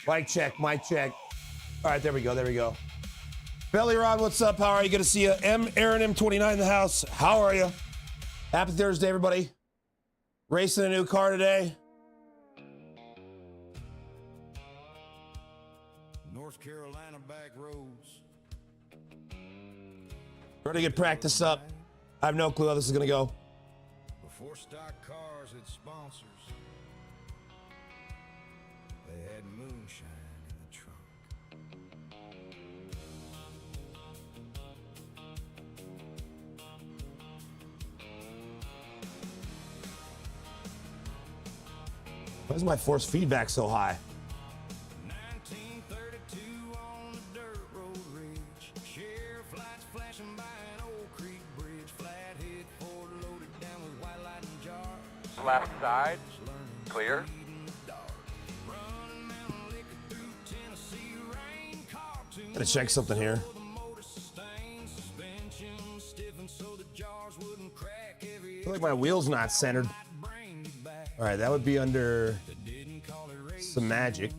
Mic check, mic check. All right, there we go, there we go. Belly Rod, what's up? How are you? Good to see you. Aaron M29 in the house. How are you? Happy Thursday, everybody. Racing a new car today. North Carolina back roads. Ready to get practice up. I have no clue how this is gonna go. Before stock cars had sponsors, they had moonshine in the trunk. Why is my force feedback so high? 1932 on the dirt road ridge. Sheriff lights flashing by an old creek bridge. Flathead Ford loaded down with white light and jars. Left side, clear. Gotta check something here. I feel like my wheel's not centered. All right, that would be under some magic.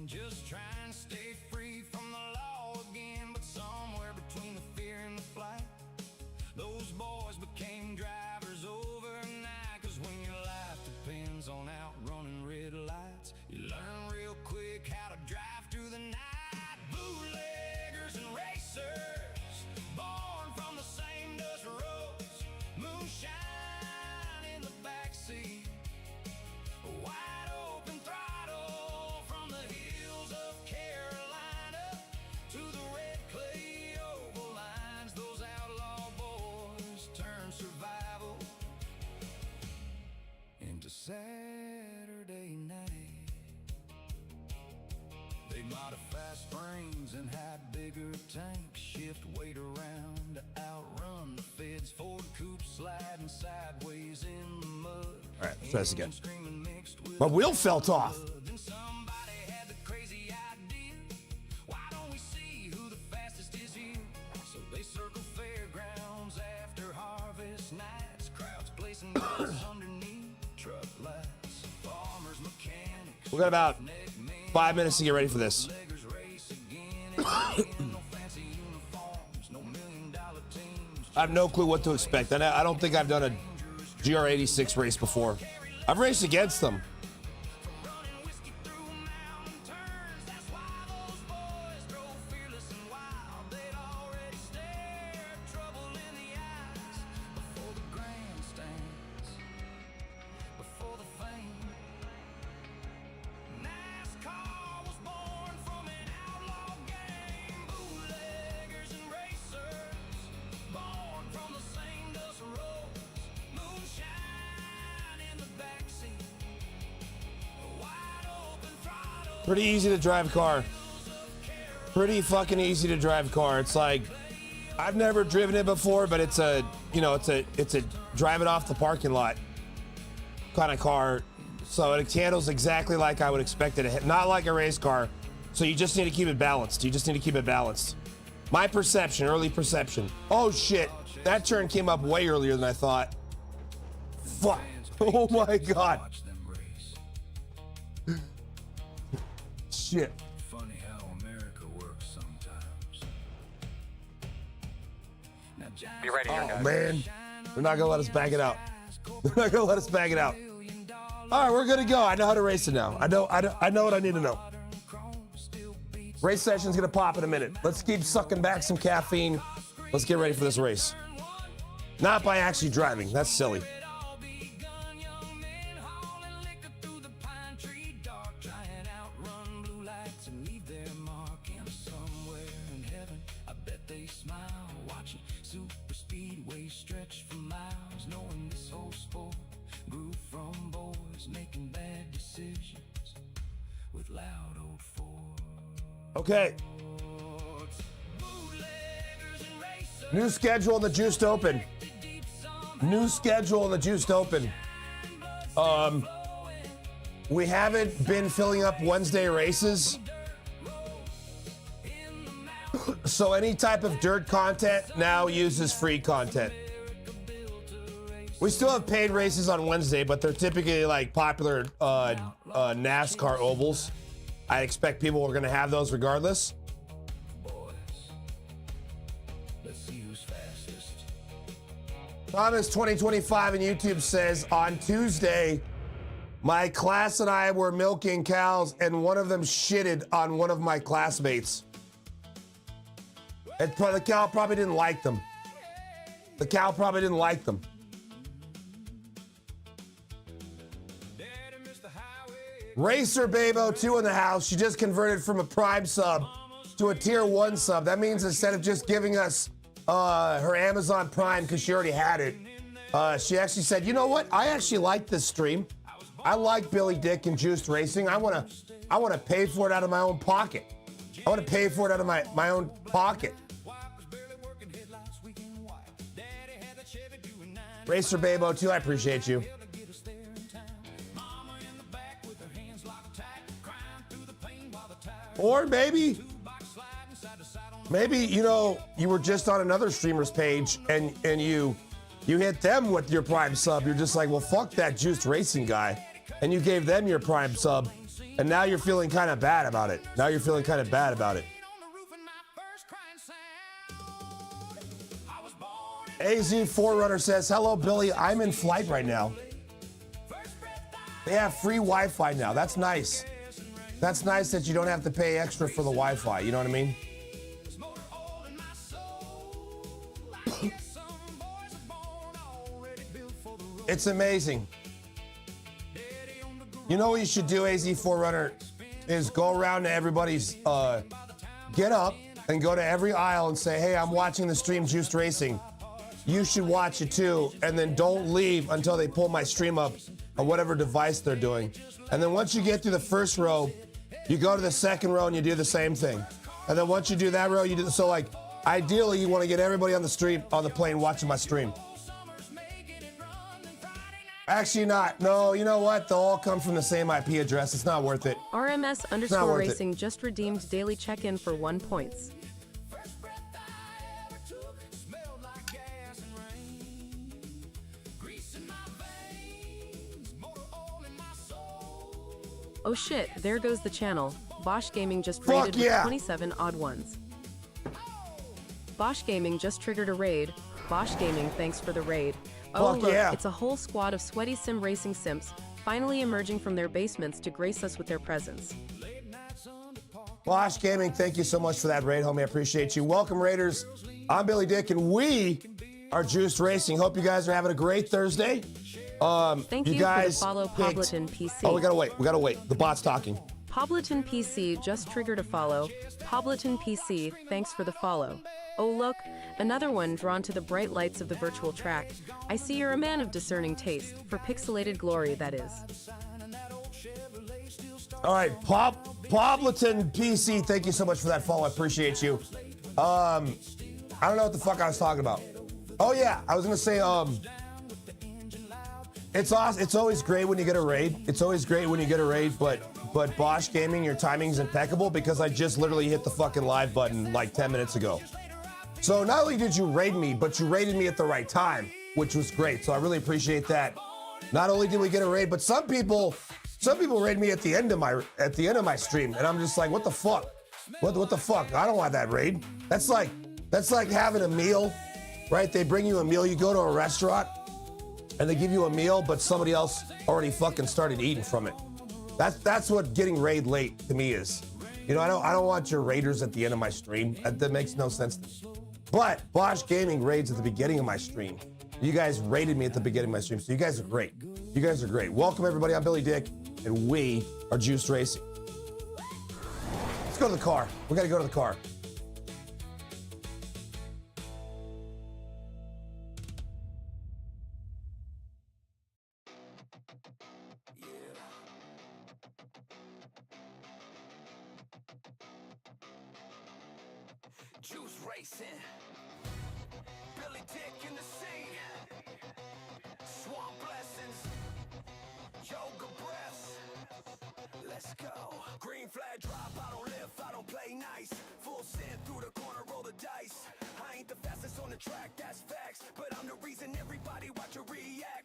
Saturday night, they modify springs and hide bigger tanks, shift weight around to outrun the feds. Ford coupe sliding sideways in the mud. All right, let's try this again. My wheel felt off. Then somebody had the crazy idea. Why don't we see who the fastest is here? So they circle fairgrounds after harvest nights. Crowds placing bets underneath. We got about 5 minutes to get ready for this. I have no clue what to expect. I don't think I've done a GR86 race before. I've raced against them. Pretty easy to drive a car. Pretty fucking easy to drive a car. It's like, I've never driven it before, but it's a, you know, it's a drive it off the parking lot kind of car. So it handles exactly like I would expect it. Not like a race car. So you just need to keep it balanced. You just need to keep it balanced. My perception, early perception. Oh shit, that turn came up way earlier than I thought. Fuck, oh my God. Shit. Funny how America works sometimes. Be ready here, guys. Oh man, they're not gonna let us bag it out. They're not gonna let us bag it out. All right, we're good to go. I know how to race it now. I know what I need to know. Race session's gonna pop in a minute. Let's keep sucking back some caffeine. Let's get ready for this race. Not by actually driving. That's silly. Okay. New schedule in the Juiced Open. New schedule in the Juiced Open. We haven't been filling up Wednesday races. So any type of dirt content now uses free content. We still have paid races on Wednesday, but they're typically like popular NASCAR ovals. I expect people are going to have those regardless. Thomas 2025 on YouTube says, on Tuesday, my class and I were milking cows and one of them shitted on one of my classmates. The cow probably didn't like them. The cow probably didn't like them. Racer Babo 2 in the house. She just converted from a Prime sub to a Tier 1 sub. That means instead of just giving us her Amazon Prime because she already had it, she actually said, you know what? I actually like this stream. I like Billy Dick and Juiced Racing. I wanna pay for it out of my own pocket. I want to pay for it out of my own pocket. Racer Babo 2, I appreciate you. Or maybe, you know, you were just on another streamer's page and you hit them with your Prime sub. You're just like, well, fuck that Juiced Racing guy. And you gave them your Prime sub. And now you're feeling kind of bad about it. AZ Forerunner says, hello, Billy. I'm in flight right now. They have free Wi-Fi now. That's nice. That's nice that you don't have to pay extra for the Wi-Fi. You know what I mean? It's amazing. You know what you should do, AZ Forerunner, is go around to everybody's, get up and go to every aisle and say, hey, I'm watching the stream Juiced Racing. You should watch it too, and then don't leave until they pull my stream up on whatever device they're doing. And then once you get through the first row, you go to the second row and you do the same thing. And then once you do that row, you do so like ideally you want to get everybody on the stream on the plane watching my stream. Actually not. No, you know what? They'll all come from the same IP address. It's not worth it. RMS_racing just redeemed daily check-in for 1 points. Oh shit, there goes the channel. Bosch Gaming just raided with 27 odd ones. Bosch Gaming just triggered a raid. Bosch Gaming, thanks for the raid. Oh look, it's a whole squad of sweaty sim racing simps finally emerging from their basements to grace us with their presence. Bosch Gaming, thank you so much for that raid, homie. I appreciate you. Welcome, Raiders. I'm Billy Dick, and we are Juiced Racing. Hope you guys are having a great Thursday. Thank you guys for the follow, Pobleton PC. Oh, we gotta wait. The bot's talking. Pobleton PC just triggered a follow. Pobleton PC, thanks for the follow. Oh look, another one drawn to the bright lights of the virtual track. I see you're a man of discerning taste, for pixelated glory, that is. All right, Pobleton PC, thank you so much for that follow. I appreciate you. I don't know what the fuck I was talking about. Oh yeah, I was gonna say, it's awesome. It's always great when you get a raid. But Bosch Gaming, your timing's impeccable because I just literally hit the fucking live button like 10 minutes ago. So not only did you raid me, but you raided me at the right time, which was great. So I really appreciate that. Not only did we get a raid, but some people raid me at the end of my stream, and I'm just like, what the fuck? What the fuck? I don't want that raid. That's like having a meal, right? They bring you a meal. You go to a restaurant, and they give you a meal, but somebody else already fucking started eating from it. That's what getting raid late to me is. You know, I don't want your raiders at the end of my stream. That makes no sense. But Bosch Gaming raids at the beginning of my stream. You guys raided me at the beginning of my stream, so you guys are great. Welcome everybody. I'm Billy Dick, and we are Juiced Racing. Let's go to the car. We gotta go to the car. Juice racing, Billy Dick in the sea, swamp blessings, yoga breaths. Let's go. Green flag drop, I don't lift, I don't play nice. Full send through the corner, roll the dice. I ain't the fastest on the track, that's facts, but I'm the reason everybody watch a react.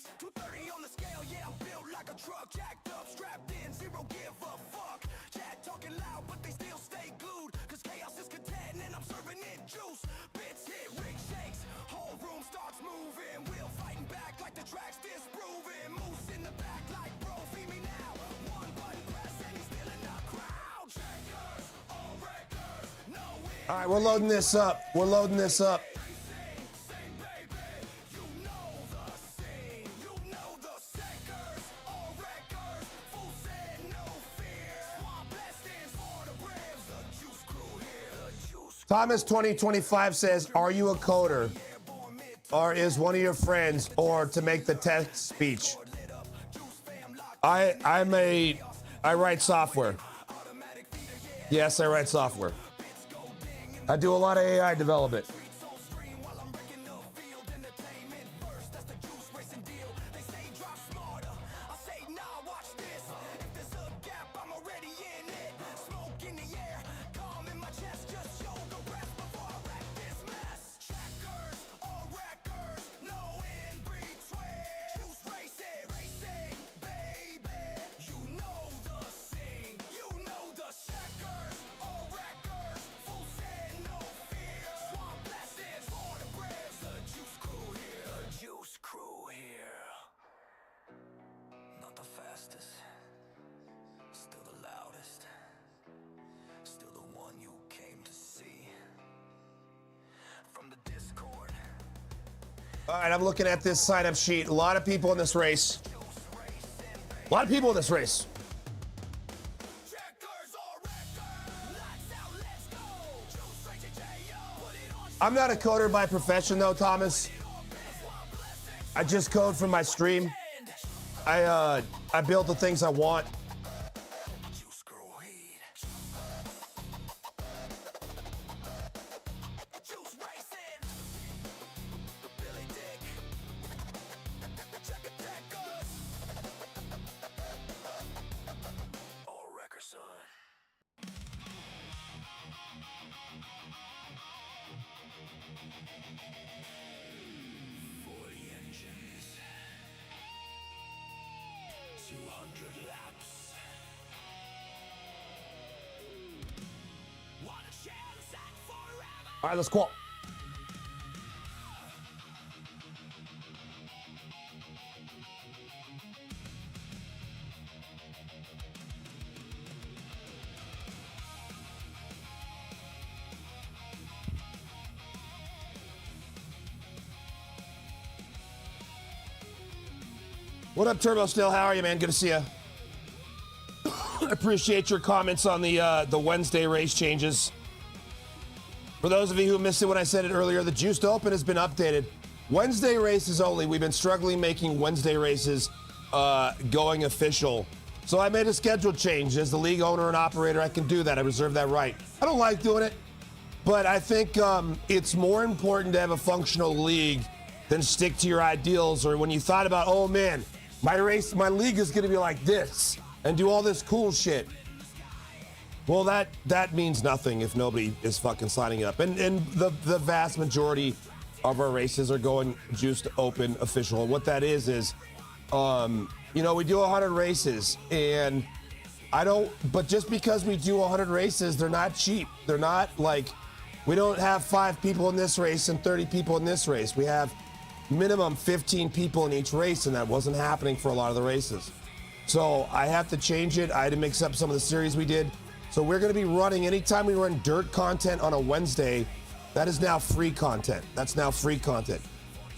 a truck, jacked up, strapped in, zero give a fuck. Chat talking loud, but they still stay glued. Cause chaos is content and I'm serving it juice. Bits hit, rig shakes, whole room starts moving. Wheel fighting back like the track's disproving. Moose in the back like bro, feed me now. One button press and he's still in the crowd. Checkers, all wreckers, no win. All right, we're loading this up. We're loading this up. Thomas 2025 says, are you a coder? Or is one of your friends? Or to make the text speech? I write software. Yes, I write software. I do a lot of AI development. All right, I'm looking at this sign-up sheet. A lot of people in this race. A lot of people in this race. I'm not a coder by profession, though, Thomas. I just code from my stream. I build the things I want. All right, let's call. What up, Turbo Still? How are you, man? Good to see you. Appreciate your comments on the Wednesday race changes. For those of you who missed it when I said it earlier, the Juiced Open has been updated. Wednesday races only. We've been struggling making Wednesday races going official. So I made a schedule change. As the league owner and operator, I can do that. I reserve that right. I don't like doing it, but I think it's more important to have a functional league than stick to your ideals. Or when you thought about, oh man, my league is going to be like this and do all this cool shit. Well, that means nothing if nobody is fucking signing up. And the vast majority of our races are going Juiced Open official. And what that is, you know, we do 100 races, and but just because we do 100 races, they're not cheap. They're not like, we don't have 5 people in this race and 30 people in this race. We have minimum 15 people in each race, and that wasn't happening for a lot of the races. So I have to change it. I had to mix up some of the series we did. So we're going to be running, anytime we run dirt content on a Wednesday, that is now free content. That's now free content.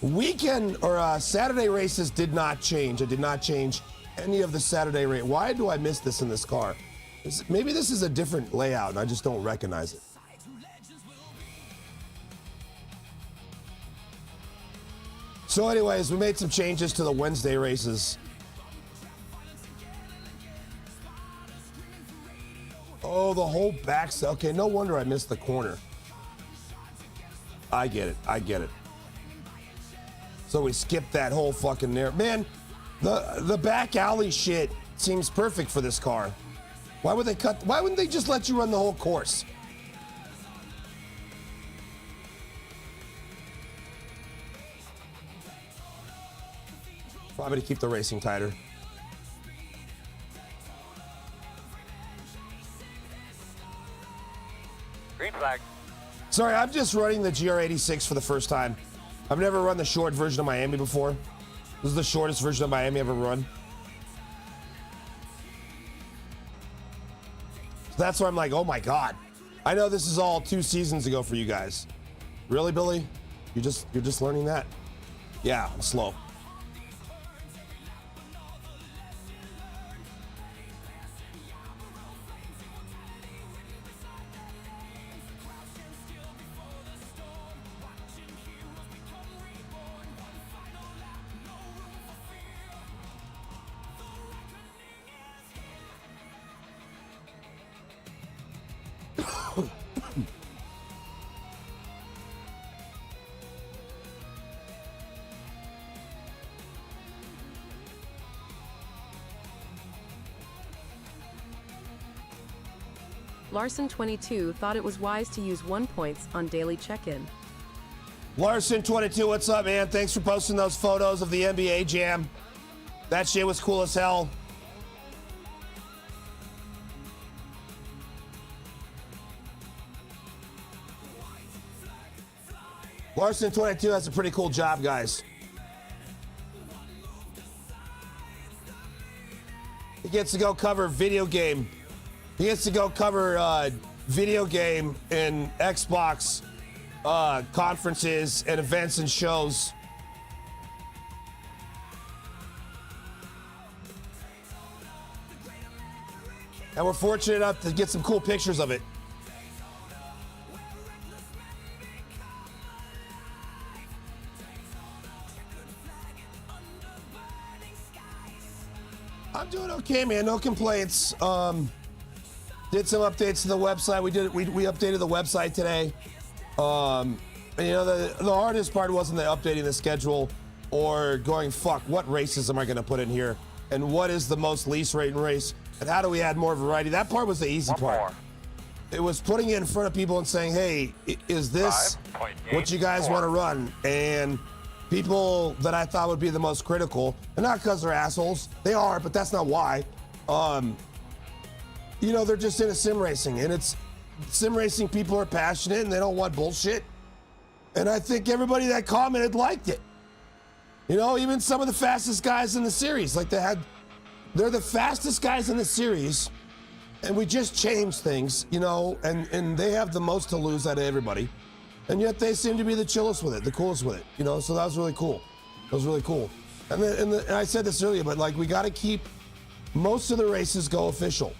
Weekend or Saturday races did not change. I did not change any of the Saturday race. Why do I miss this in this car? Maybe this is a different layout and I just don't recognize it. So anyways, we made some changes to the Wednesday races. Oh, the whole backside. Okay, no wonder I missed the corner. I get it. I get it. So we skipped that whole fucking narrative. Man, the back alley shit seems perfect for this car. Why wouldn't they just let you run the whole course? Probably to keep the racing tighter. Sorry, I'm just running the GR86 for the first time. I've never run the short version of Miami before. This is the shortest version of Miami I've ever run. So that's why I'm like, oh my God. I know this is all 2 seasons ago for you guys. Really, Billy? You're just learning that? Yeah, I'm slow. Larson22 thought it was wise to use 1 points on daily check-in. Larson22, what's up, man? Thanks for posting those photos of the NBA Jam. That shit was cool as hell. Larson22 has a pretty cool job, guys. He gets to go cover video game. He gets to go cover video game and Xbox conferences and events and shows. And we're fortunate enough to get some cool pictures of it. I'm doing okay, man. No complaints. Did some updates to the website. We updated the website today. And, you know, the hardest part wasn't the updating the schedule or going, fuck, what races am I going to put in here? And what is the most least rating race? And how do we add more variety? That part was the easy part. It was putting it in front of people and saying, hey, is this what you guys want to run? And people that I thought would be the most critical, and not because they're assholes, they are, but that's not why. You know, they're just into sim racing, and it's sim racing people are passionate and they don't want bullshit. And I think everybody that commented liked it. You know, even some of the fastest guys in the series, like they're the fastest guys in the series, and we just changed things, you know, and they have the most to lose out of everybody. And yet they seem to be the chillest with it, the coolest with it, you know, so that was really cool. That was really cool. And I said this earlier, but like we got to keep most of the races go official.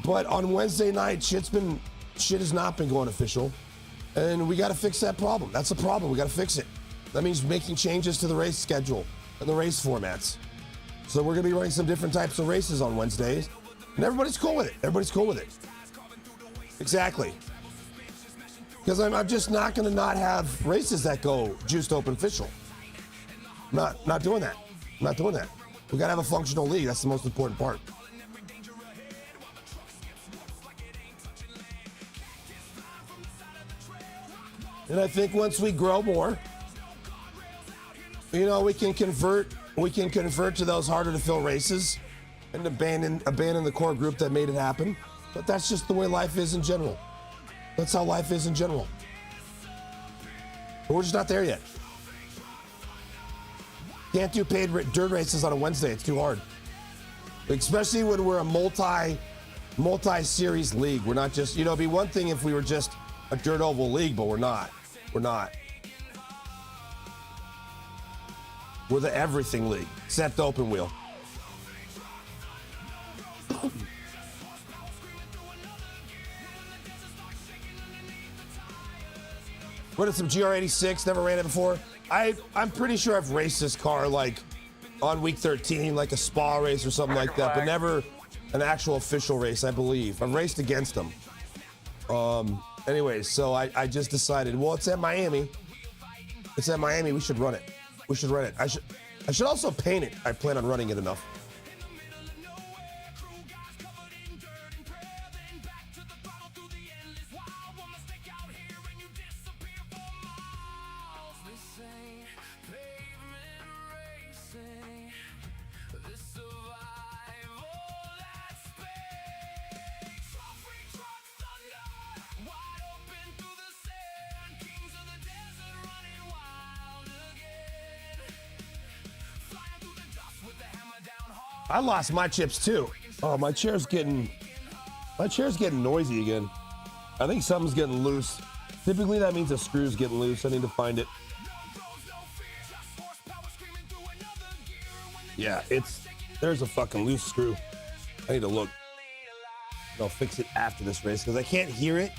But on Wednesday night, shit has not been going official, and we got to fix that problem. That's the problem. We got to fix it. That means making changes to the race schedule and the race formats. So we're gonna be running some different types of races on Wednesdays, and everybody's cool with it. Everybody's cool with it. Exactly. Because I'm just not gonna not have races that go juiced open official. Not doing that. I'm not doing that. We gotta have a functional league. That's the most important part. And I think once we grow more, you know, we can convert to those harder to fill races and abandon the core group that made it happen. But that's just the way life is in general. That's how life is in general. But we're just not there yet. Can't do paid dirt races on a Wednesday. It's too hard. Especially when we're a multi-series league. We're not just, you know, it'd be one thing if we were just a dirt oval league, but we're not. We're not. We're the everything league, except the open wheel. Running some GR86, never ran it before. I'm pretty sure I've raced this car like on week 13, like a spa race or something like that, but never an actual official race, I believe. I've raced against them. Anyways, so I just decided, well, it's at Miami. It's at Miami, we should run it. We should run it. I should also paint it. I plan on running it enough. I lost my chips too. Oh, my chair's getting noisy again. I think something's getting loose. Typically that means a screw's getting loose. I need to find it. Yeah, there's a fucking loose screw. I need to look. I'll fix it after this race because I can't hear it,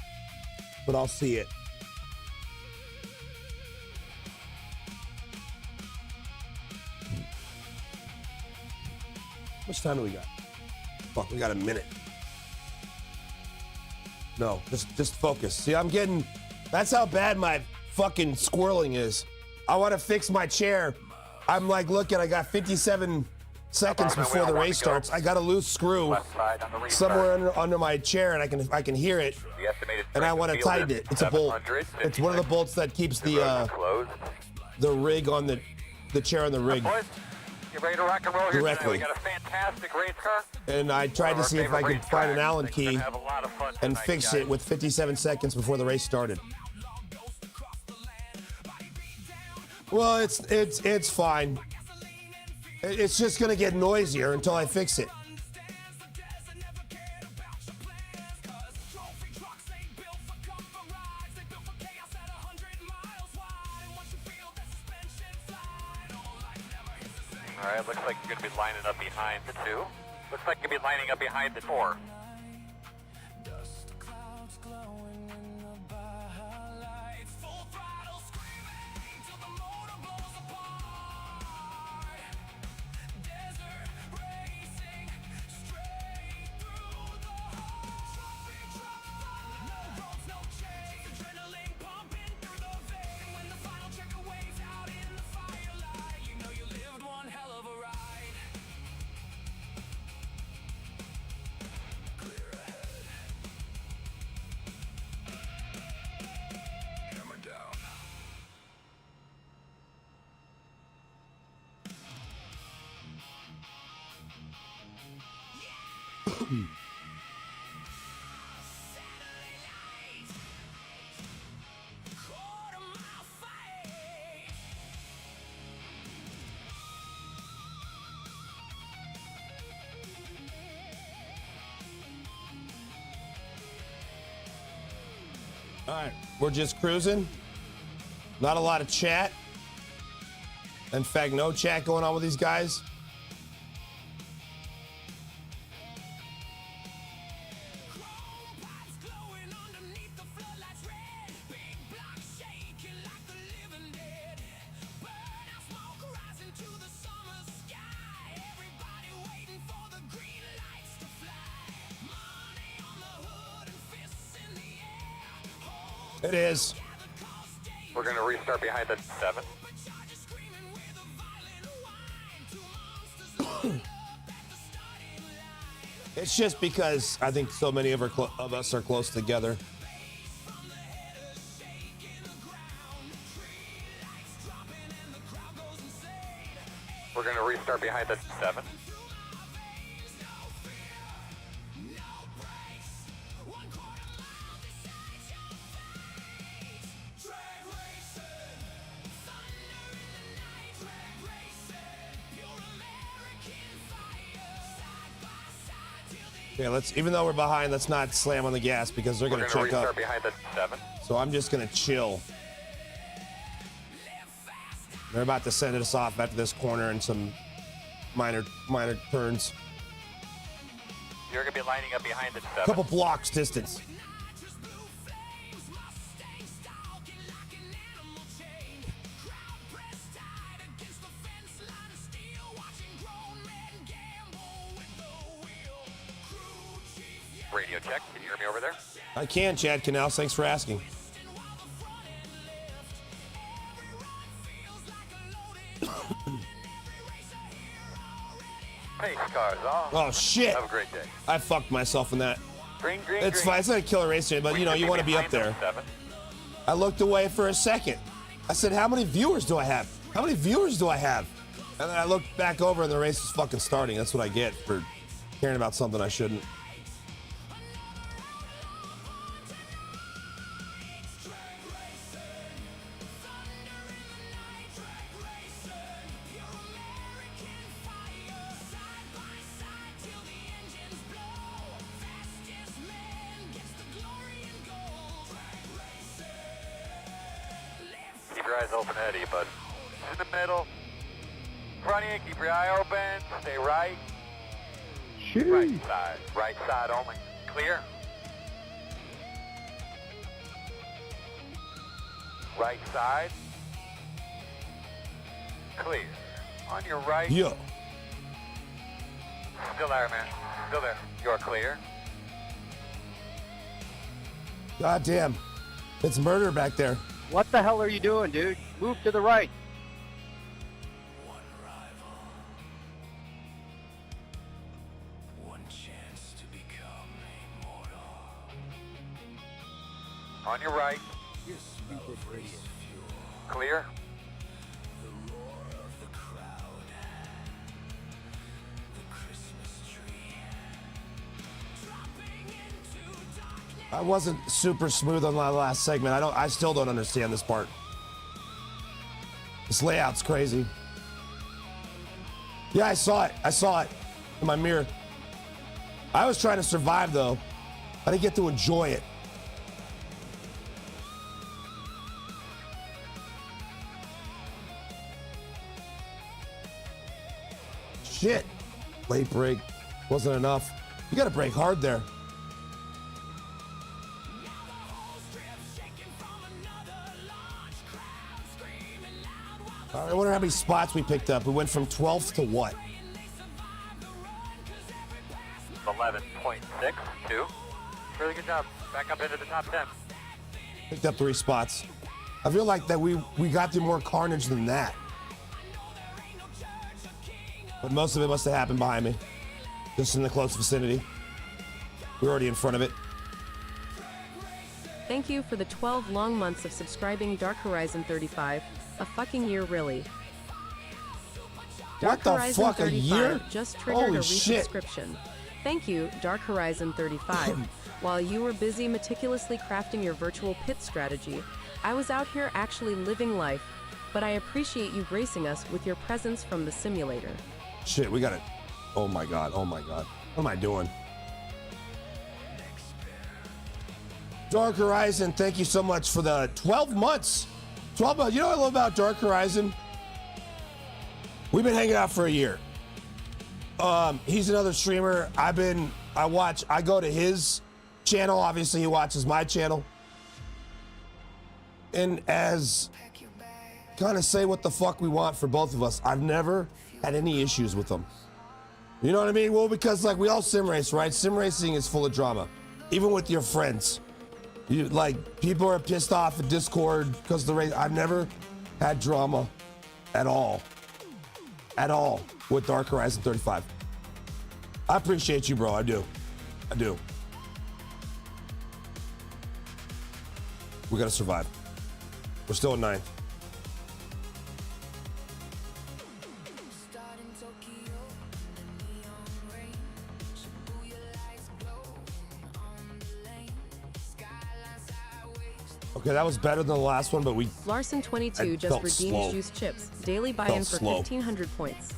but I'll see it. How much time do we got? Fuck, we got a minute. No, just focus. See, that's how bad my fucking squirreling is. I want to fix my chair. I'm like, looking, I got 57 seconds before the race starts. I got a loose screw somewhere under my chair, and I can hear it. And I want to tighten it. It's a bolt. It's one of the bolts that keeps the rig on the chair on the rig. You ready to rock and roll here directly. today? We got a fantastic race car. And I tried to see if I could find an Allen key and fix it with 57 seconds before the race started. Well, it's fine. It's just gonna get noisier until I fix it. All right, looks like you're going to be lining up behind the 2. Looks like you're going to be lining up behind the 4. All right, we're just cruising. Not a lot of chat. In fact, no chat going on with these guys. It is. We're going to restart behind the 7. It's just because I think so many of us are close together. We're going to restart behind the 7. Yeah, even though we're behind, let's not slam on the gas because they're gonna check up. Behind the 7. So I'm just gonna chill. They're about to send us off after this corner and some minor turns. You're gonna be lining up behind the 7. Couple blocks distance. Radio check. Can you hear me over there? I can, Chad Canals. Thanks for asking. Pace cars on. Oh shit! Have a great day. I fucked myself in that. Green, It's fine. It's not a killer race, but you know you want to be up there. 7. I looked away for a second. I said, "How many viewers do I have? How many viewers do I have?" And then I looked back over, and the race is fucking starting. That's what I get for caring about something I shouldn't. open Eddie, but in the middle. Front of you, keep your eye open. Stay right. Jeez. Right side. Right side only. Clear. Right side. Clear. On your right. Yeah. Still there, man. Still there. You're clear. God damn. It's murder back there. What the hell are you doing, dude? Move to the right. On your right. Clear. I wasn't super smooth on my last segment. I still don't understand this part. This layout's crazy. Yeah, I saw it in my mirror. I was trying to survive though. I didn't get to enjoy it. Shit. Late break. Wasn't enough. You gotta break hard there. I wonder how many spots we picked up. We went from 12th to what? 11.62. Really good job. Back up into the top 10. Picked up 3 spots. I feel like that we got through more carnage than that. But most of it must have happened behind me. Just in the close vicinity. We're already in front of it. Thank you for the 12 long months of subscribing Dark Horizon 35. A fucking year, really. What the Horizon fuck, a 35 year? just triggered Holy a shit. resubscription. Thank you, Dark Horizon 35. While you were busy meticulously crafting your virtual pit strategy, I was out here actually living life, but I appreciate you gracing us with your presence from the simulator. Shit, we got it. Oh my god, oh my god. What am I doing? Dark Horizon, thank you so much for the 12 months. 12 months. You know what I love about Dark Horizon? We've been hanging out for a year. He's another streamer. I go to his channel. Obviously, he watches my channel. And as kind of say what the fuck we want for both of us, I've never had any issues with him. You know what I mean? Well, because like we all sim race, right? Sim racing is full of drama, even with your friends. You like people are pissed off at Discord because the race. I've never had drama at all with Dark Horizon 35. I appreciate you, bro. I do. We gotta survive. We're still at 9th. Okay, that was better than the last one, but we... Larson22 just redeemed slow. Juice Chips. Daily buy-in for slow. 1,500 points.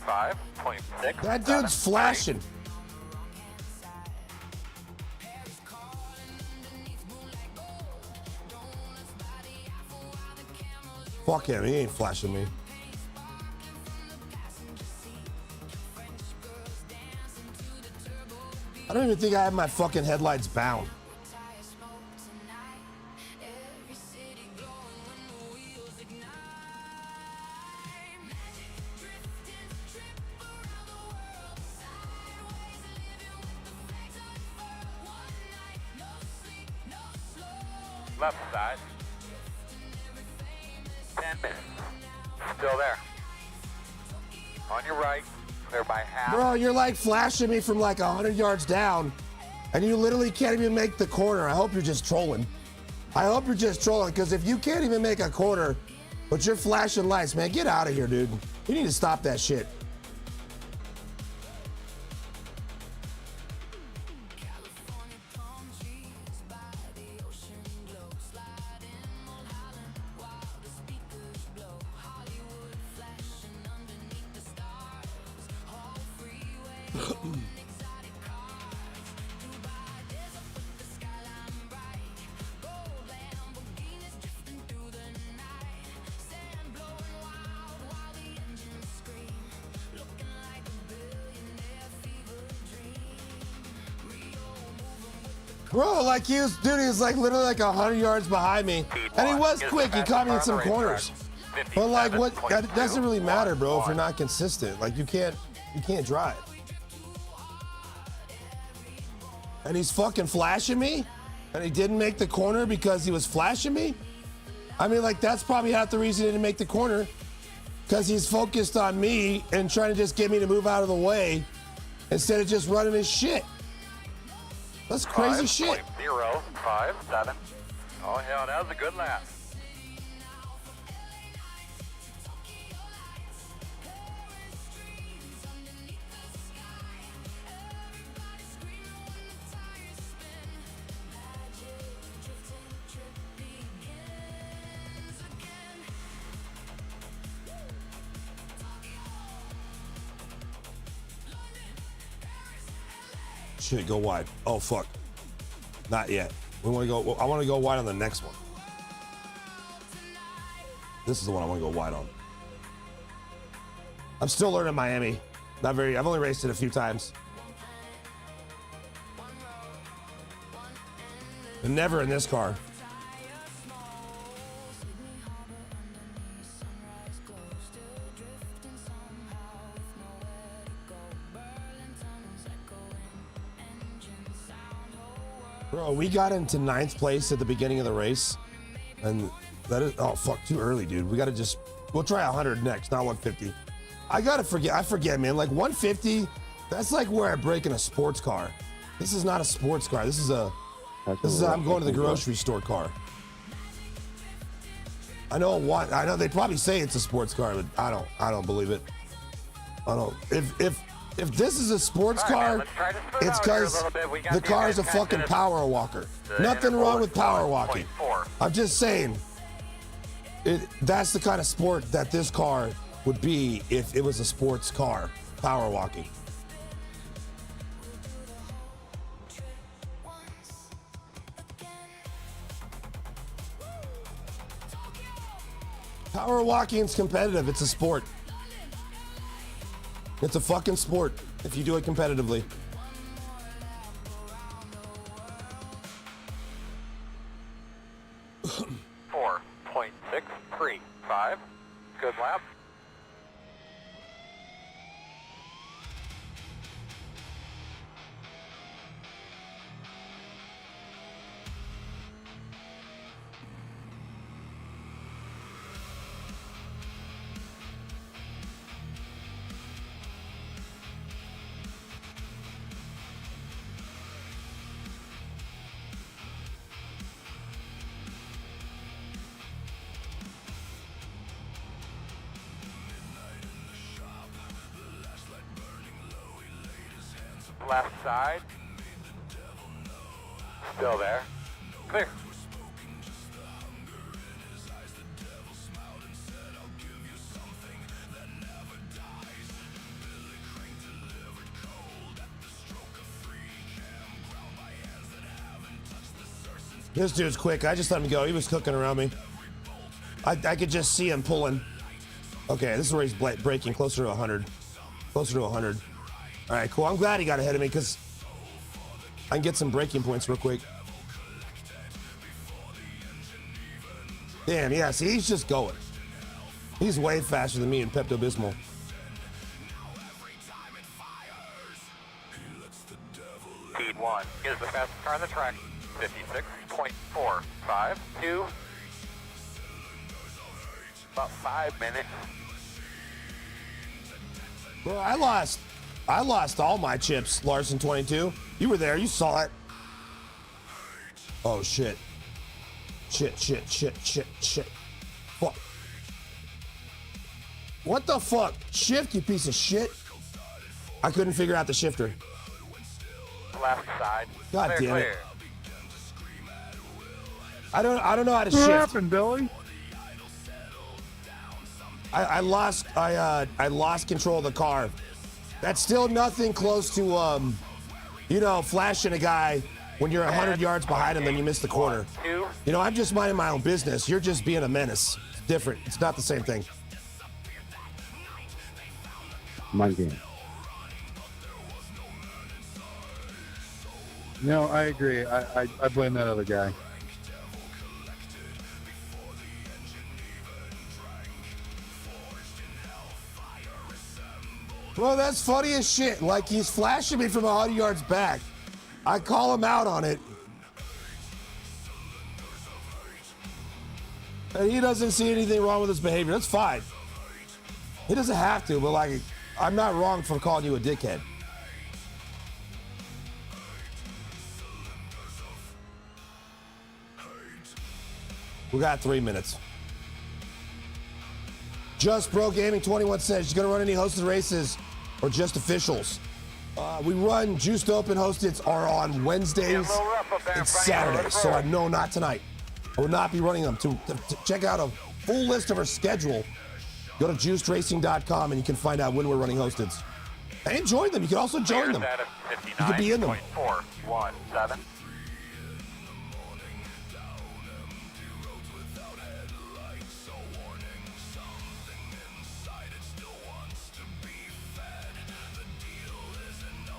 $5.6. That dude's flashing. Fuck him, he ain't flashing me. I don't even think I have my fucking headlights bound. Left side. 10 minutes. Still there. On your right. Clear by half. Bro, you're like flashing me from like 100 yards down, and you literally can't even make the corner. I hope you're just trolling. Because if you can't even make a corner, but you're flashing lights, man, get out of here, dude. You need to stop that shit. Bro, like he was like literally like 100 yards behind me. And he was quick, he caught me in some corners. But like what, that doesn't really matter, bro, if you're not consistent. Like you can't drive. And he's fucking flashing me, and he didn't make the corner because he was flashing me. I mean, like that's probably half the reason he didn't make the corner, because he's focused on me and trying to just get me to move out of the way instead of just running his shit. That's crazy shit. 5.057. Oh yeah, that was a good lap. Shit, go wide. Oh fuck. Not yet. We want to go. I want to go wide on the next one. This is the one I want to go wide on. I'm still learning Miami. Not very. I've only raced it a few times. And never in this car. Bro, we got into 9th place at the beginning of the race, and that is, oh fuck, too early, dude. We gotta just, we'll try 100 next, not 150. I forget, man, like 150, that's like where I break in a sports car. This is not a sports car. This is I'm going to the grocery store car. I know they probably say it's a sports car, but I don't believe it. I don't, if this is a sports car, it's because the car is a fucking power walker. Nothing wrong with power walking. I'm just saying, that's the kind of sport that this car would be if it was a sports car, power walking. Power walking is competitive. It's a sport. It's a fucking sport if you do it competitively. .635. Good lap. Left side. Still there. Clear. This dude's quick. I just let him go. He was cooking around me. I could just see him pulling. Okay, this is where he's braking closer to 100. Closer to 100. All right, cool. I'm glad he got ahead of me because I can get some braking points real quick. Damn, yeah, see, he's just going. He's way faster than me in Pepto-Bismol. Heat 1 is the fastest car on the track. 56.452. About 5 minutes. Bro, I lost all my chips, Larson 22. You were there, you saw it. Oh shit. Shit. Fuck. What the fuck? Shift, you piece of shit. I couldn't figure out the shifter. Left side. God Clear, damn it. clear. I don't know how to What shift. happened, Billy? I lost control of the car. That's still nothing close to, you know, flashing a guy when you're 100 yards behind him and you miss the corner. You know, I'm just minding my own business. You're just being a menace. It's different. It's not the same thing. Mind game. No, I agree. I blame that other guy. Well, that's funny as shit. Like, he's flashing me from 100 yards back. I call him out on it. And he doesn't see anything wrong with his behavior. That's fine. He doesn't have to, but like, I'm not wrong for calling you a dickhead. We got 3 minutes. Just Bro Gaming 21 says, you gonna run any hosted races or just officials? We run Juiced Open hosteds are on Wednesdays and Saturdays, so no, not tonight. I will not be running them. To check out a full list of our schedule, go to juicedracing.com and you can find out when we're running hosteds. And enjoy them. You can also join them. You can be in them. 417.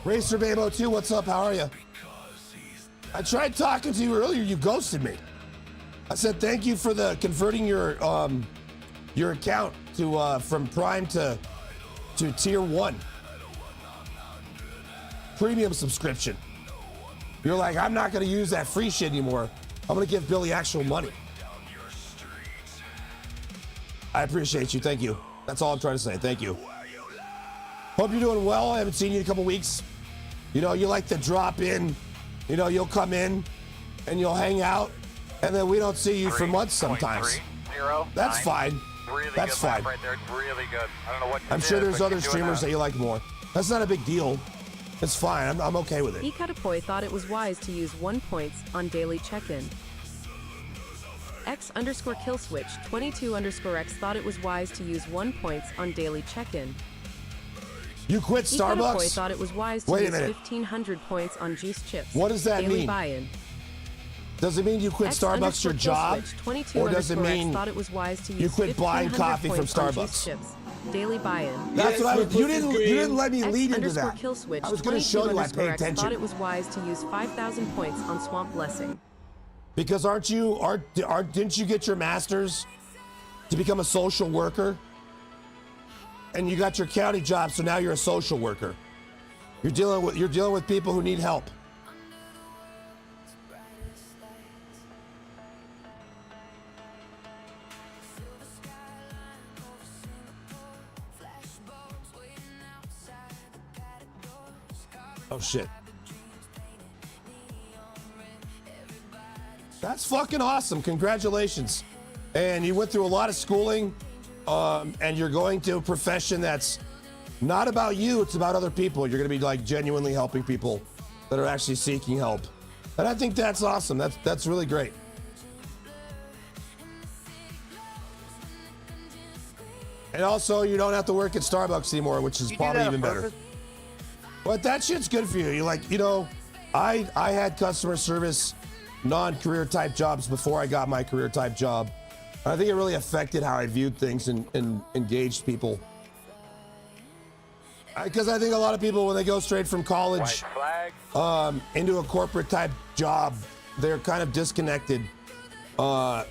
Racer Babo 2, what's up? How are you? I tried talking to you earlier. You ghosted me. I said thank you for the converting your account to from Prime to Tier 1 premium subscription. You're like, I'm not going to use that free shit anymore. I'm going to give Billy actual money. I appreciate you. Thank you. That's all I'm trying to say. Thank you. Hope you're doing well. I haven't seen you in a couple weeks. You know, you like to drop in. You know, you'll come in and you'll hang out, and then we don't see you for months sometimes. That's fine. Really That's good fine. right there. Really good. I don't know what you I'm did, sure there's but other you're doing streamers that you like more. That's not a big deal. It's fine. I'm okay with it. Ikatapoy thought it was wise to use 1 points on daily check-in. X_killswitch 22_X thought it was wise to use 1 points on daily check-in. You quit Ikatapoy Starbucks? thought it was wise to Wait a use minute. 1,500 points on juice chips. What does that daily mean? Buy-in. Does it mean you quit Starbucks your job? Or does it mean thought it was wise to use you quit buying 1,500 coffee from points on juice Starbucks? chips. Daily buy-in. That's what I was. You didn't let me lead into that. X_killswitch I was going to show you I pay X thought it attention. was wise to use 5,000 points on Swamp Blessing. Because didn't you get your master's to become a social worker? And you got your county job, so now you're a social worker. You're dealing with people who need help. Oh shit. That's fucking awesome. Congratulations. And you went through a lot of schooling, and you're going to a profession that's not about you, it's about other people. You're gonna be like genuinely helping people that are actually seeking help. And I think that's awesome. That's really great. And also, you don't have to work at Starbucks anymore, which is probably even better. But that shit's good for you. You like, you know, I had customer service, non-career type jobs before I got my career type job. And I think it really affected how I viewed things and engaged people. Because I think a lot of people, when they go straight from college into a corporate type job, they're kind of disconnected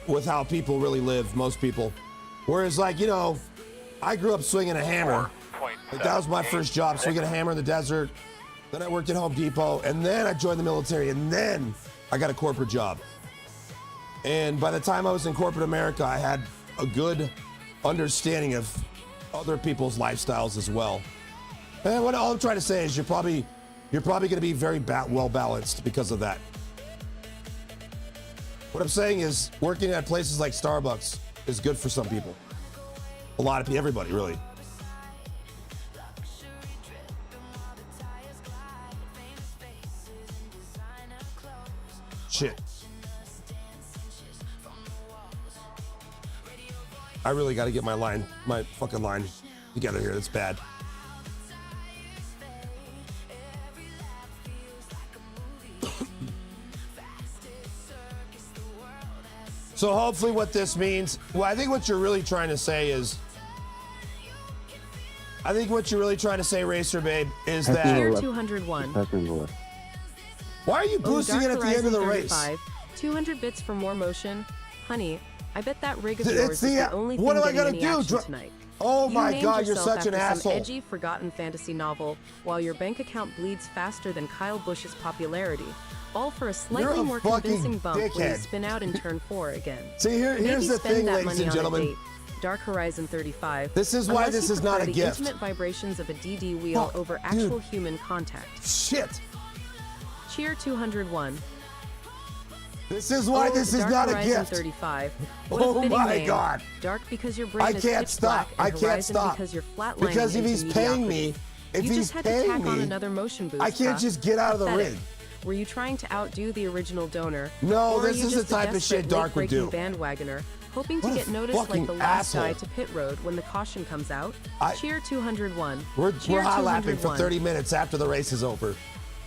with how people really live, most people. Whereas, like, you know, I grew up swinging a hammer. Like, that was my first job, swinging a hammer in the desert. Then I worked at Home Depot, and then I joined the military, and then I got a corporate job. And by the time I was in corporate America, I had a good understanding of other people's lifestyles as well. And what all I'm trying to say is you're probably going to be very well balanced because of that. What I'm saying is working at places like Starbucks is good for some people. A lot of people, everybody, really. Shit. I really got to get my fucking line together here. That's bad. So hopefully what this means, well, I think what you're really trying to say is, Racer Babe, is that... Tier 201. Why are you boosting it at the end of the race? 200 bits for more motion. Honey, I bet that rig of It's yours is the only thing what am I getting gonna any do? action tonight. Oh You my named God, you're yourself such an after some asshole. edgy, forgotten fantasy novel, while your bank account bleeds faster than Kyle Busch's popularity. All for a slightly You're a more fucking convincing bump when you dickhead. spin out in turn 4 again. See, here's Maybe the spend thing, that ladies money and on a gentlemen. date. Dark Horizon 35. This is why Unless this you is not prefer a the gift. intimate vibrations of a DD wheel Fuck, over actual human contact. Shit. Cheer 201. This is why this is Dark not a Horizon gift. 35. What a Oh fitting my name. God. Dark because your brain I is can't pitch stop. black, I and can't Horizon stop. because you're flatlining Because if into he's paying mediocrity. me, if you he's just had to paying tack on me, another motion boost. I can't huh? just get out of the Pathetic. ring. Were you trying to outdo the original donor? No, or are this you is the just a type of shit desperate, Dark would do. late-breaking bandwagoner, hoping to What a get noticed like fucking the last guy asshole. to pit road when the caution comes out? Cheer 201. We're Cheer hot lapping for 201. 30 minutes after the race is over.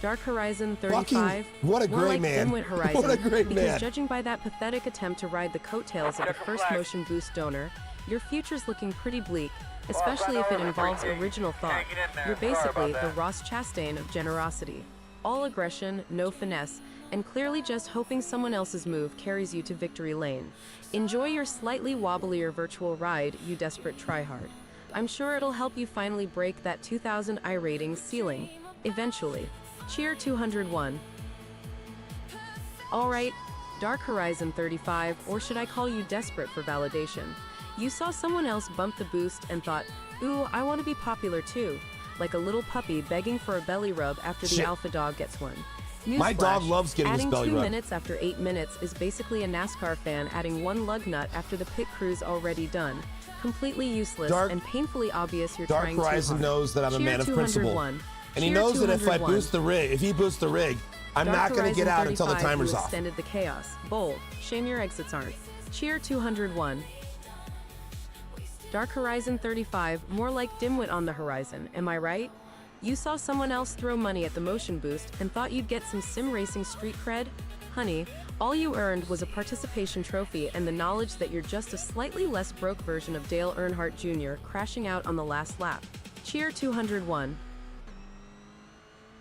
Dark Horizon 35. Fucking- what a More great like man. Dimwit Horizon, What a great because man. judging by that pathetic attempt to ride the coattails of the first motion boost donor, your future's looking pretty bleak, especially if it involves original thought. You're basically the Ross Chastain of generosity. All aggression, no finesse, and clearly just hoping someone else's move carries you to victory lane. Enjoy your slightly wobblier virtual ride, you desperate tryhard. I'm sure it'll help you finally break that 2000 iRating ceiling, eventually. Cheer 201. Alright, Dark Horizon 35, or should I call you desperate for validation? You saw someone else bump the boost and thought, ooh, I want to be popular too. Like a little puppy begging for a belly rub after the Shit. alpha dog gets one. My dog Newsflash, loves getting his adding belly 2 rubbed. minutes after 8 minutes is basically a NASCAR fan adding one lug nut after the pit crew's already done. Completely useless and painfully obvious you're Dark trying Horizon too hard. knows that I'm a Cheer man of principle. 201. And he Cheer knows that if I 201. boost the rig, if he boosts the rig, I'm Dark not going to Horizon get out until the 35, timer's you off. extended the chaos. Bold. Shame your exits aren't. Cheer 201. Dark Horizon 35, more like Dimwit on the horizon, am I right? You saw someone else throw money at the motion boost and thought you'd get some sim racing street cred? Honey, all you earned was a participation trophy and the knowledge that you're just a slightly less broke version of Dale Earnhardt Jr. crashing out on the last lap. Cheer 201.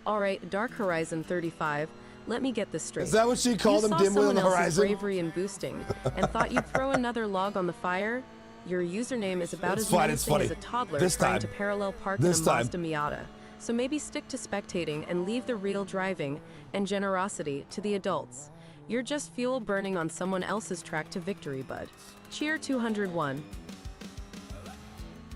Alright, Dark Horizon 35, let me get this straight. Is that what she called him, You saw Dimwit on someone the else's horizon? bravery in boosting and thought you'd throw another log on the fire? Your username is about It's as fine, it's menacing funny. as a toddler This trying time. to parallel park This in a time. Mazda Miata. So maybe stick to spectating and leave the real driving and generosity to the adults. You're just fuel burning on someone else's track to victory, bud. Cheer 201.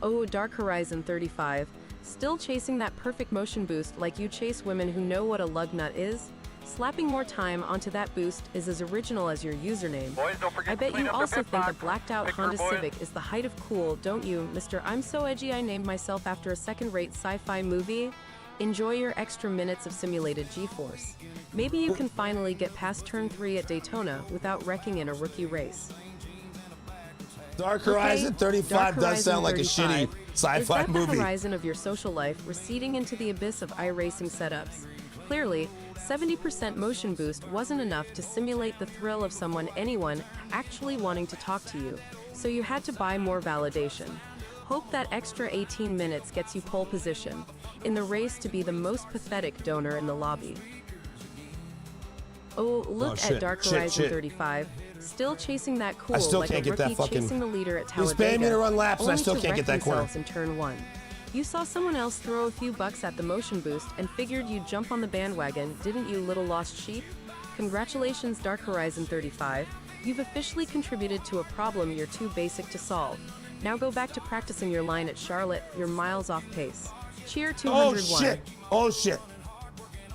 Oh, Dark Horizon 35. Still chasing that perfect motion boost like you chase women who know what a lug nut is? Slapping more time onto that boost is as original as your username. Boys, don't forget I to bet clean you up your also pit think a box. blacked out Pick her, Honda boys. Civic is the height of cool, don't you, Mr. I'm so edgy I named myself after a second-rate sci-fi movie? Enjoy your extra minutes of simulated G-force. Maybe you can finally get past turn 3 at Daytona without wrecking in a rookie race. Dark Horizon 35 Dark does Horizon sound like 35. a shitty sci-fi Is that movie. the horizon of your social life receding into the abyss of iRacing setups? Clearly, 70% motion boost wasn't enough to simulate the thrill of anyone actually wanting to talk to you, so you had to buy more validation. Hope that extra 18 minutes gets you pole position in the race to be the most pathetic donor in the lobby. Oh, look shit, at Dark shit, Horizon shit. 35, still chasing that cool I still like can't a get that rookie fucking- chasing the leader at He's Talladega. paying me to run laps and I only still to can't get wreck that corner. themselves in turn 1. You saw someone else throw a few bucks at the motion boost and figured you'd jump on the bandwagon, didn't you, little lost sheep? Congratulations, Dark Horizon 35. You've officially contributed to a problem you're too basic to solve. Now go back to practicing your line at Charlotte. You're miles off pace. Cheer 201. Oh shit! Oh shit!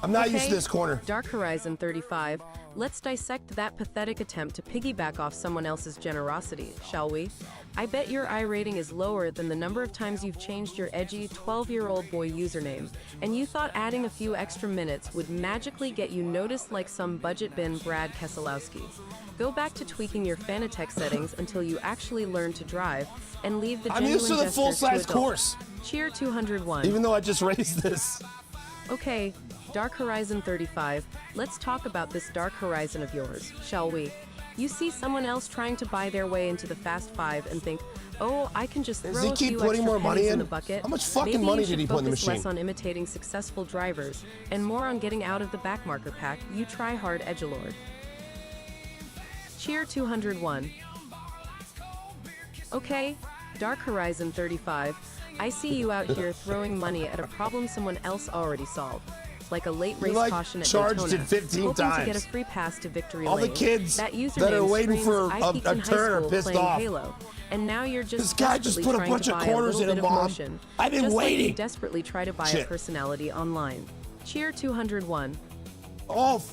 I'm not used to Okay, this corner. Dark Horizon 35. Let's dissect that pathetic attempt to piggyback off someone else's generosity, shall we? I bet your iRating is lower than the number of times you've changed your edgy 12-year-old boy username, and you thought adding a few extra minutes would magically get you noticed like some budget bin Brad Keselowski. Go back to tweaking your Fanatec settings until you actually learn to drive, and leave the I'm genuine used to the gestures full-size adults. course. Cheer 201. Even though I just raced this. Okay, Dark Horizon 35, let's talk about this Dark Horizon of yours, shall we? You see someone else trying to buy their way into the Fast Five and think, oh, I can just Does throw he a keep few putting extra more money pennies in? the bucket. How much fucking Maybe money you did he should put in the focus machine? less on imitating successful drivers and more on getting out of the backmarker pack. You try hard, edgelord. Cheer 201. Okay, Dark Horizon 35. I see you out here throwing money at a problem someone else already solved. Like a late race like caution at charged Daytona, it 15 hoping times. to get a free pass to victory All the lane. kids that that are waiting for a turn are pissed off. Halo, and now you're just This guy just put a bunch of quarters in a him, Mom. motion, I've been just waiting. Like you desperately try to buy a Shit. personality online. Cheer 201. Oh,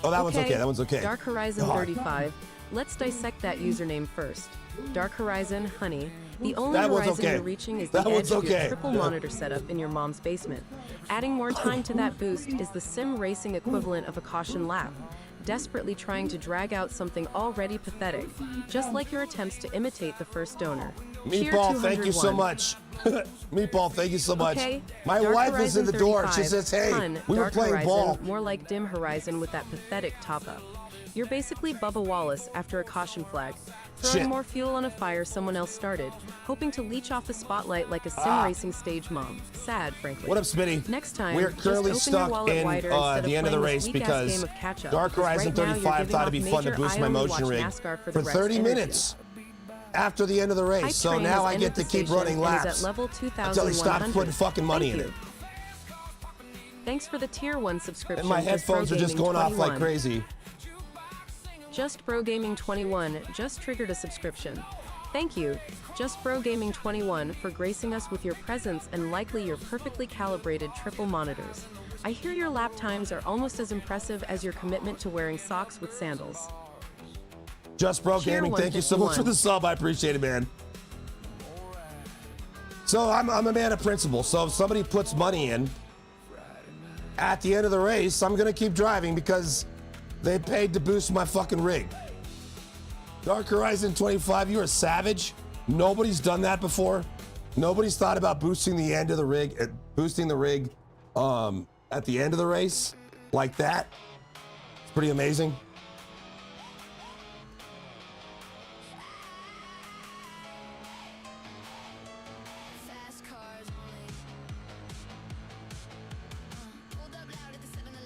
that one's okay. That one's okay. Dark Horizon God. 35. Let's dissect that username first. Dark Horizon, honey. The only That one's horizon okay. you're reaching is the That edge one's of your okay. triple monitor setup in your mom's basement. Adding more time to that boost is the sim racing equivalent of a caution lap. Desperately trying to drag out something already pathetic, just like your attempts to imitate the first donor. Cheer Meatball, thank you so 201. much. Meatball, thank you so much. Okay, My Dark wife is Horizon in the door. She 35, says, hey, fun, we were Dark playing Horizon, ball. More like Dim Horizon with that pathetic top-up. You're basically Bubba Wallace after a caution flag, throwing Shit. more fuel on a fire someone else started, hoping to leech off the spotlight like a sim racing stage mom. Sad, frankly. What up, Smitty? Next time, we're just currently open stuck your wallet in wider instead the end of the playing this race weak-ass because game of catch-up, Dark because Horizon right now you're 35 giving thought off it'd be fun to major boost my I only motion watch rig NASCAR for the rest 30 energy. minutes after the end of the race. Hype So Train now has I get entered to the keep station running and is laps at level until he stops 2,100. putting fucking money in Thank it. you. Thanks for the tier 1 subscription. And my headphones are just going off like 21. crazy. Just Bro Gaming 21 just triggered a subscription. Thank you, Just Bro Gaming 21, for gracing us with your presence and likely your perfectly calibrated triple monitors. I hear your lap times are almost as impressive as your commitment to wearing socks with sandals. Just Bro Cheer Gaming, thank you so much for 151. the sub. I appreciate it, man. So I'm a man of principle. So if somebody puts money in at the end of the race, I'm gonna keep driving because they paid to boost my fucking rig. Dark Horizon 25, you're a savage. Nobody's done that before. Nobody's thought about boosting the end of the rig, boosting the rig at the end of the race like that. It's pretty amazing.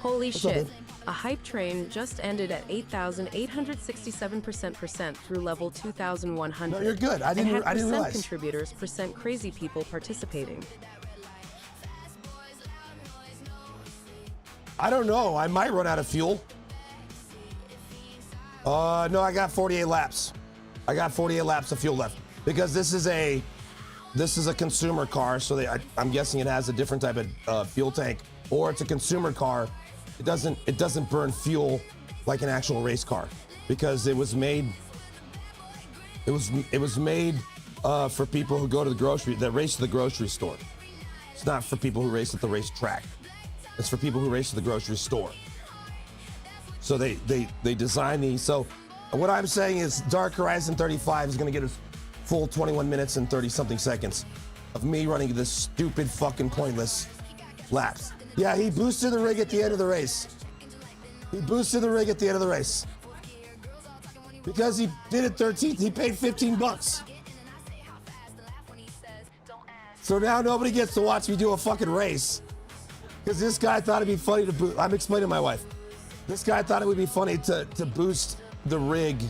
Holy up, shit. babe? A hype train just ended at 8,867% through level 2,100. No, you're good. I didn't and had percent realize. contributors, percent crazy people participating. I don't know. I might run out of fuel. No, I got 48 laps. I got 48 laps of fuel left because this is a consumer car, so I'm guessing it has a different type of fuel tank, or it's a consumer car. It doesn't burn fuel like an actual race car because it was made for people who go to that race to the grocery store. It's not for people who race at the racetrack. It's for people who race at the grocery store. So they design these. So what I'm saying is Dark Horizon 35 is going to get a full 21 minutes and 30 something seconds of me running this stupid fucking pointless laps. Yeah, he boosted the rig at the end of the race. He boosted the rig at the end of the race. Because he did it 13th, he paid 15 bucks. So now nobody gets to watch me do a fucking race. Because this guy thought it'd be funny to boost. I'm explaining to my wife. This guy thought it would be funny to boost the rig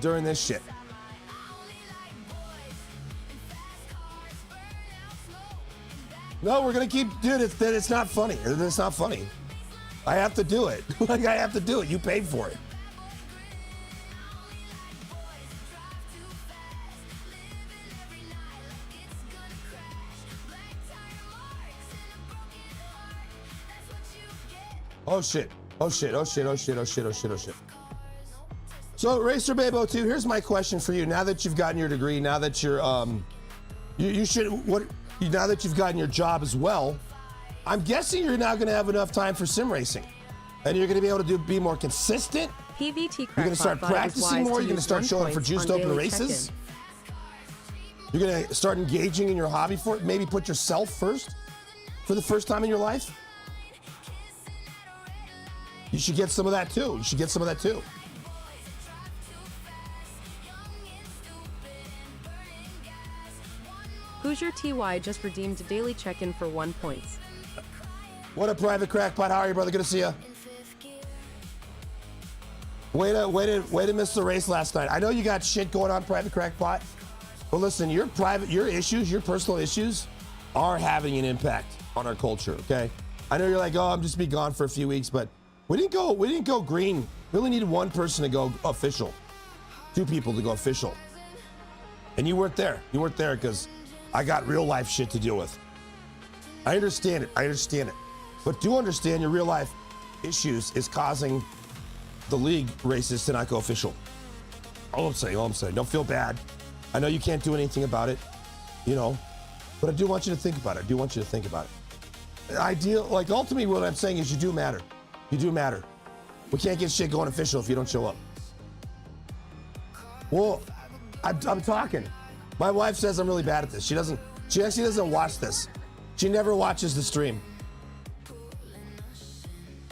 during this shit. No, we're gonna keep, dude. It's not funny. It's not funny. I have to do it. Like I have to do it. You paid for it. Oh shit. Oh shit. Oh shit. Oh shit. Oh shit. Oh shit. Oh shit. So Racer Babe 02, here's my question for you. Now that you've gotten your degree, now that you're now that you've gotten your job as well, I'm guessing you're now going to have enough time for sim racing, and you're going to be able to be more consistent. PVT You're going to start practicing more. You're going to start showing up for juiced open races. You're going to start engaging in your hobby for it. Maybe put yourself first for the first time in your life. You should get some of that too. You should get some of that too. Hoosier TY just redeemed daily check-in for 1 points. What a private crackpot. How are you, brother? Good to see you. Way to miss the race last night. I know you got shit going on, private crackpot. But listen, your issues, your personal issues are having an impact on our culture, okay? I know you're like, oh, I'm just be gone for a few weeks, but we didn't go green. We only needed one person to go official. 2 people to go official. And you weren't there. You weren't there because I got real life shit to deal with. I understand it. But do understand your real life issues is causing the league races to not go official. All I'm saying. Don't feel bad. I know you can't do anything about it, but I do want you to think about it. Ultimately what I'm saying is you do matter. You do matter. We can't get shit going official if you don't show up. Well, I'm talking. My wife says I'm really bad at this. She actually doesn't watch this. She never watches the stream.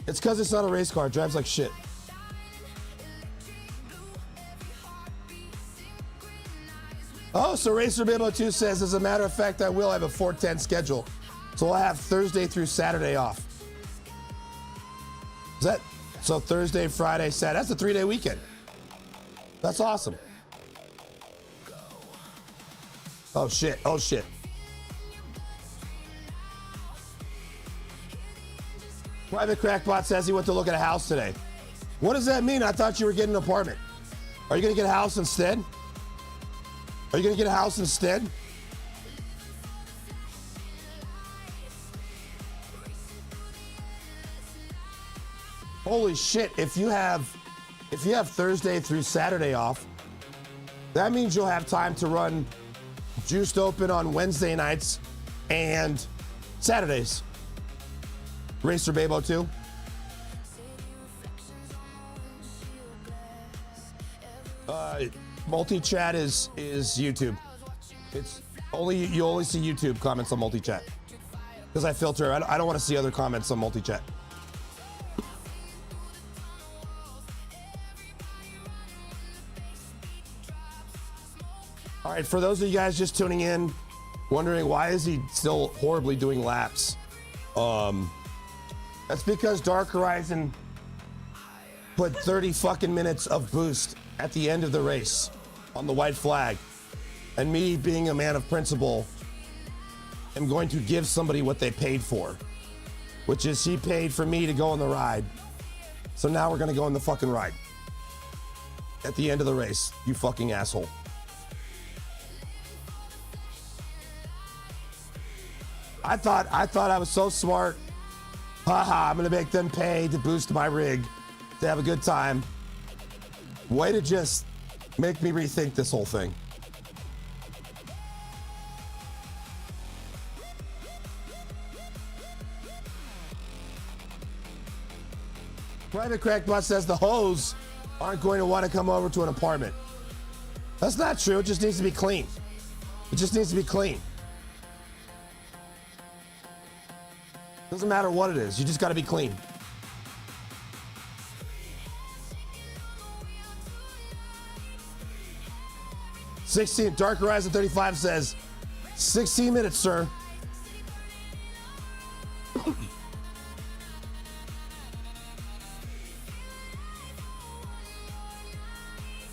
It's because it's not a race car. It drives like shit. Oh, so Racer Bimbo 2 says, as a matter of fact, I will have a 410 schedule. So I'll have Thursday through Saturday off. So Thursday, Friday, Saturday. That's a 3-day weekend. That's awesome. Oh shit. Private Crackpot says he went to look at a house today. What does that mean? I thought you were getting an apartment. Are you gonna get a house instead? Holy shit, if you have Thursday through Saturday off, that means you'll have time to run Juiced Open on Wednesday nights and Saturdays. Racer Babo 2. Multi-chat is YouTube. You only see YouTube comments on multi-chat. Because I filter, I don't want to see other comments on multi-chat. All right, for those of you guys just tuning in, wondering why is he still horribly doing laps? That's because Dark Horizon put 30 fucking minutes of boost at the end of the race on the white flag. And me, being a man of principle, am going to give somebody what they paid for, which is he paid for me to go on the ride. So now we're gonna go on the fucking ride at the end of the race, you fucking asshole. I thought I was so smart. Haha, I'm gonna make them pay to boost my rig to have a good time. Way to just make me rethink this whole thing. Private Crackbot says the hoes aren't going to want to come over to an apartment. That's not true. It just needs to be clean. Doesn't matter what it is. You just got to be clean. Dark Horizon 35 says 16 minutes, sir.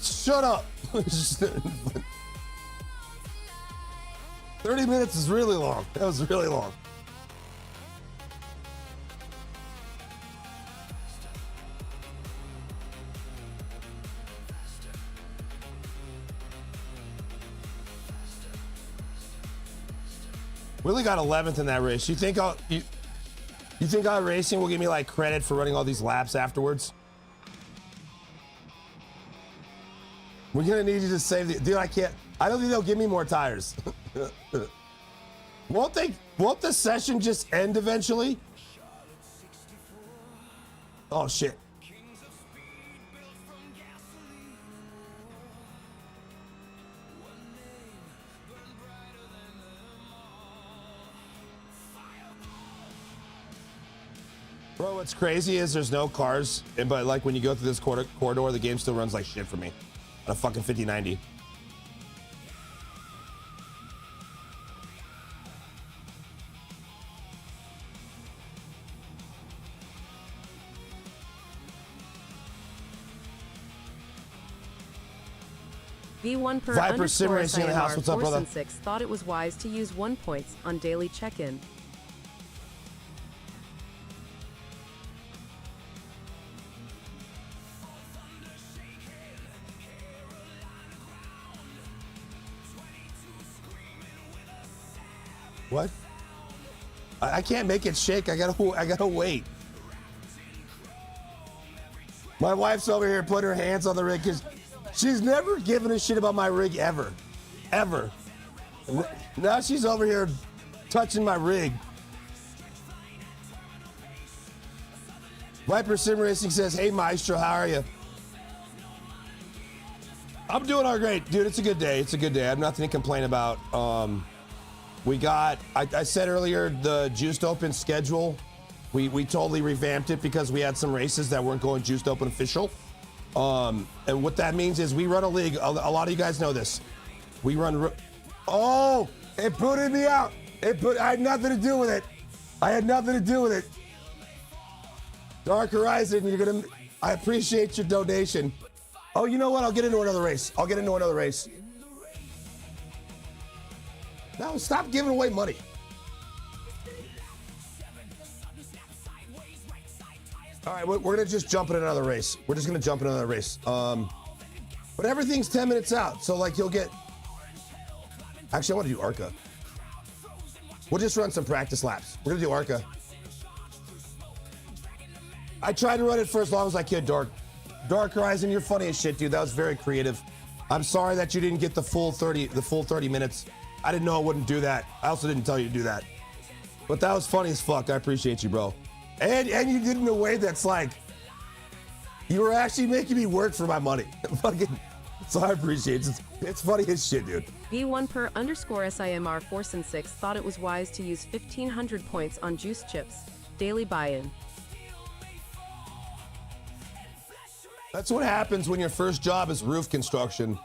Shut up. 30 minutes is really long. That was really long. Willie got 11th in that race. You think iRacing will give me like credit for running all these laps afterwards? We're gonna need you to save the dude. I don't think they'll give me more tires. Won't the session just end eventually? Oh shit. Bro, what's crazy is there's no cars, but like when you go through this corridor, the game still runs like shit for me on a fucking 5090. V1 per Viper Sim underscore Racing in the house. SIMR What's up, brother? 6 thought it was wise to use 1 points on daily check-in. What? I can't make it shake. I gotta wait. My wife's over here putting her hands on the rig because she's never given a shit about my rig ever. Ever. Now she's over here touching my rig. Viper Sim Racing says, hey Maestro, how are you? I'm doing all great, dude. It's a good day. It's a good day. I have nothing to complain about. We got, I said earlier, the Juiced Open schedule. We totally revamped it because we had some races that weren't going Juiced Open official. And what that means is we run a league. A lot of you guys know this. We run. Oh, it booted me out. I had nothing to do with it. I had nothing to do with it. Dark Horizon, I appreciate your donation. Oh, you know what? I'll get into another race. No, stop giving away money. All right, we're gonna just jump in another race. We're just gonna jump in another race. But everything's 10 minutes out, so like you'll get. Actually, I want to do ARCA. We'll just run some practice laps. We're gonna do ARCA. I tried to run it for as long as I could, Dark Horizon, you're funny as shit, dude. That was very creative. I'm sorry that you didn't get the full 30 minutes. I didn't know I wouldn't do that. I also didn't tell you to do that. But that was funny as fuck. I appreciate you, bro. And you did it in a way that's like, you were actually making me work for my money. Fucking, so I appreciate it. It's funny as shit, dude. V1 per underscore SIMR 4 thought it was wise to use 1,500 points on juice chips. Daily buy-in. That's what happens when your first job is roof construction.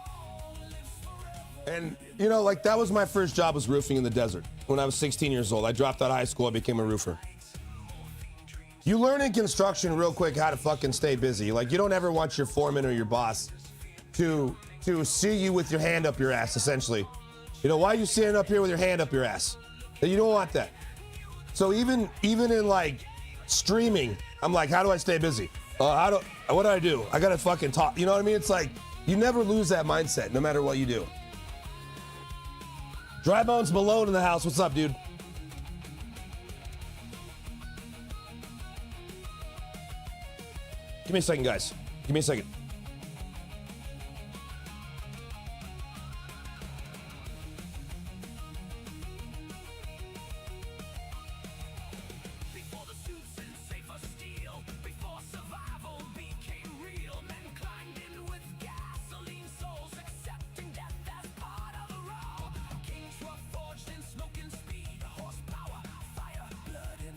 And, you know, like that was my first job, was roofing in the desert. When I was 16 years old, I dropped out of high school, I became a roofer. You learn in construction real quick how to fucking stay busy. Like you don't ever want your foreman or your boss to see you with your hand up your ass, essentially. You know, why are you standing up here with your hand up your ass? You don't want that. So even in like streaming, I'm like, how do I stay busy? What do I do? I gotta fucking talk. You know what I mean? It's like, you never lose that mindset, no matter what you do. Dry Bones Malone in the house. What's up, dude? Give me a second, guys. Give me a second.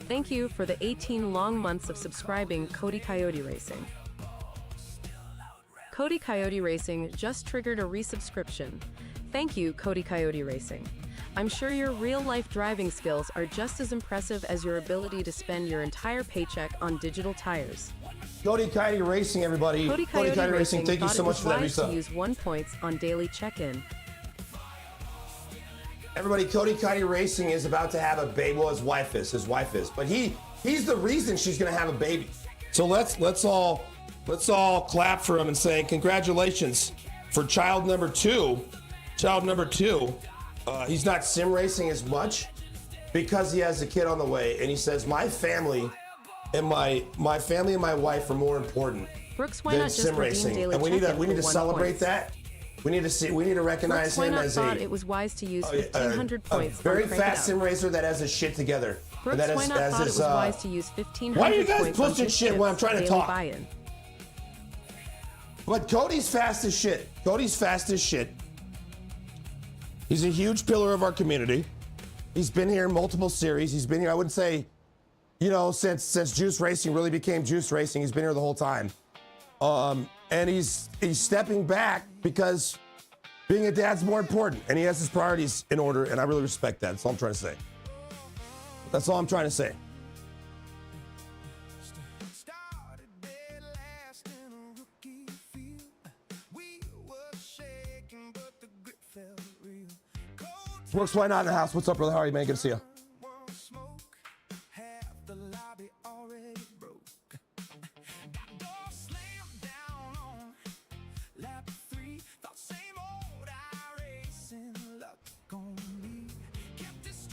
Thank you for the 18 long months of subscribing, Cody Coyote Racing. Cody Coyote Racing just triggered a resubscription. Thank you, Cody Coyote Racing. I'm sure your real-life driving skills are just as impressive as your ability to spend your entire paycheck on digital tires. Cody Coyote Racing, everybody. Cody Coyote Racing, thank you so much for that resub. resub. Use 1 points on daily check-in. Everybody, Cody Coyote Racing is about to have a baby. Well, his wife is, but he's the reason she's gonna have a baby. So let's all clap for him and say congratulations for child number two. He's not sim racing as much because he has a kid on the way, and he says my family and my family and my wife are more important Brooks, why than not just sim racing, daily and we need to for celebrate 1 point? that. We need to recognize Brooks, why him not as thought it was wise to use 1,500 points. a very on Crank It fast Up. sim racer that has his shit together. Brooks, that why is, not as thought his, it was wise to use 1,500 Why are you guys points on pushing juice shit when I'm chips, trying to daily talk? buy-in. But Cody's fast as shit. He's a huge pillar of our community. He's been here in multiple series. He's been here, I wouldn't say, you know, since Juice Racing really became Juice Racing. He's been here the whole time. And he's stepping back because being a dad's more important, and he has his priorities in order, and I really respect that. That's all I'm trying to say. Started dead last in a rookie field. We were shaking. Brooks, why not in the house? What's up, brother? How are you, man? Good to see you.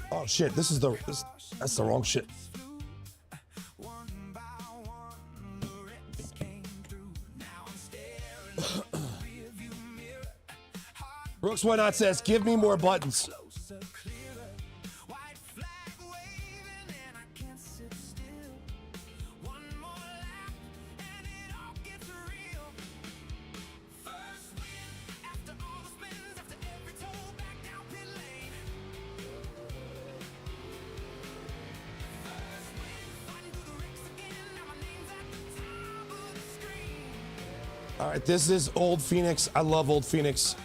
Oh shit! That's the wrong shit. Brooks, why not says, give me more buttons. All right, this is Old Phoenix. I love Old Phoenix.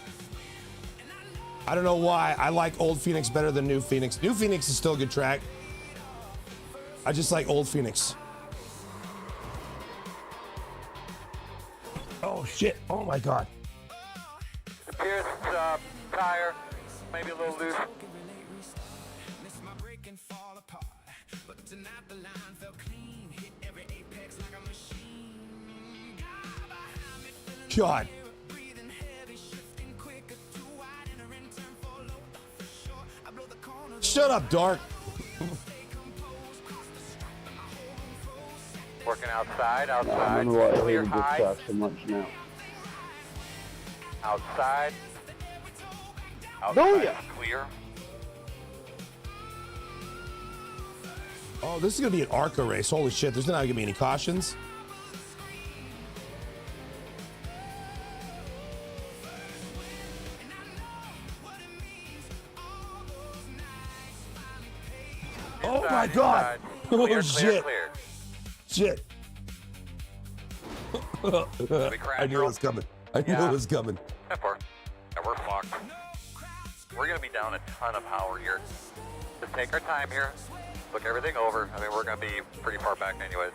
I don't know why. I like Old Phoenix better than New Phoenix. New Phoenix is still a good track. I just like Old Phoenix. Oh shit. Oh my God. Appears tire, maybe a little loose. God. Shut up, Dark. Working outside. I don't know why I Clear hated this high. track so much now. Outside. Oh, yeah. Clear. Oh, this is gonna be an ARCA race. Holy shit, there's not gonna be any cautions. Oh my God! Oh Clear, shit! clear. Shit! I knew it was coming. I knew it was coming. We're fucked. We're gonna be down a ton of power here. Just take our time here. Look everything over. I mean, we're gonna be pretty far back anyways.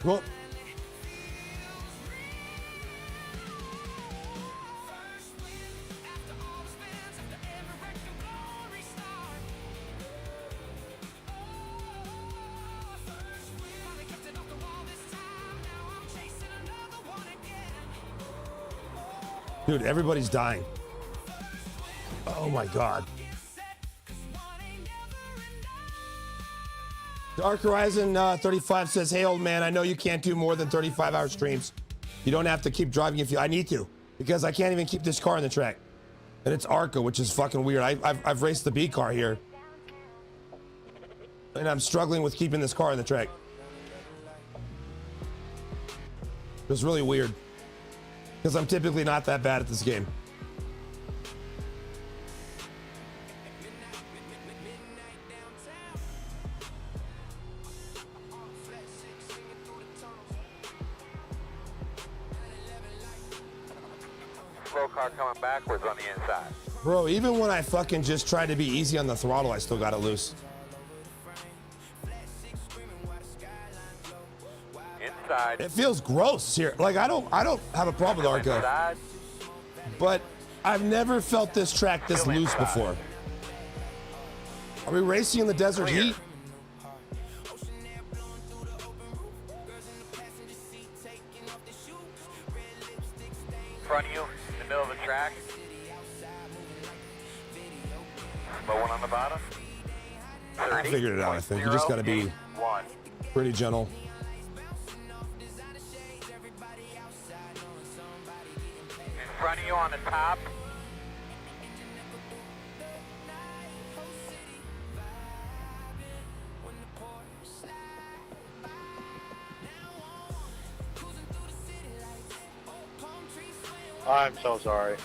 Well, dude, everybody's dying. Oh my God. Dark Horizon 35 says, hey, old man, I know you can't do more than 35-hour streams. You don't have to keep driving if you... I need to, because I can't even keep this car on the track. And it's ARCA, which is fucking weird. I've raced the B car here. And I'm struggling with keeping this car on the track. It's really weird. Because I'm typically not that bad at this game. Slow car coming backwards on the inside. Bro, even when I fucking just try to be easy on the throttle, I still got it loose. Inside. It feels gross here. Like I don't have a problem with ARCA, Inside. but I've never felt this track this Still loose inside. before. Are we racing in the desert Clear. heat? In front of you, in the middle of the track. Slow one on the bottom. 30. I figured it out, I think. You just gotta be 1. pretty gentle. In front of you on the top. I'm so sorry.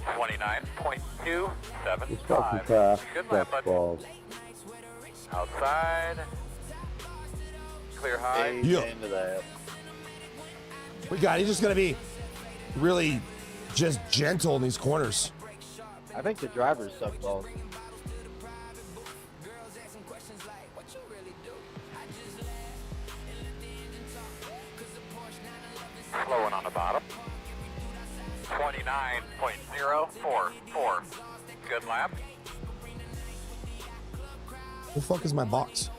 29.275. This fucking car Good lap, sucks bud. balls. Outside. clear high. Yeah. Into that. We got. He's just gonna be really just gentle in these corners. I think the drivers suck balls. Slowing on the bottom. 29.044. Good lap. The fuck is my box?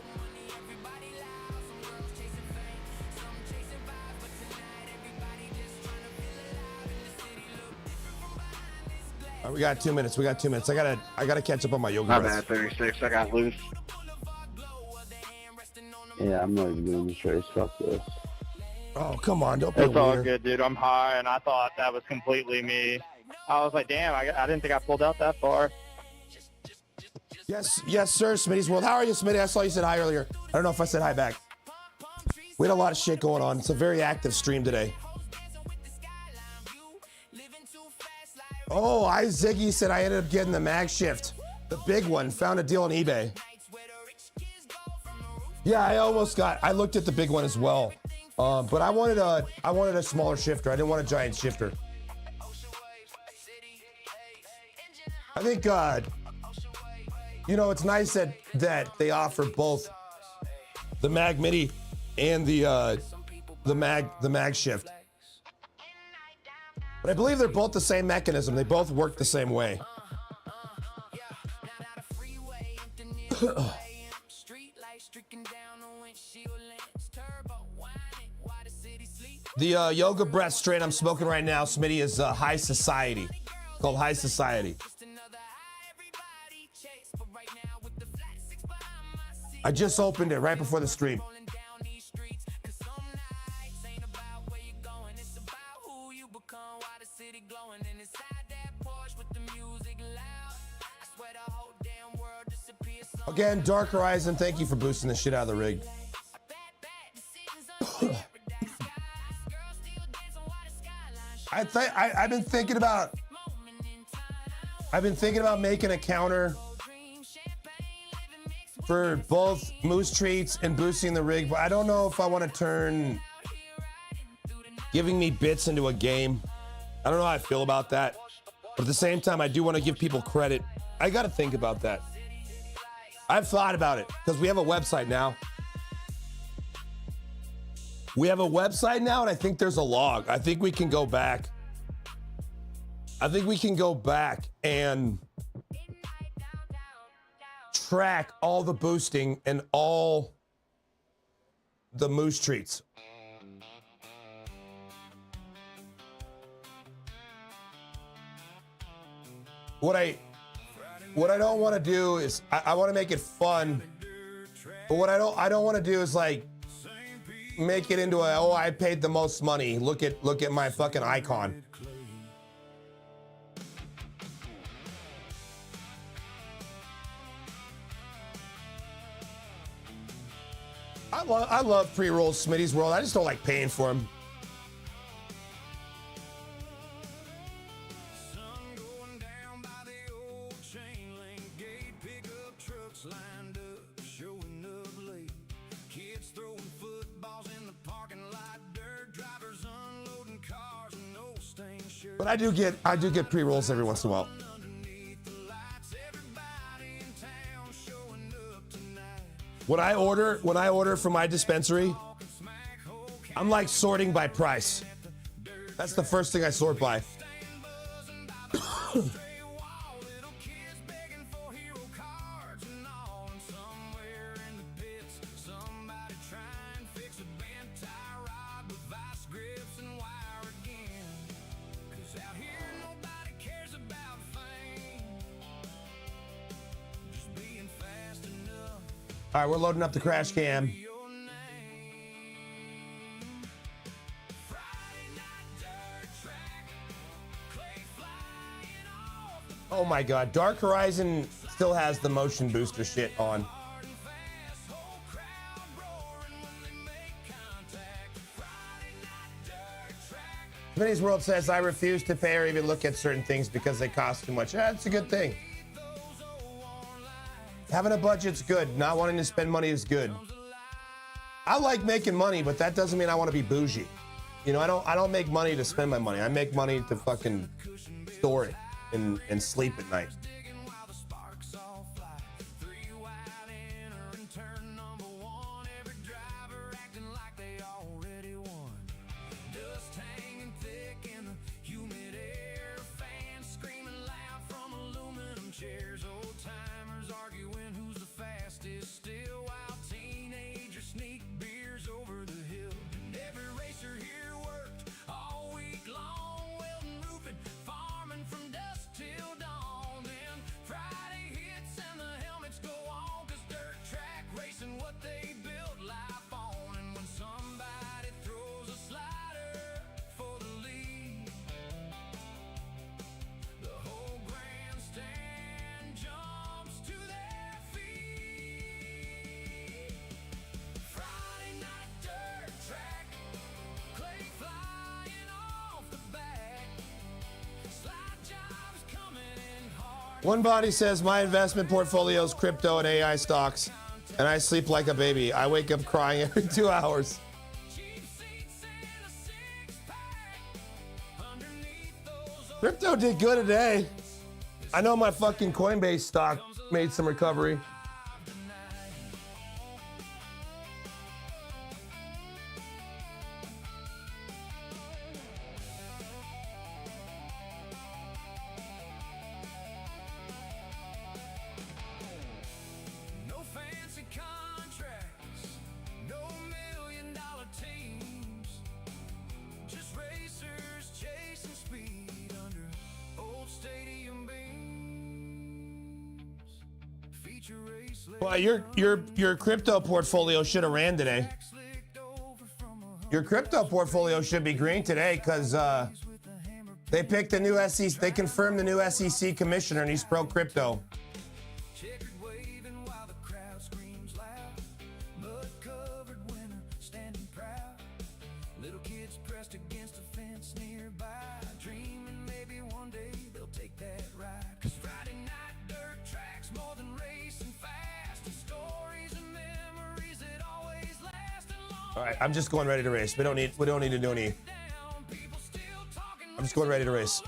All right, we got 2 minutes. We got 2 minutes. I gotta catch up on my yoga. My breaths. bad, 36. I got loose. Yeah, I'm not even doing this race. Fuck this. Oh, come on. Don't be It's a all wiener. good, dude. I'm high, and I thought that was completely me. I was like, damn, I didn't think I pulled out that far. Yes, yes, sir, Smitty's World. How are you, Smitty? I saw you said hi earlier. I don't know if I said hi back. We had a lot of shit going on. It's a very active stream today. Oh, Ziggy said I ended up getting the mag shift. The big one. Found a deal on eBay. Yeah, I looked at the big one as well. But I wanted a smaller shifter. I didn't want a giant shifter. I think, you know, it's nice that they offer both the Mag Mini and the Mag Shift. But I believe they're both the same mechanism. They both work the same way. The yoga breath strain I'm smoking right now, Smitty, is High Society. It's called High Society. I just opened it right before the stream. Again, Dark Horizon, thank you for boosting the shit out of the rig. I've been thinking about making a counter for both moose treats and boosting the rig, but I don't know if I want to turn giving me bits into a game. I don't know how I feel about that, but at the same time, I do want to give people credit. I got to think about that. I've thought about it because we have a website now. And I think there's a log. I think we can go back. And track all the boosting and all the moose treats. What I don't want to do is I want to make it fun, but what I don't want to do is like make it into a I paid the most money. Look at my fucking icon. I love pre-rolls, Smitty's World. I just don't like paying for them. But I do get pre-rolls every once in a while. When I order from my dispensary, I'm like sorting by price. That's the first thing I sort by. All right, we're loading up the crash cam. Oh my God, Dark Horizon still has the motion booster shit on. Smitty's World says, I refuse to pay or even look at certain things because they cost too much. That's a good thing. Having a budget's good. Not wanting to spend money is good. I like making money, but that doesn't mean I want to be bougie. You know, I don't make money to spend my money. I make money to fucking store it and sleep at night. One body says my investment portfolio is crypto and AI stocks, and I sleep like a baby. I wake up crying every 2 hours. Crypto did good today. I know my fucking Coinbase stock made some recovery. Well, your crypto portfolio should have ran today. Your crypto portfolio should be green today because they picked the new SEC. They confirmed the new SEC commissioner, and he's pro crypto. All right, I'm just going ready to race. We don't need to do any. I'm just going ready to race.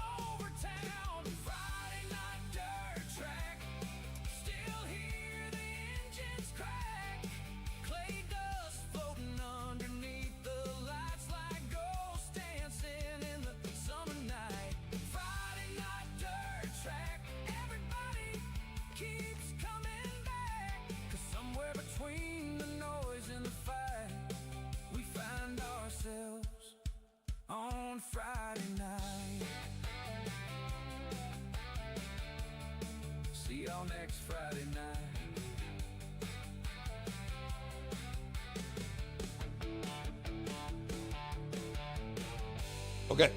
Okay.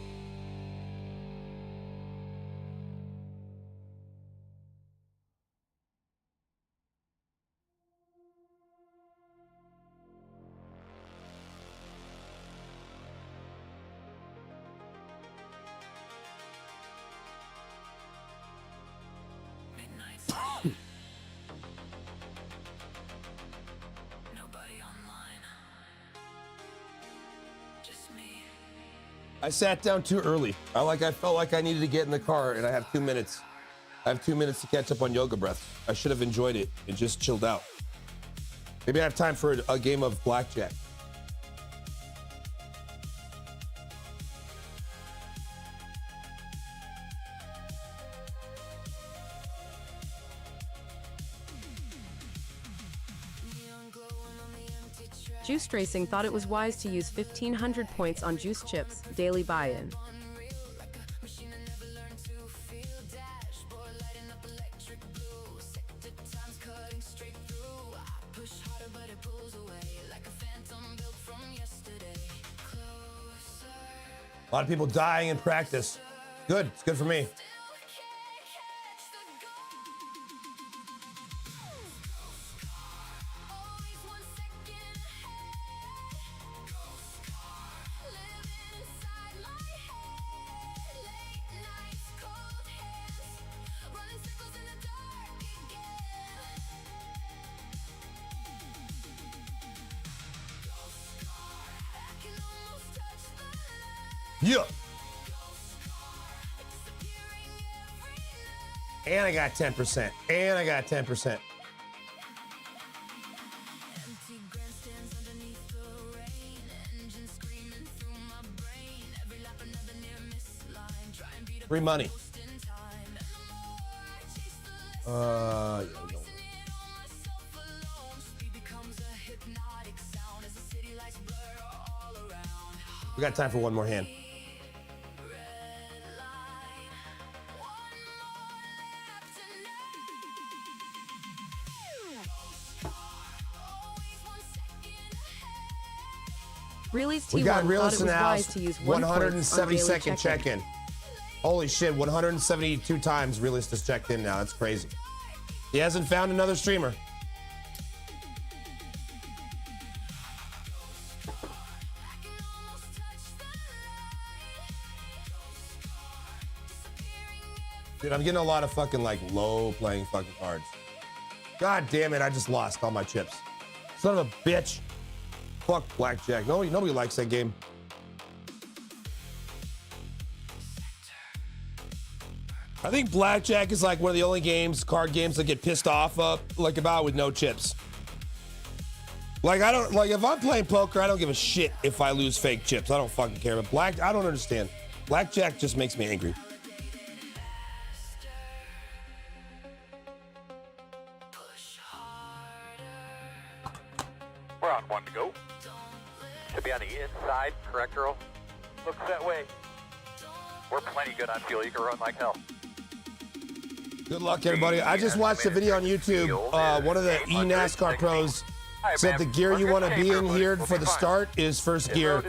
I sat down too early. I felt like I needed to get in the car, and I have 2 minutes. I have 2 minutes to catch up on yoga breath. I should have enjoyed it and just chilled out. Maybe I have time for a game of blackjack. Juiced Racing thought it was wise to use 1,500 points on juice chips, daily buy-in. A lot of people dying in practice. Good, it's good for me. Yeah. And I got 10%. And I got 10%. Free money. Yeah, we got time for one more hand. Realist We T1 got thought it realist in was the wise house. to use 1 172nd check-in. Holy shit, 172 times realist has checked in now. That's crazy. He hasn't found another streamer. Dude, I'm getting a lot of fucking like low playing fucking cards. God damn it, I just lost all my chips. Son of a bitch. Fuck blackjack. Nobody likes that game. I think blackjack is like one of the only card games that get pissed off about with no chips. Like if I'm playing poker, I don't give a shit if I lose fake chips. I don't fucking care. But I don't understand. Blackjack just makes me angry. We're on 1 to go. Should be on the inside, correct, girl? Looks that way. We're plenty good on fuel. You can run like hell. Good luck, everybody. I just watched a video on YouTube. One of the eNASCAR pros said the gear you want to be in here for the start is first gear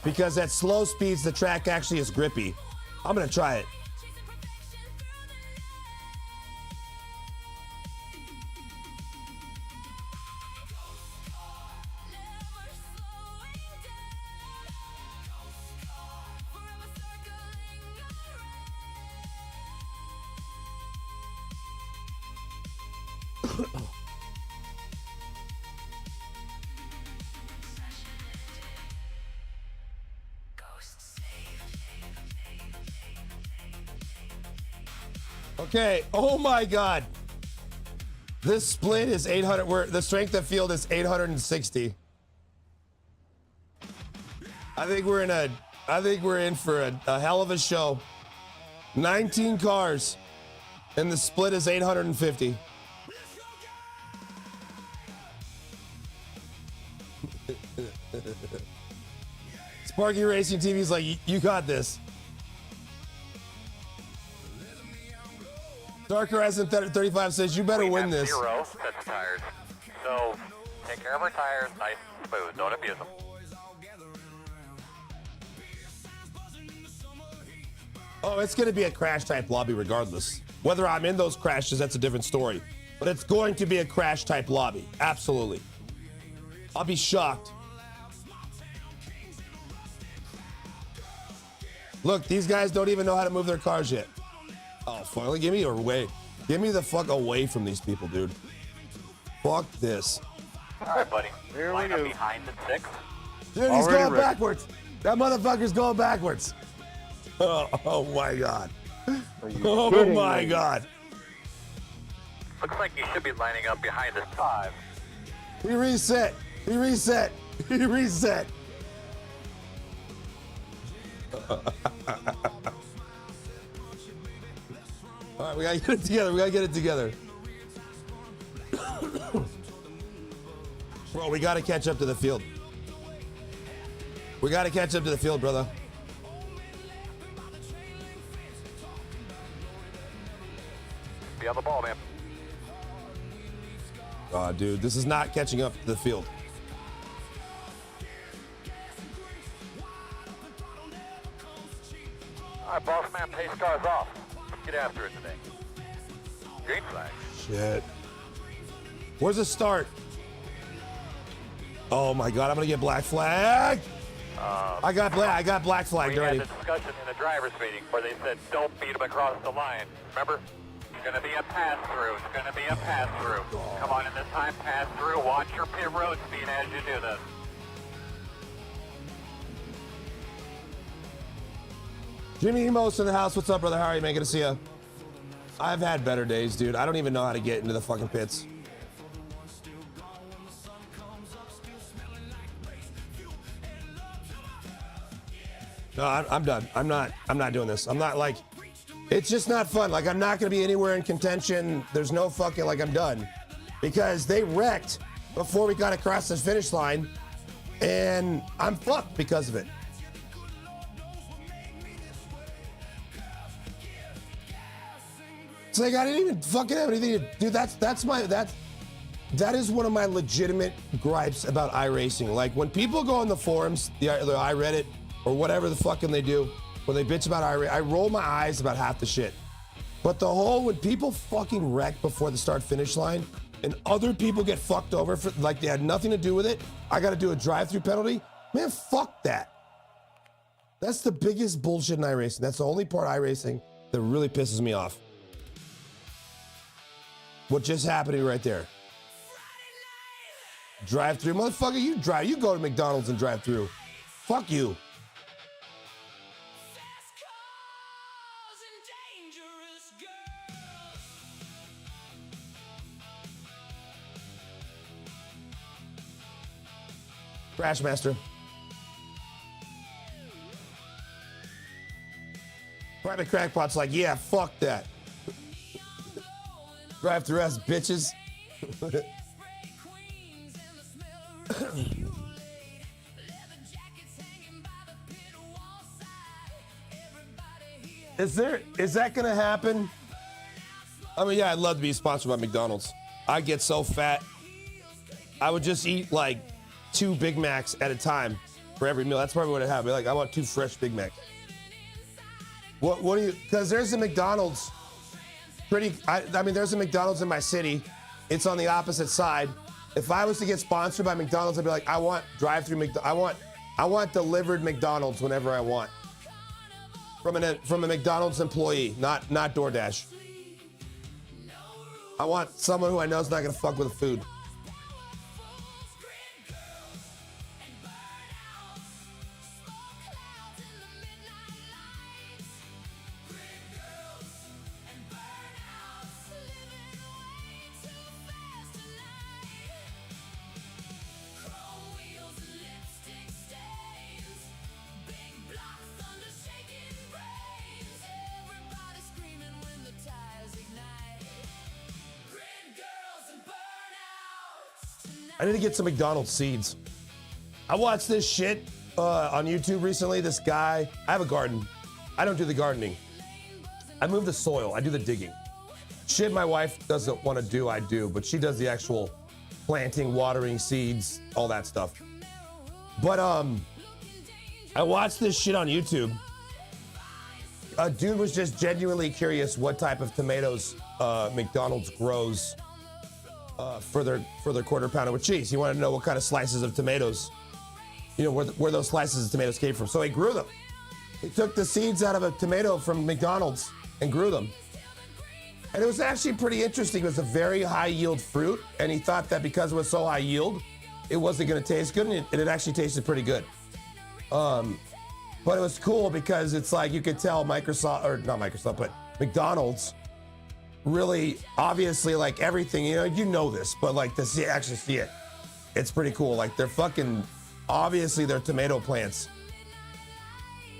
because at slow speeds, the track actually is grippy. I'm going to try it. Okay. Oh my God. This split is 800. The strength of field is 860. I think we're in for a hell of a show. 19 cars, and the split is 850. Sparky Racing TV's like, you got this. Dark Horizon 35 says, you better We win have this. 0 sets of tires. So take care of our tires, nice and smooth. Don't abuse them. Oh, it's going to be a crash type lobby regardless. Whether I'm in those crashes, that's a different story. But it's going to be a crash type lobby. Absolutely. I'll be shocked. Look, these guys don't even know how to move their cars yet. Oh, finally, give me away. Get me the fuck away from these people, dude. Fuck this. All right, buddy. Line up behind the 6. Dude, he's going backwards. That motherfucker's going backwards. Oh my God. Oh my God. Looks like you should be lining up behind the 5. He reset. He reset. He reset. All right, we gotta get it together. We gotta get it together. Bro, we gotta catch up to the field. We gotta catch up to the field, brother. Be on the ball, man. Oh, dude, this is not catching up to the field. All right, boss man, pace cars off. Let's get after it today. Green flag. Shit. Where's the start? Oh my God, I'm gonna get black flag. I got black flagged already. We had a discussion in the driver's meeting where they said don't beat him across the line. Remember? It's gonna be a pass through. It's gonna be a pass through. Come on in this time, pass through. Watch your pit road speed as you do this. Jimmy Emos in the house. What's up, brother? How are you, man? Good to see you. I've had better days, dude. I don't even know how to get into the fucking pits. No, I'm done. I'm not doing this. I'm not like, it's just not fun. Like, I'm not gonna be anywhere in contention. There's no fucking, like, I'm done. Because they wrecked before we got across the finish line, and I'm fucked because of it. It's like, I didn't even fucking have anything to do. That is one of my legitimate gripes about iRacing. Like, when people go on the forums, the iReddit, or whatever the fucking they do, when they bitch about iRacing, I roll my eyes about half the shit. But the whole, when people fucking wreck before the start finish line, and other people get fucked over for, like, they had nothing to do with it, I gotta do a drive-through penalty, man, fuck that. That's the biggest bullshit in iRacing. That's the only part of iRacing that really pisses me off. What just happened to me right there? Drive-through, motherfucker, you go to McDonald's and drive through. Fuck you. Crashmaster. Private Crackpot's like, yeah, fuck that. Drive through ass bitches. Is that gonna happen? I mean, yeah, I'd love to be sponsored by McDonald's. I get so fat. I would just eat like 2 Big Macs at a time for every meal. That's probably what it happened. Like, I want 2 fresh Big Macs. What do you, because there's a McDonald's I mean, there's a McDonald's in my city. It's on the opposite side. If I was to get sponsored by McDonald's, I'd be like, I want drive-through I want delivered McDonald's whenever I want. From a McDonald's employee, not DoorDash. I want someone who I know is not gonna fuck with the food. I need to get some McDonald's seeds. I watched this shit on YouTube recently. This guy, I have a garden. I don't do the gardening. I move the soil, I do the digging. Shit my wife doesn't want to do, I do, but she does the actual planting, watering, seeds, all that stuff. But I watched this shit on YouTube. A dude was just genuinely curious what type of tomatoes McDonald's grows for their quarter pounder with cheese. He wanted to know what kind of slices of tomatoes, you know, where those slices of tomatoes came from. So he grew them. He took the seeds out of a tomato from McDonald's and grew them. And it was actually pretty interesting. It was a very high yield fruit. And he thought that because it was so high yield, it wasn't gonna taste good. And it actually tasted pretty good. But it was cool because it's like, you could tell Microsoft, or not Microsoft, but McDonald's really, obviously, like everything, you know this, but like to actually see it, it's pretty cool. Like, they're fucking, obviously their tomato plants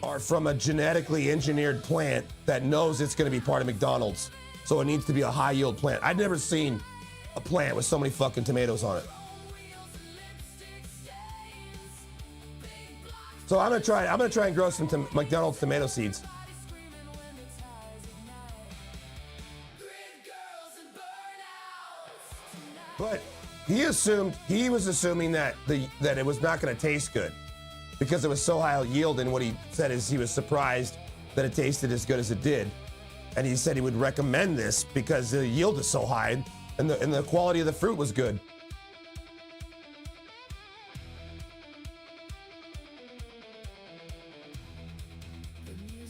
are from a genetically engineered plant that knows it's gonna be part of McDonald's. So it needs to be a high yield plant. I'd never seen a plant with so many fucking tomatoes on it. So I'm gonna try and grow some McDonald's tomato seeds. But he was assuming that it was not going to taste good because it was so high yield. And what he said is he was surprised that it tasted as good as it did. And he said he would recommend this because the yield is so high and the quality of the fruit was good.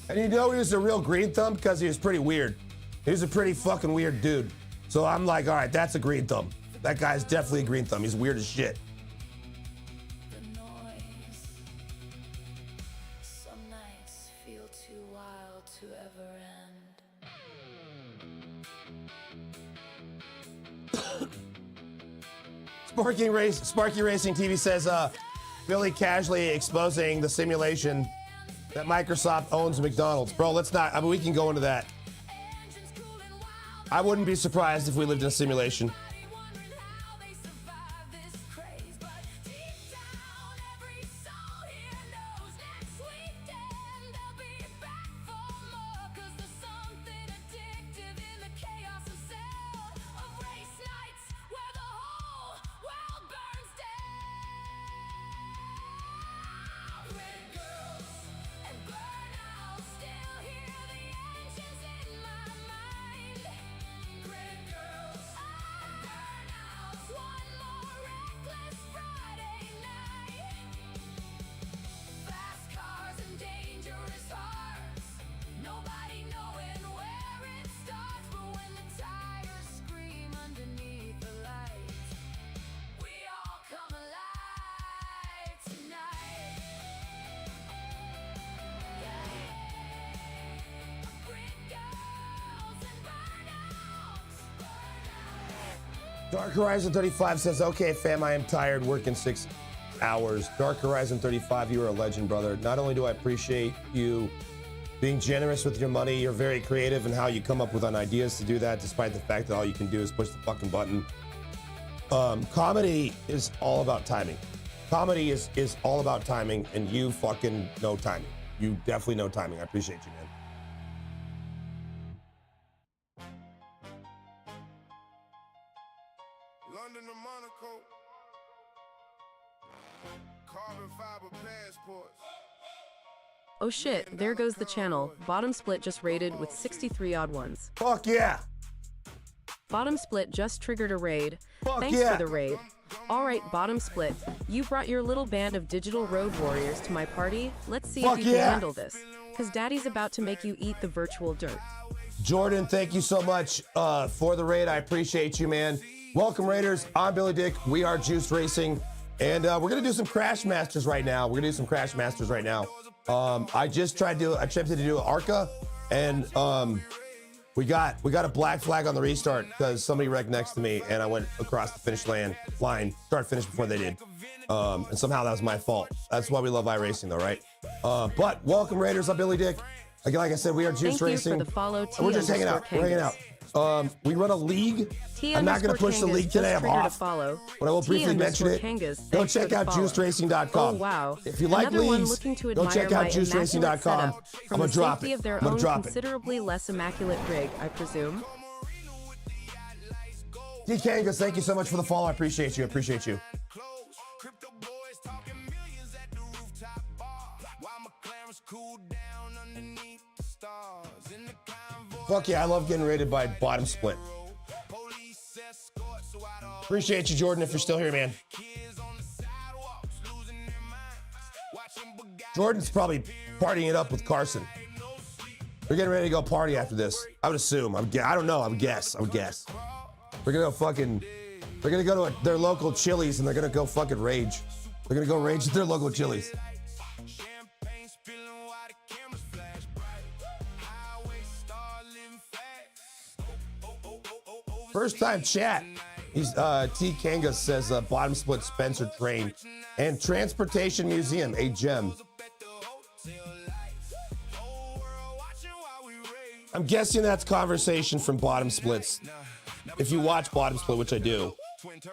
And he was a real green thumb because he was pretty weird. He was a pretty fucking weird dude. So I'm like, all right, that's a green thumb. That guy's definitely a green thumb. He's weird as shit. The noise. Some nights feel too wild. Sparky Racing TV says, Billy casually exposing the simulation that Microsoft owns McDonald's. Bro, let's not, I mean, we can go into that. I wouldn't be surprised if we lived in a simulation. Dark Horizon 35 says, okay, fam, I am tired working 6 hours. Dark Horizon 35, you are a legend, brother. Not only do I appreciate you being generous with your money, you're very creative in how you come up with ideas to do that, despite the fact that all you can do is push the fucking button. Comedy is all about timing. Comedy is all about timing, and you fucking know timing. You definitely know timing. I appreciate you, man. London to Monaco. Carbon fiber passports. Oh shit, there goes the channel. Bottom Split just raided with 63 odd ones. Fuck yeah. Bottom Split just triggered a raid. Fuck Thanks yeah. for the raid. Alright, Bottom Split, you brought your little band of digital road warriors to my party. Let's see Fuck if you can yeah. handle this. Cause daddy's about to make you eat the virtual dirt. Jordan, thank you so much for the raid. I appreciate you, man. Welcome, Raiders. I'm Billy Dick. We are Juice Racing. And we're going to do some Crash Masters right now. I just attempted to do Arca, and we got a black flag on the restart because somebody wrecked next to me, and I went across the finish line, start finish before they did. And somehow that was my fault. That's why we love iRacing, though, right? But welcome, Raiders. I'm Billy Dick. Again, like I said, we are Juice Racing. Thank you for the follow. We're just hanging out. We're hanging out. We run a league. I'm not going to push the league today. I'm off. But I will briefly mention it. Go check out juiceracing.com. Oh, wow. If you like leagues, go check out juiceracing.com. I'm going to drop it. Of their own considerably less immaculate rig, I presume. D. Kangas, thank you so much for the follow. I appreciate you. Crypto boys talking millions at the rooftop bar. While McLaren's cool down underneath the stars. In the convoy. Fuck yeah, I love getting raided by Bottom Split. Appreciate you, Jordan, if you're still here, man. Jordan's probably partying it up with Carson. They're getting ready to go party after this. I would assume. I don't know. I would guess. They're gonna go to their local Chili's and they're gonna go fucking rage. They're gonna go rage at their local Chili's. First time chat. He's T. Kanga says Bottom Split Spencer Train and Transportation Museum, a gem. I'm guessing that's conversation from Bottom Splits. If you watch Bottom Split, which I do,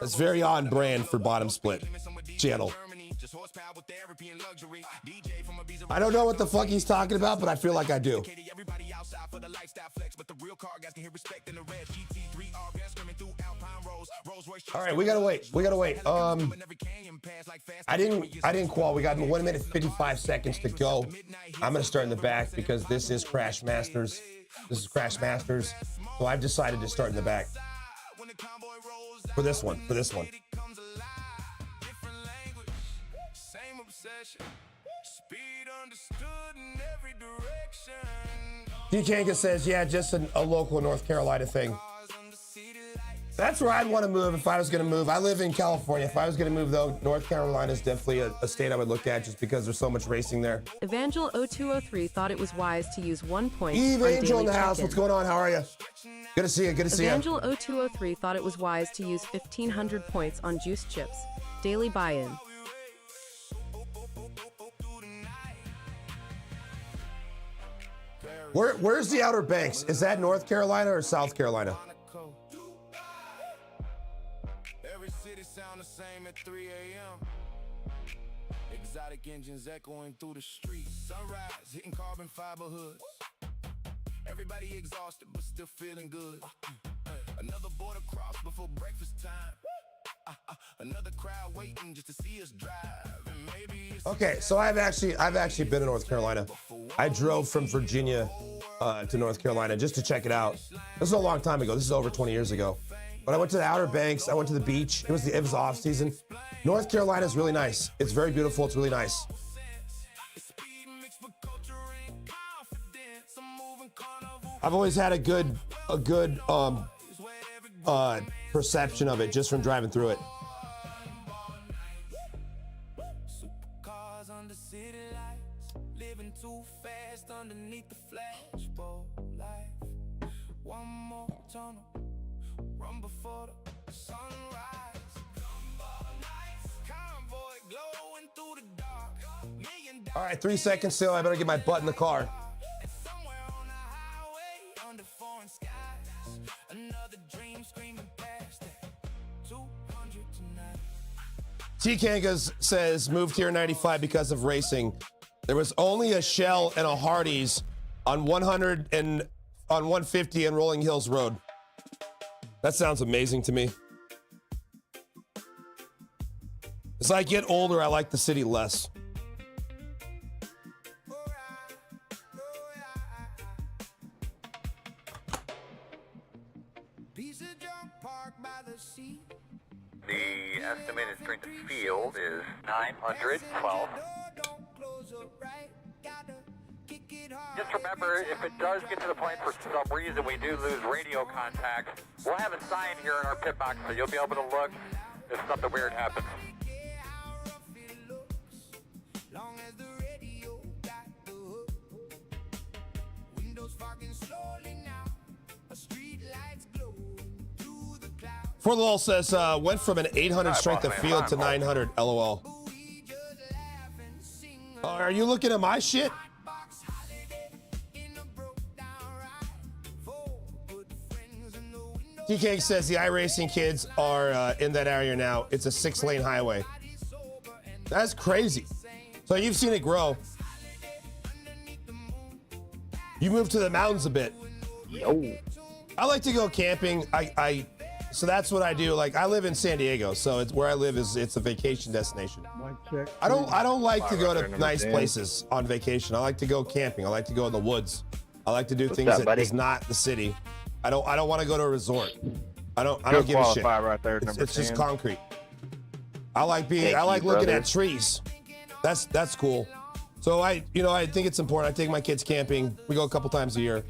it's very on brand for Bottom Split channel. I don't know what the fuck he's talking about, but I feel like I do. All right, we gotta wait. I didn't qual. We got 1 minute 55 seconds to go. I'm gonna start in the back because this is Crash Masters. So I've decided to start in the back for this one. D. Kanga says, yeah, just a local North Carolina thing. That's where I'd want to move if I was going to move. I live in California. If I was going to move, though, North Carolina is definitely a state I would look at just because there's so much racing there. Evangel0203 thought it was wise to use 1 point. Eve Angel in the house. What's going on? How are you? Good to see you. Good to see you. Evangel 0203 thought it was wise to use 1,500 points on juice chips. Daily buy-in. Where's the Outer Banks? Is that North Carolina or South Carolina? Every city sound the same at 3 a.m. Exotic engines echoing through the streets. Sunrise hitting carbon fiber hoods. Everybody exhausted but still feeling good. Another border cross before breakfast time. Another crowd waiting just to see us drive. And maybe it's Okay, so I've actually been in North Carolina. I drove from Virginia to North Carolina just to check it out. This is a long time ago. This is over 20 years ago. But I went to the Outer Banks. I went to the beach. It was off season. North Carolina is really nice. It's very beautiful. It's really nice. I've always had a good perception of it just from driving through it. Supercars under city lights, living too fast underneath the flashbulb life. One more tunnel, run before the sunrise. Gumball nights, convoy glowing through the dark. $1 All right, 3 seconds still. I better get my butt in the car. somewhere on the highway under foreign skies. Another dream screaming past that 200 tonight. T Kangas says moved here in 95 because of racing. There was only a Shell and a Hardee's on 100 and on 150 and Rolling Hills Road. That sounds amazing to me. As I get older, I like the city less. Piece of junk parked by the sea. The estimated strength of field is 912. Don't close up right. Gotta kick it hard. Just remember, if it does get to the point for some reason we do lose radio contact, we'll have a sign here in our pit box so you'll be able to look if something weird happens. Care how rough it looks. Long as the radio got the hook. Windows fogging slowly now. A street lights glow through the clouds. For the Lol says, went from an 800 strength of field to 900. LOL. We just laugh and sing. Are you looking at my shit? Box holiday in a broke down ride. 4 good friends in the window. TK says the iRacing kids are in that area now. It's a 6-lane highway. That's crazy. So you've seen it grow. You moved to the mountains a bit. Yo. I like to go camping. So that's what I do. Like I live in San Diego, so it's where I live it's a vacation destination. I don't like to go to nice places on vacation. I like to go camping. I like to go in the woods. I like to do things up, that buddy? is not the city. I don't want to go to a resort. I don't give a shit. Right there, It's just concrete. I like Thank you, looking brother. at trees. That's cool. So I think it's important. I take my kids camping. We go a couple times a year.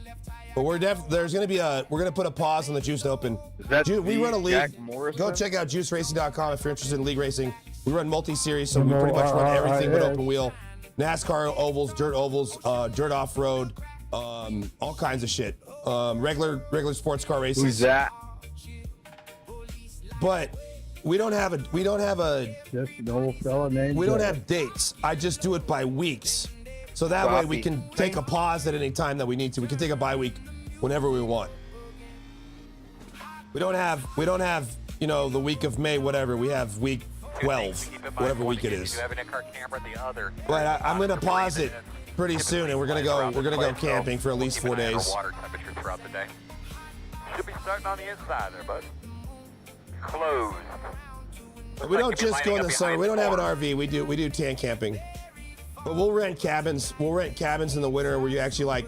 But we're gonna put a pause on the Juiced Open. Is that We the run a league. Jack Morris Go one? check out juiceracing.com if you're interested in league racing. We run multi-series, so we pretty much run everything with open wheel. NASCAR ovals, dirt off-road, all kinds of shit. Regular sports car races. Who's that? But we don't have Just an old fella named we don't Joe. have dates. I just do it by weeks. So that way we can take a pause at any time that we need to. We can take a bye week whenever we want. We don't have, the week of May, whatever. We have week 12, whatever week it is. You have an in-car camera, the other. But I'm gonna pause it pretty soon, and we're gonna go camping for at least 4 days. Water temperature throughout the day. Should be starting on the inside there, bud. Closed. We don't just go in the summer. We don't have an RV. We do tent camping. But we'll rent cabins. We'll rent cabins in the winter where you actually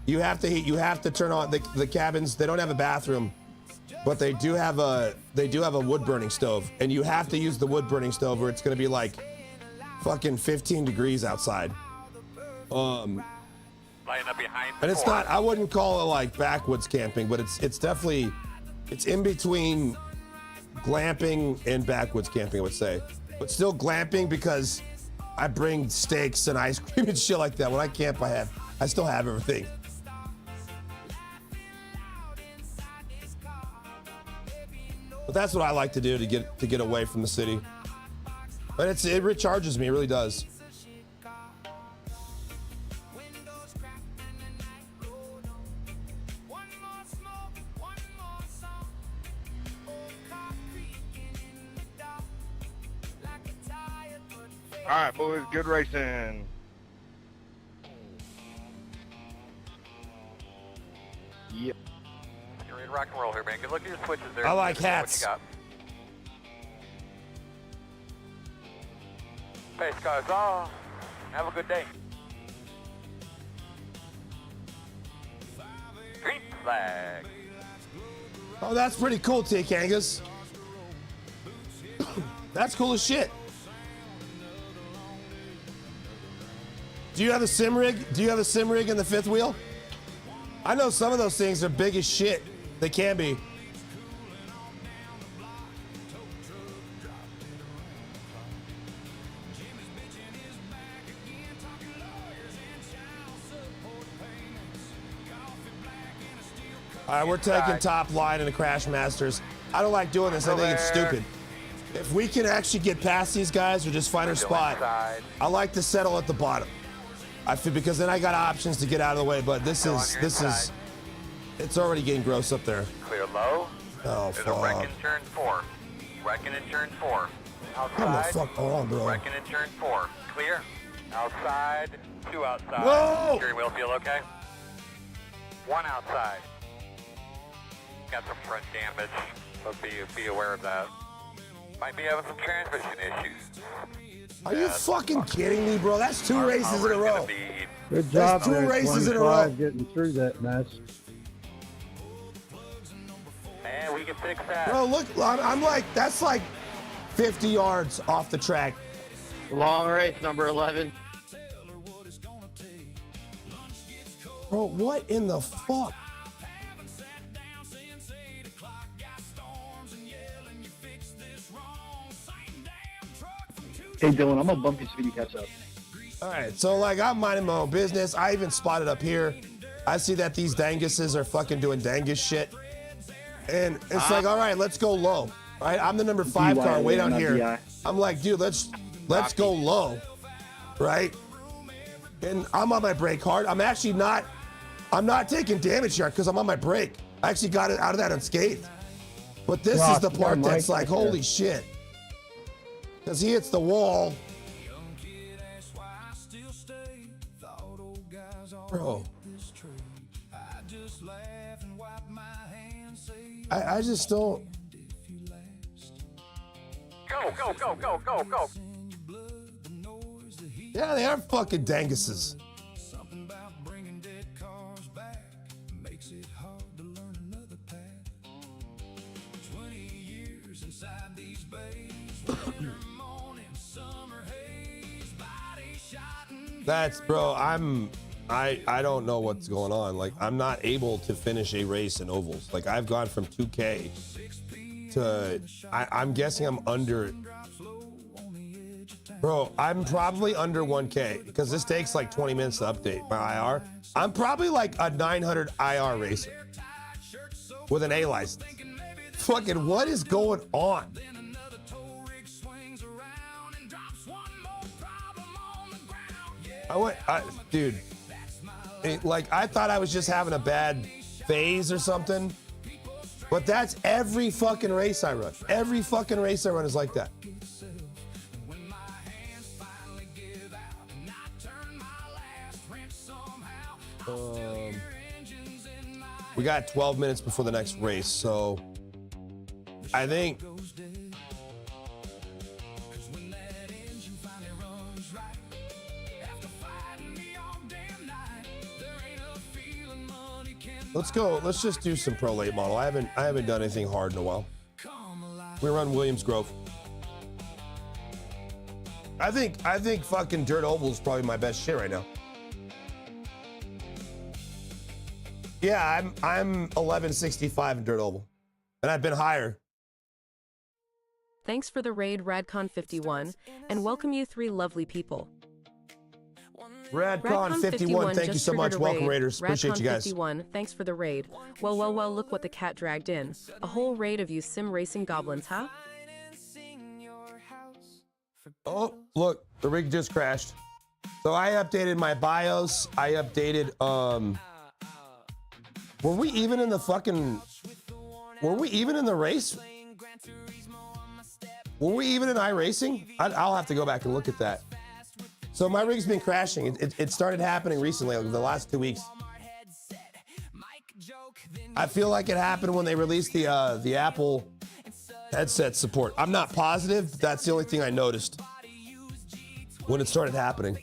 you have to turn on the cabins. They don't have a bathroom, but they do have a wood burning stove, and you have to use the wood burning stove or it's gonna be like fucking 15 degrees outside. Lining up behind the And it's door. not, I wouldn't call it like backwoods camping, but it's definitely, it's in between glamping and backwoods camping, I would say. But still glamping because I bring steaks and ice cream and shit like that. When I camp, I still have everything. But that's what I like to do to get away from the city. But it recharges me, it really does. All right, boys, good racing. Yep. You're ready to rock and roll here, man. Good look at your switches there. I like What you hats. got. Hey, guys, have a good day. Green flag. Oh, that's pretty cool, T. Angus. That's cool as shit. Do you have a sim rig? Do you have a sim rig in the fifth wheel? I know some of those things are big as shit. They can be. All right, we're taking top line in the Crash Masters. I don't like doing this. I think it's stupid. If we can actually get past these guys or just find our spot, I like to settle at the bottom. I feel because then I got options to get out of the way. But this is it's already getting gross up there. Clear low. Oh There's a wreck fuck! in turn 4. Wreck in turn 4. Outside. Come the fuck on, bro. Wreck in turn 4. Clear. Outside. 2 outside. Whoa! Steering wheel feel okay? 1 outside. Got some front damage, so be aware of that. Might be having some transmission issues. Are you fucking kidding me, bro? That's 2 races in a row. Good job, That's 2 there, races in a row. getting through that mess. Man, we can fix that. Bro, look, I'm like, that's like 50 yards off the track. Long race, number 11. Bro, what in the fuck? Hey, Dylan, I'm gonna bump you so you catch up. All right, so like I'm minding my own business. I even spotted up here. I see that these danguses are fucking doing dangus shit. And it's like, all right, let's go low. All right, I'm the number 5 car way down here. I'm like, dude, let's go low, right? And I'm on my brake hard. I'm not taking damage here because I'm on my brake. I actually got it out of that unscathed. But this is the part that's like, holy shit. Because he hits the wall. Bro. I just don't. Go. Yeah, they are fucking danguses. That's, bro, I don't know what's going on. Like, I'm not able to finish a race in ovals. Like, I've gone from 2K to, I'm guessing I'm under, bro, I'm probably under 1K because this takes like 20 minutes to update my IR. I'm probably like a 900 IR racer with an A license. Fucking what is going on? Dude, like I thought I was just having a bad phase or something, but that's every fucking race I run. Every fucking race I run is like that. We got 12 minutes before the next race, so I think let's go. Let's just do some pro late model. I haven't done anything hard in a while. We run Williams Grove. I think fucking Dirt Oval is probably my best shit right now. Yeah, I'm 1165 in Dirt Oval, and I've been higher. Thanks for the raid, Radcon51, and welcome you 3 lovely people. Radcon 51, thank you so much. Welcome, Raiders. Appreciate you guys. 51, thanks for the raid. Well, well, well, look what the cat dragged in. A whole raid of you sim racing goblins, huh? Oh, look, the rig just crashed. So I updated my BIOS. I updated, were we even in the race? Were we even in iRacing? I'll have to go back and look at that. So my rig's been crashing. It started happening recently, like the last 2 weeks. I feel like it happened when they released the Apple headset support. I'm not positive. That's the only thing I noticed when it started happening.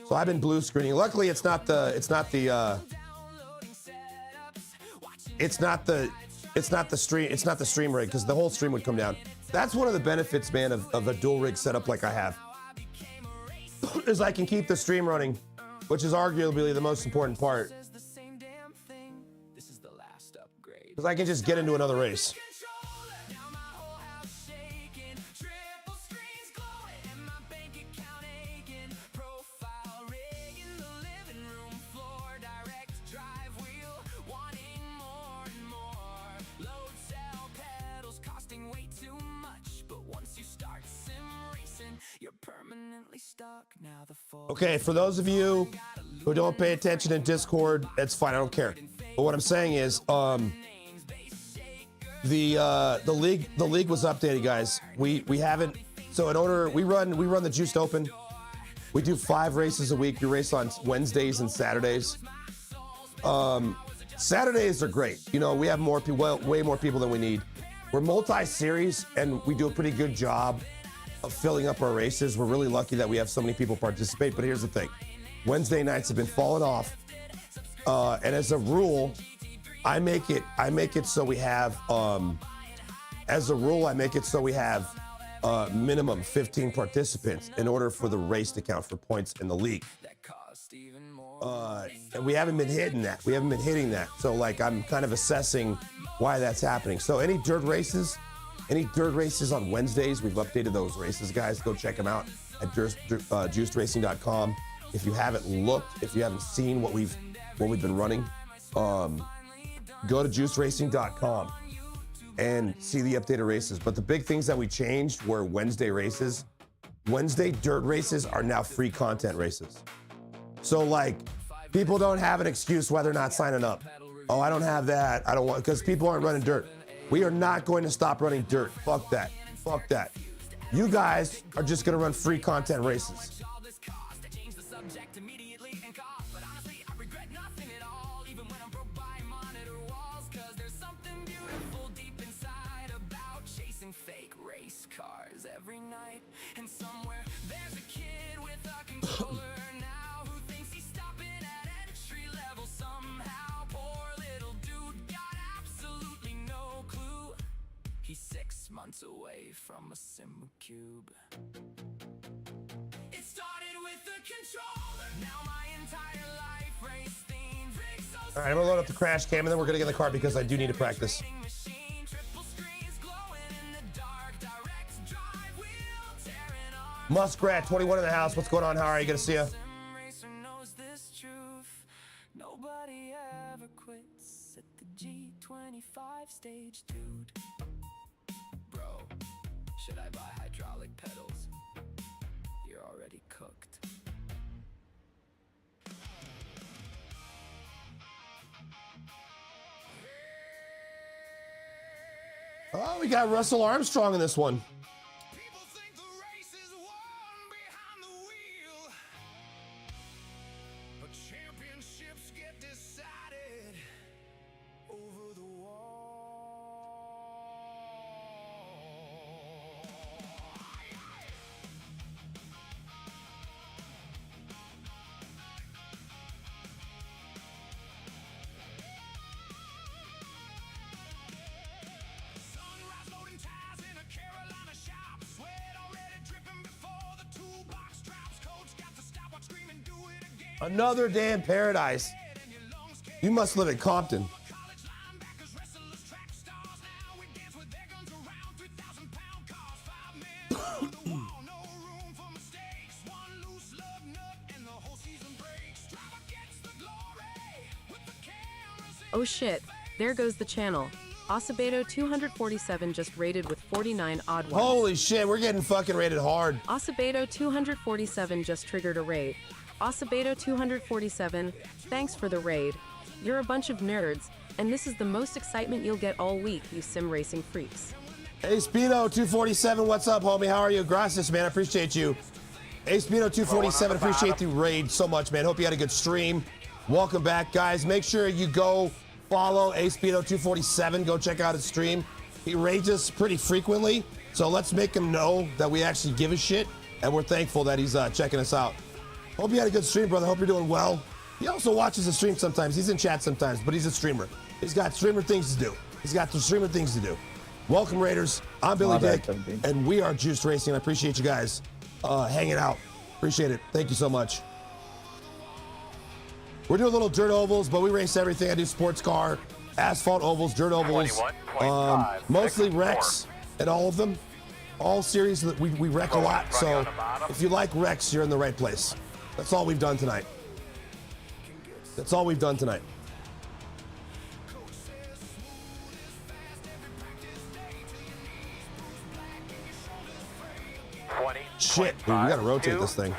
So I've been blue screening. Luckily, it's not the stream rig, because the whole stream would come down. That's one of the benefits, man, of a dual rig setup like I have, is I can keep the stream running, which is arguably the most important part, because I can just get into another race. Okay, for those of you who don't pay attention in Discord, it's fine, I don't care. But what I'm saying is, the league was updated, guys. We haven't, so in order, we run the Juiced Open. We do 5 races a week. We race on Wednesdays and Saturdays. Saturdays are great. You know, we have more people, way more people than we need. We're multi-series, and we do a pretty good job of filling up our races. We're really lucky that we have so many people participate. But here's the thing: Wednesday nights have been falling off, and as a rule, I make it so we have minimum 15 participants in order for the race to count for points in the league. And we haven't been hitting that. We haven't been hitting that. So like, I'm kind of assessing why that's happening. So any dirt races on Wednesdays, we've updated those races, guys. Go check them out at juicedracing.com. If you haven't looked, if you haven't seen what we've been running, go to juicedracing.com and see the updated races. But the big things that we changed were Wednesday races. Wednesday dirt races are now free content races. So like, people don't have an excuse why they're not signing up. Oh, I don't have that. I don't want, because people aren't running dirt. We are not going to stop running dirt. Fuck that. Fuck that. You guys are just going to run free content races. Away from a sim cube. It started with the controller. Now my entire life race themed. All right, I'm gonna load up the crash cam and then we're gonna get in the car because I do need to practice. Muskrat 21 in the house. What's going on? How are you? Good to see you. Nobody ever quits at the G25 stage, dude. Should I buy hydraulic pedals? You're already cooked. Oh, we got Russell Armstrong in this one. People think the race is won behind the wheel, but championships get decided over the wall. Another damn paradise. You must live in Compton. Oh shit, there goes the channel. Acebedo 247 just rated with 49 odd ones. Holy shit, we're getting fucking rated hard. Acebedo 247 just triggered a raid. Acebedo 247, thanks for the raid. You're a bunch of nerds, and this is the most excitement you'll get all week, you sim racing freaks. Hey, Speedo 247, what's up, homie? How are you? Gracias, man. I appreciate you. Hey, Speedo 247, appreciate the raid so much, man. Hope you had a good stream. Welcome back, guys. Make sure you go follow Speedo 247. Go check out his stream. He raids us pretty frequently, so let's make him know that we actually give a shit, and we're thankful that he's checking us out. Hope you had a good stream, brother. Hope you're doing well. He also watches the stream sometimes. He's in chat sometimes, but he's a streamer. He's got streamer things to do. Welcome, Raiders. I'm Billy Dick, and we are Juiced Racing. I appreciate you guys hanging out. Appreciate it. Thank you so much. We're doing little dirt ovals, but we race everything. I do sports car, asphalt ovals, dirt ovals, mostly wrecks and all of them. All series that we wreck a lot. So if you like wrecks, you're in the right place. That's all we've done tonight. 20. Shit, dude, we gotta rotate this thing.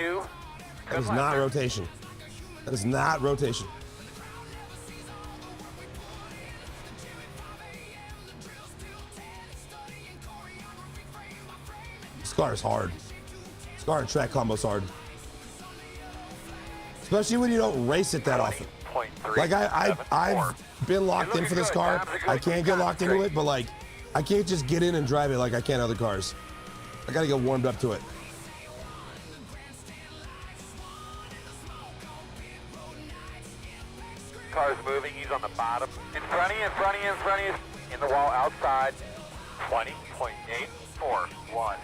That is not rotation. That is not rotation. This car is hard. This car and track combo's hard. Especially when you don't race it that often. Like I've been locked in for this car. I can't get locked into it, but like I can't just get in and drive it like I can other cars. I gotta get warmed up to it. Car's moving, he's on the bottom. In front of you, in the wall outside. 20.841.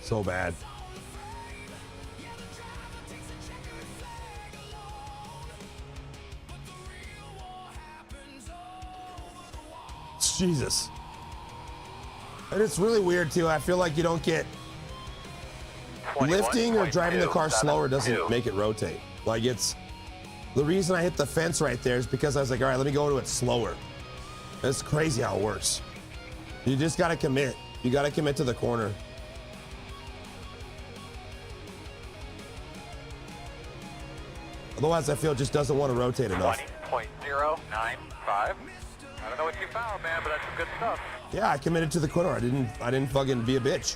So bad. Jesus. And it's really weird too. I feel like you don't get lifting or driving the car slower doesn't make it rotate. Like it's the reason I hit the fence right there is because I was like, all right, let me go to it slower. It's crazy how it works. You just got to commit. You got to commit to the corner. Otherwise, I feel it just doesn't want to rotate enough. 20.095. I don't know what you found, man, but that's some good stuff. Yeah, I committed to the corner. I didn't fucking be a bitch.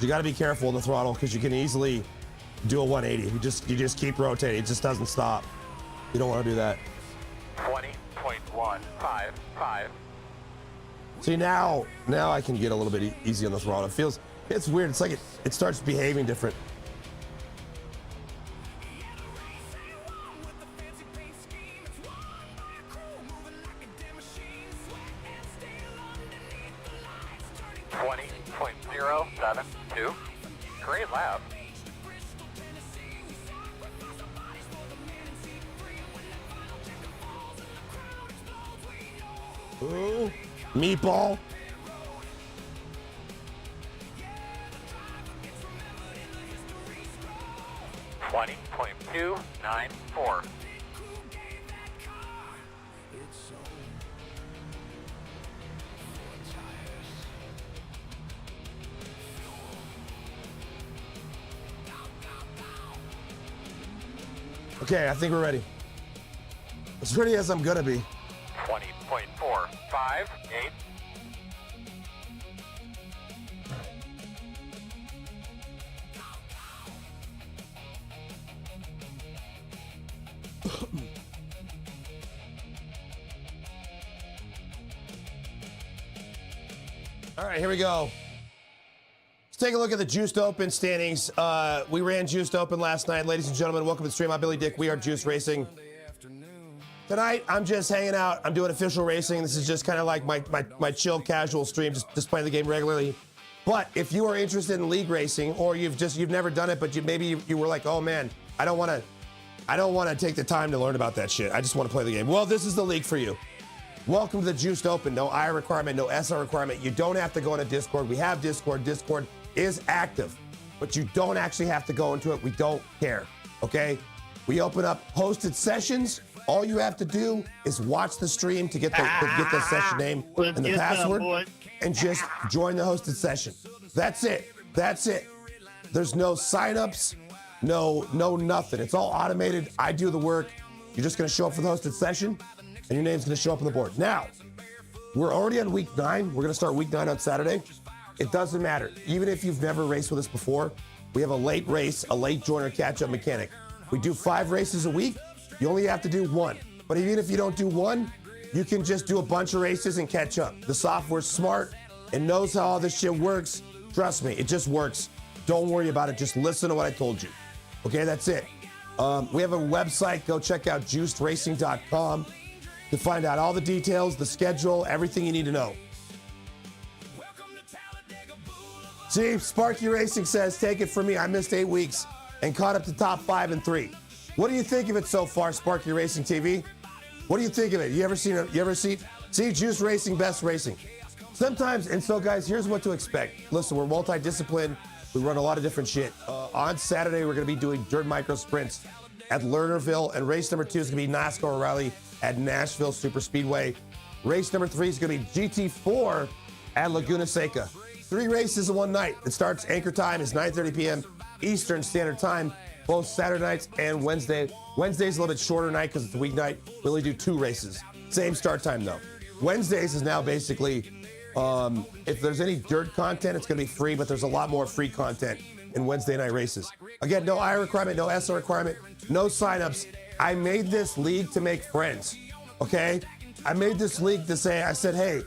You got to be careful in the throttle because you can easily do a 180. You just keep rotating. It just doesn't stop. You don't want to do that. 20.155. See, now I can get a little bit easy on the throttle. It's weird. It's like it starts behaving different. .072. Great lap. Ooh, meatball. .294. Okay, I think we're ready. As ready as I'm gonna be. 20.458. All right, here we go. Let's take a look at the Juiced Open standings. We ran Juiced Open last night. Ladies and gentlemen, welcome to the stream. I'm Billy Dick. We are Juiced Racing. Tonight, I'm just hanging out. I'm doing official racing. This is just kind of like my chill, casual stream, just playing the game regularly. But if you are interested in league racing, or you've never done it, but maybe you were like, oh man, I don't want to take the time to learn about that shit. I just want to play the game. Well, this is the league for you. Welcome to the Juiced Open. No I requirement, no SR requirement. You don't have to go on a Discord. We have Discord. Discord is active. but you don't actually have to go into it. We don't care, okay? We open up hosted sessions. All you have to do is watch the stream to get the session name and the password, and just join the hosted session. That's it. That's it. There's no signups, no nothing. It's all automated. I do the work. You're just gonna show up for the hosted session, and your name's gonna show up on the board. Now, we're already on week 9. We're gonna start week 9 on Saturday. It doesn't matter. Even if you've never raced with us before, we have a late race, a late joiner catch-up mechanic. We do 5 races a week. You only have to do 1. But even if you don't do 1, you can just do a bunch of races and catch up. The software's smart. It knows how all this shit works. Trust me, it just works. Don't worry about it. Just listen to what I told you. Okay, that's it. We have a website. Go check out juicedracing.com to find out all the details, the schedule, everything you need to know. See, Sparky Racing says, take it from me. I missed 8 weeks and caught up to top 5 and 3. What do you think of it so far, Sparky Racing TV? What do you think of it? You ever see Juice Racing, best racing? Sometimes, and so guys, here's what to expect. Listen, we're multidisciplined. We run a lot of different shit. On Saturday, we're gonna be doing dirt micro sprints at Lernerville, and race number 2 is gonna be NASCAR Rally at Nashville Super Speedway. Race number 3 is gonna be GT4 at Laguna Seca. 3 races in one night. It starts, anchor time is 9:30 p.m. Eastern Standard Time, both Saturday nights and Wednesday. Wednesday's a little bit shorter night because it's a weeknight. We only do 2 races. Same start time though. Wednesdays is now basically, if there's any dirt content, it's gonna be free, but there's a lot more free content in Wednesday night races. Again, no I requirement, no SO requirement, no signups. I made this league to make friends, okay? I made this league to say, I said, hey,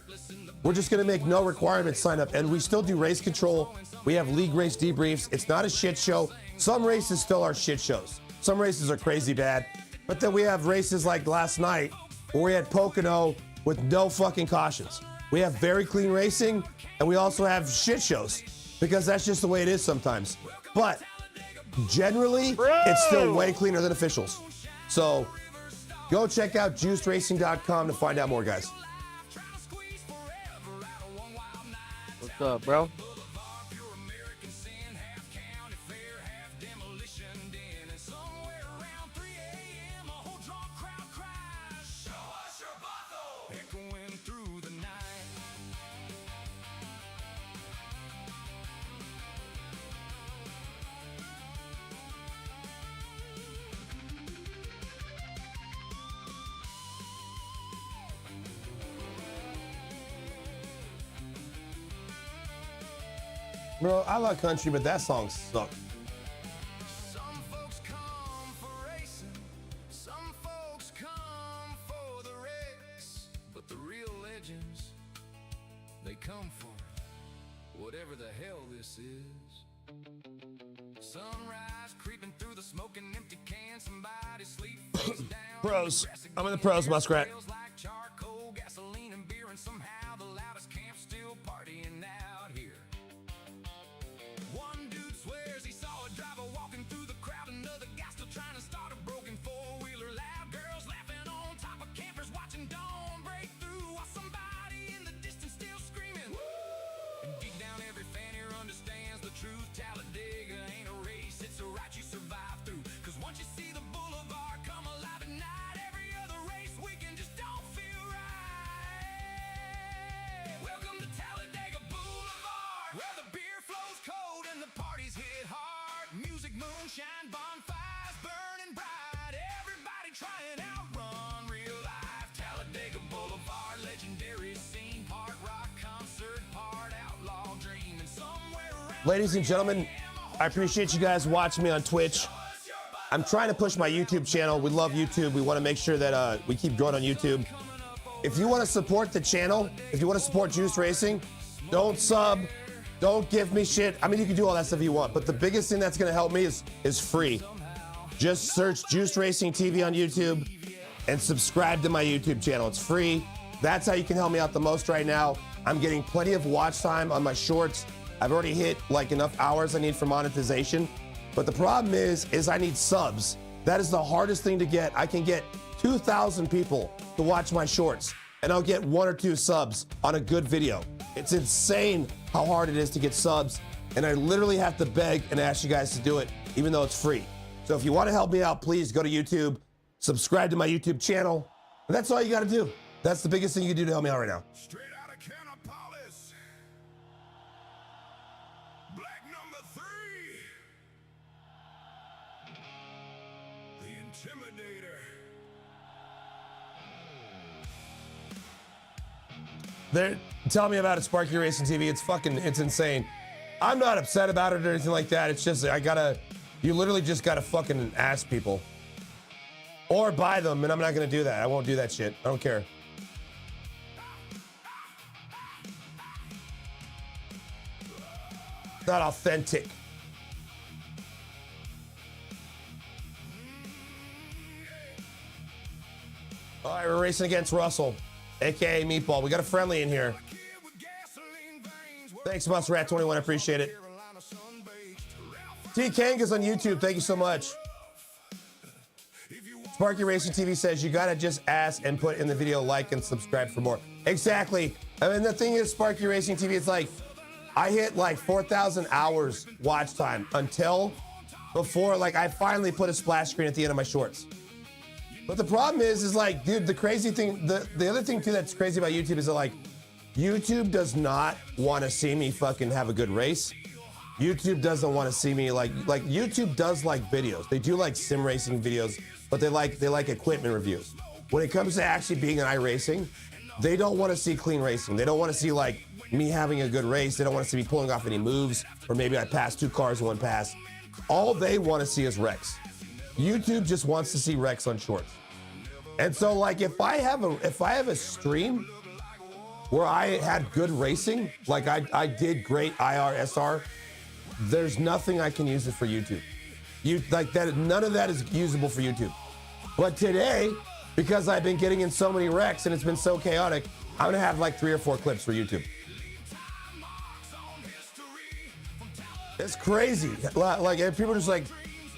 we're just gonna make no requirement sign up, and we still do race control. We have league race debriefs. It's not a shit show. Some races still are shit shows. Some races are crazy bad, but then we have races like last night where we had Pocono with no fucking cautions. We have very clean racing, and we also have shit shows because that's just the way it is sometimes. But generally, it's still way cleaner than officials. So go check out juicedracing.com to find out more, guys. What's up, bro? Bro, I love country, but that song sucked. Some folks come for racing, some folks come for the race, but the real legends, they come for whatever the hell this is. Sunrise creeping through the smoke and empty can, somebody sleep face down. Pros. I'm in the pros, Muskrat. Smells like charcoal, gasoline and beer, and somehow the loudest camp still partying out here. One dude swears he saw a driver walking through the crowd, another guy still trying to start a broken four-wheeler. Loud girls laughing on top of campers watching dawn break through while somebody in the distance still screaming. And deep down every fan here understands the truth. Talladega ain't a race, it's a ride you survive through. Cause once you see the boulevard come alive at night, every other race weekend just don't feel right. Welcome to Talladega Boulevard, where the beer flows cold and the parties hit hard. Music, moonshine, bonfires burning bright. Everybody trying out run real life. Talladega Boulevard, legendary scene. Part rock concert, part outlaw dream. And somewhere around Ladies and gentlemen, I appreciate you guys watching me on Twitch. I'm trying to push my YouTube channel. We love YouTube. We want to make sure that we keep growing on YouTube. If you want to support the channel, if you want to support Juice Racing, don't sub, don't give me shit. I mean, you can do all that stuff you want, but the biggest thing that's going to help me is free. Just search Juice Racing TV on YouTube and subscribe to my YouTube channel. It's free. That's how you can help me out the most right now. I'm getting plenty of watch time on my shorts. I've already hit like enough hours I need for monetization. But the problem is I need subs. That is the hardest thing to get. I can get 2,000 people to watch my shorts, and I'll get 1 or 2 subs on a good video. It's insane how hard it is to get subs and I literally have to beg and ask you guys to do it, even though it's free. So if you want to help me out, please go to YouTube, subscribe to my YouTube channel, and that's all you got to do. That's the biggest thing you can do to help me out right now. Straight out of Canopolis. Black number 3. The Intimidator. They're telling me about it, Sparky Racing TV. It's insane. I'm not upset about it or anything like that. It's just, you literally just gotta fucking ask people. Or buy them, and I'm not gonna do that. I won't do that shit. I don't care. Not authentic. All right, we're racing against Russell, aka Meatball. We got a friendly in here. Thanks, Muskrat21. I appreciate it. T Kanga's on YouTube. Thank you so much. Sparky Racing TV says you gotta just ask and put in the video, like and subscribe for more. Exactly. I mean, the thing is, Sparky Racing TV, it's like I hit like 4,000 hours watch time until before, like, I finally put a splash screen at the end of my shorts. But the problem is like, dude, the crazy thing, the other thing too that's crazy about YouTube is that, like, YouTube does not want to see me fucking have a good race. YouTube doesn't want to see me like YouTube does like videos. They do like sim racing videos, but they like equipment reviews. When it comes to actually being an iRacing, they don't want to see clean racing. They don't want to see like me having a good race. They don't want to see me pulling off any moves, or maybe I passed 2 cars in one pass. All they want to see is wrecks. YouTube just wants to see wrecks on shorts. And so, like, if I have a stream where I had good racing, like I did great IRSR, there's nothing I can use it for YouTube. None of that is usable for YouTube. But today, because I've been getting in so many wrecks and it's been so chaotic, I'm gonna have like 3 or 4 clips for YouTube. It's crazy. Like, and people are just like,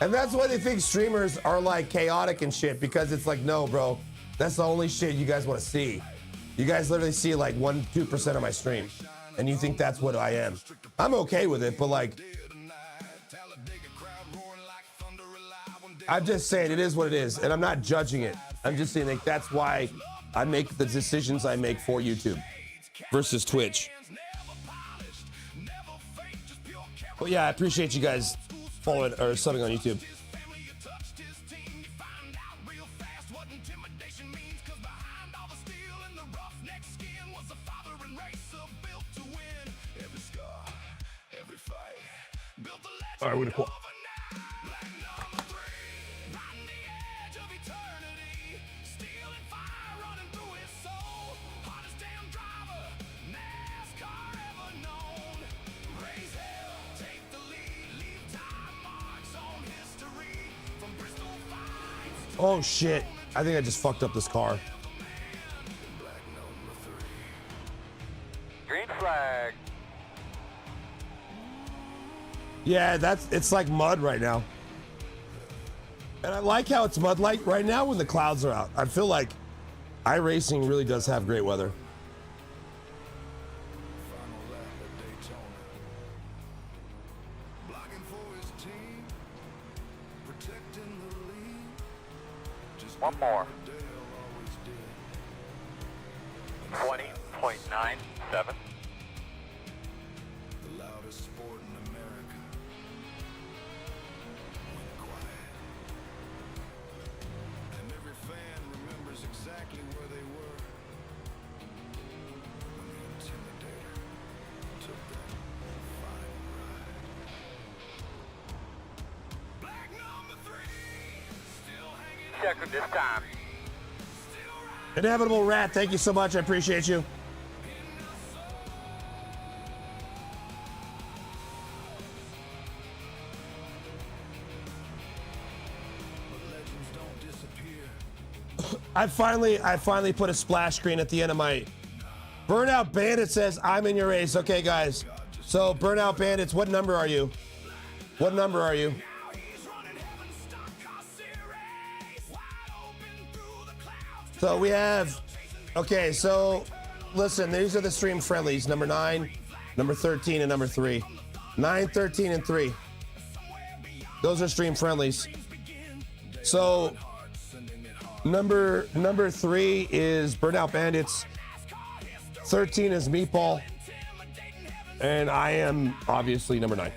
and that's why they think streamers are like chaotic and shit, because it's like, no, bro, that's the only shit you guys want to see. You guys literally see like 1-2% of my stream, and you think that's what I am. I'm okay with it, but like, I'm just saying it is what it is, and I'm not judging it. I'm just saying, like, that's why I make the decisions I make for YouTube versus Twitch. But yeah, I appreciate you guys following or subbing on YouTube. All right, we're gonna call. Oh shit, I think I just fucked up this car. Green flag. Yeah, it's like mud right now. And I like how it's mud light right now when the clouds are out. I feel like iRacing really does have great weather. One more. 20.97. The loudest sport in America. And every fan remembers exactly where they were when the Intimidator took that final ride. Black number 3, still hanging. Check this time. Inevitable Rat, thank you so much. I appreciate you. I finally put a splash screen at the end of my Burnout Bandit says I'm in your race. Okay, guys. So Burnout Bandits, what number are you? What number are you? So we have, okay, so listen, these are the stream friendlies, number 9, number 13, and number 3. 9, 13, and 3. Those are stream friendlies. So number 3 is Burnout Bandits. 13 is Meatball. And I am obviously number 9.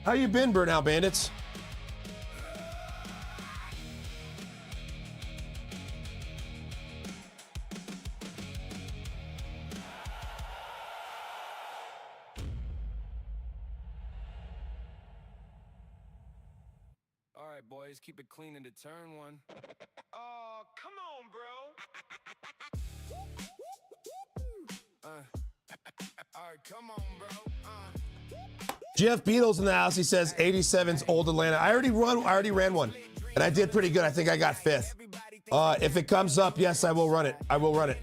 How you been, Burnout Bandits? All right, boys, keep it clean into turn 1. Oh, come on, bro. All right, come on, bro. Jeff Beatles in the house. He says 87's Old Atlanta. I already ran one, and I did pretty good. I think I got 5th. If it comes up, yes, I will run it. I will run it.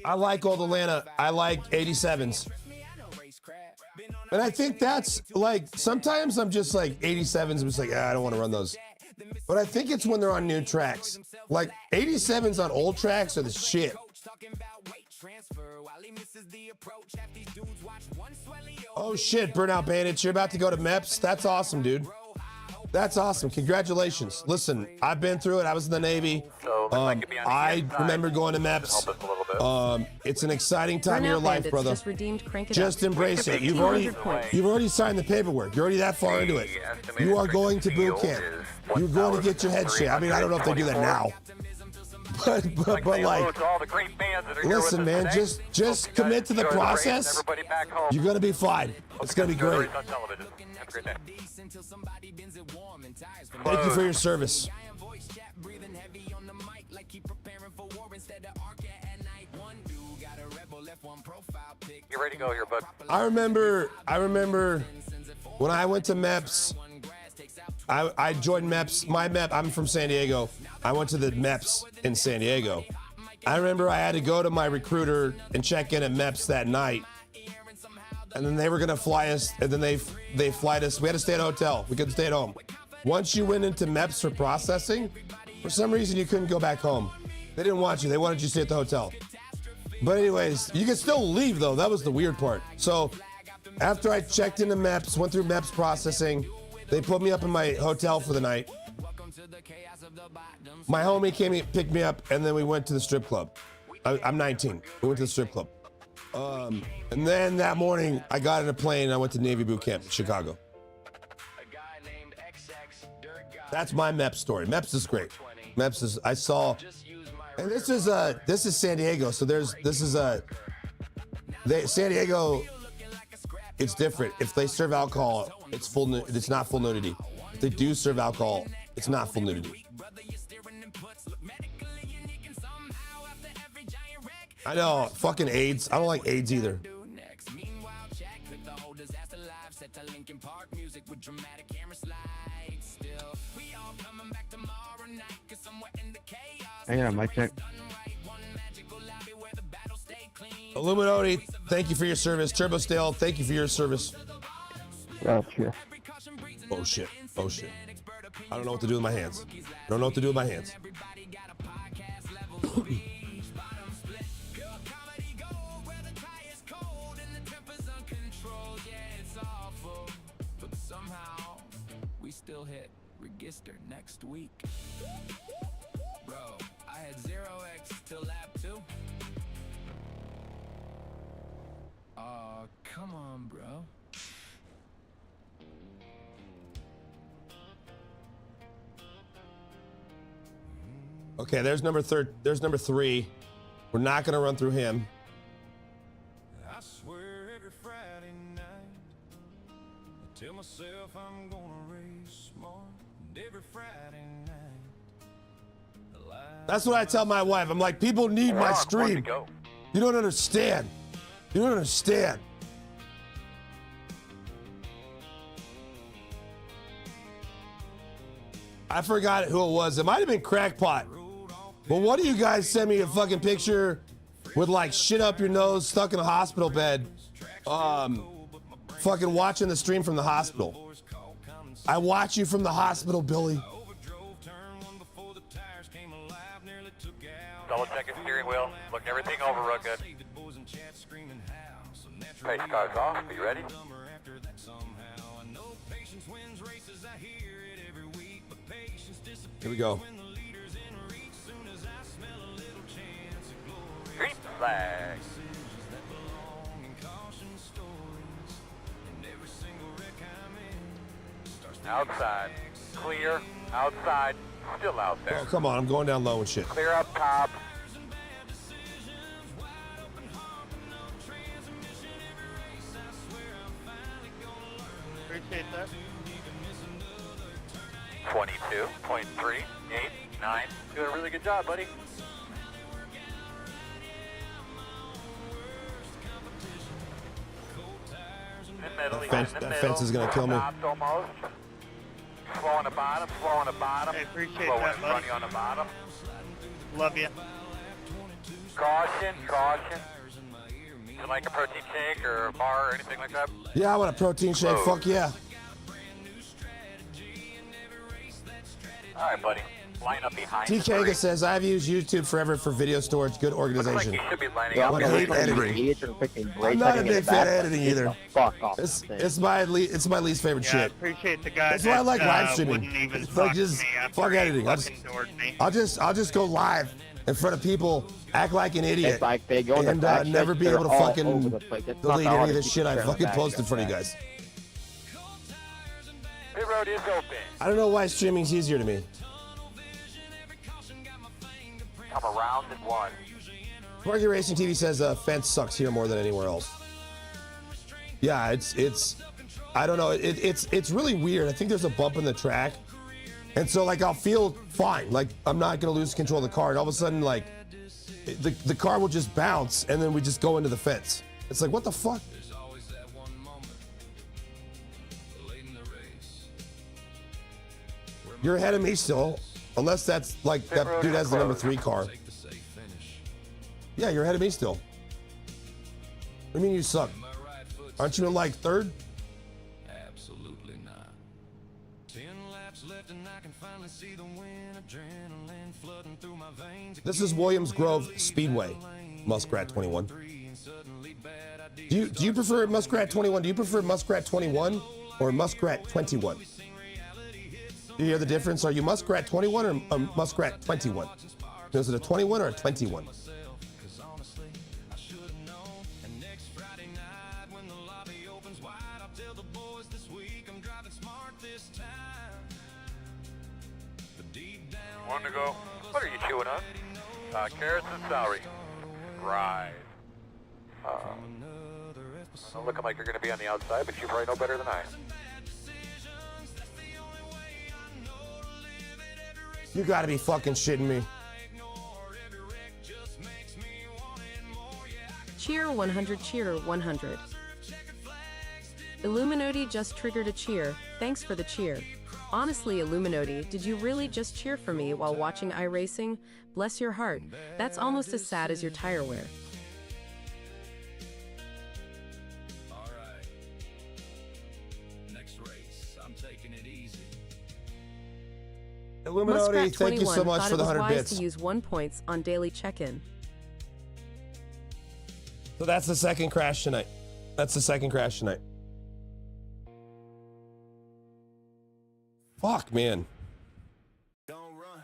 I like Old Atlanta. I like 87s. And I think that's like, sometimes I'm just like 87s. I'm just like, I don't want to run those. But I think it's when they're on new tracks. Like 87s on old tracks are the shit. Oh shit, Burnout Bandits, you're about to go to MEPS? That's awesome, dude. That's awesome. Congratulations. Listen, I've been through it. I was in the Navy. I remember going to MEPS. It's an exciting time in your life, brother. Just embrace it. You've already signed the paperwork. You're already that far into it. You are going to boot camp. You're going to get your head shaved. I mean, I don't know if they do that now. But like, listen, man, just commit to the process. You're gonna be fine. It's gonna be great. Thank you for your service. You're ready to go here, bud. I remember when I went to MEPS. I joined MEPS. My MEP, I'm from San Diego. I went to the MEPS in San Diego. I remember I had to go to my recruiter and check in at MEPS that night. And then they were gonna fly us, and then they flight us. We had to stay at a hotel. We couldn't stay at home. Once you went into MEPS for processing, for some reason you couldn't go back home. They didn't want you. They wanted you to stay at the hotel. But anyways, you could still leave though. That was the weird part. So after I checked into MEPS, went through MEPS processing, they put me up in my hotel for the night. My homie came and picked me up, and then we went to the strip club. I'm 19. We went to the strip club. And then that morning, I got in a plane and I went to Navy boot camp in Chicago. That's my MEPS story. MEPS is great. MEPS is, I saw, and this is San Diego. So San Diego, it's different. If they serve alcohol, it's not full nudity. If they do serve alcohol, it's not full nudity. I know, fucking AIDS. I don't like AIDS either. Hang on, mic check. Illuminati, thank you for your service. Turbo Stale, thank you for your service. Gotcha. Oh shit. Oh shit. I don't know what to do with my hands. I don't know what to do with my hands. Still hit register next week. Bro, I had 0x till lap 2. Aw, come on, bro. Okay, there's number 3. We're not gonna run through him. I swear every Friday night I tell myself I'm gonna race smart. And every Friday night That's what I tell my wife. I'm like, people need my stream. You don't understand. You don't understand. I forgot who it was. It might have been Crackpot. But one of you guys sent me a fucking picture with like shit up your nose, stuck in a hospital bed, fucking watching the stream from the hospital. I watch you from the hospital, Billy. Double check your steering wheel. Look everything over real good. Pace car's off. Are you ready? Here we go. Green flag. Outside. Clear. Outside. Still out there. Oh, come on. I'm going down low and shit. Clear up top. Appreciate that. 22.389. Doing a really good job, buddy. That fence is gonna kill me. Almost. Slow on the bottom, slow on the bottom. I appreciate slow that, and buddy. running on the bottom. Love you. Caution, caution. Would you like a protein shake or a bar or anything like that? Yeah, I want a protein shake. Oh. Fuck yeah. All right, buddy. Line up behind TK says, I've used YouTube forever for video storage. Good Looks like organization. you should be lining Yeah, up. But I I'm hate editing. I'm not a big fan of editing either. Fuck off. It's my least favorite Yeah, I shit. appreciate the guy. That's why I like live streaming. Wouldn't even It's talk like to just me after fuck he editing. fucking adored me. I'll just go live in front of people, act like an idiot, It's like they go in the and fact never checks, be able to they're all fucking over the place. It's not delete the any of hardest the shit I feature on the fucking fact posted check for you fact. guys. Pit road is open. I don't know why streaming's easier to me. Come around in one. Market Racing TV says fence sucks here more than anywhere else. Yeah, it's I don't know. It's really weird. I think there's a bump in the track, and so like I'll feel fine. Like I'm not gonna lose control of the car, and all of a sudden like the car will just bounce, and then we just go into the fence. It's like what the fuck? You're ahead of me still, unless that's like that dude has the number 3 car. Yeah, you're ahead of me still. What do you mean you suck? Aren't you in like 3rd? Absolutely not. 10 laps left and I can finally see the wind, adrenaline flooding through my veins. This is Williams Grove Speedway, Muskrat 21. Do you prefer Muskrat 21? Do you prefer Muskrat 21 or Muskrat 21? Do you hear the difference? Are you Muskrat 21 or Muskrat 21? Is it a 21 or a 21? One to go. What are you chewing on? Carrots and celery. Right. Not looking like you're going to be on the outside, but you probably know better than I. You gotta be fucking shitting me. Cheer 100, cheer 100. Illuminati just triggered a cheer. Thanks for the cheer. Honestly, Illuminati, did you really just cheer for me while watching iRacing? Bless your heart. That's almost as sad as your tire wear. All right. Next race, I'm taking it easy. Illuminati, Muskrat thank you 21 so much thought for the it was 100 wise bits. to use 1 points on daily check-in. So that's the second crash tonight. That's the second crash tonight. Fuck, man. Don't run.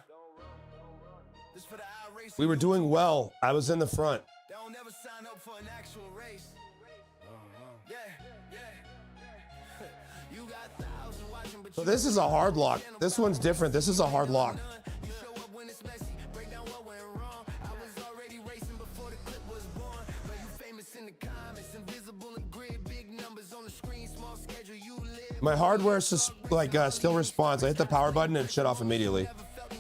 This for the iRacing. We were doing well. I was in the front. They don't never sign up for an actual race. Yeah, yeah. You got thousands watching, but So this is a hard lock. This one's different. This is a hard lock. you show up when it's messy. Break down what went wrong. I was already racing before the clip was born. But you famous in the comments, invisible and grid, big numbers on the screen, small schedule. You live. My hardware still responds. I hit the power button and it shut off immediately.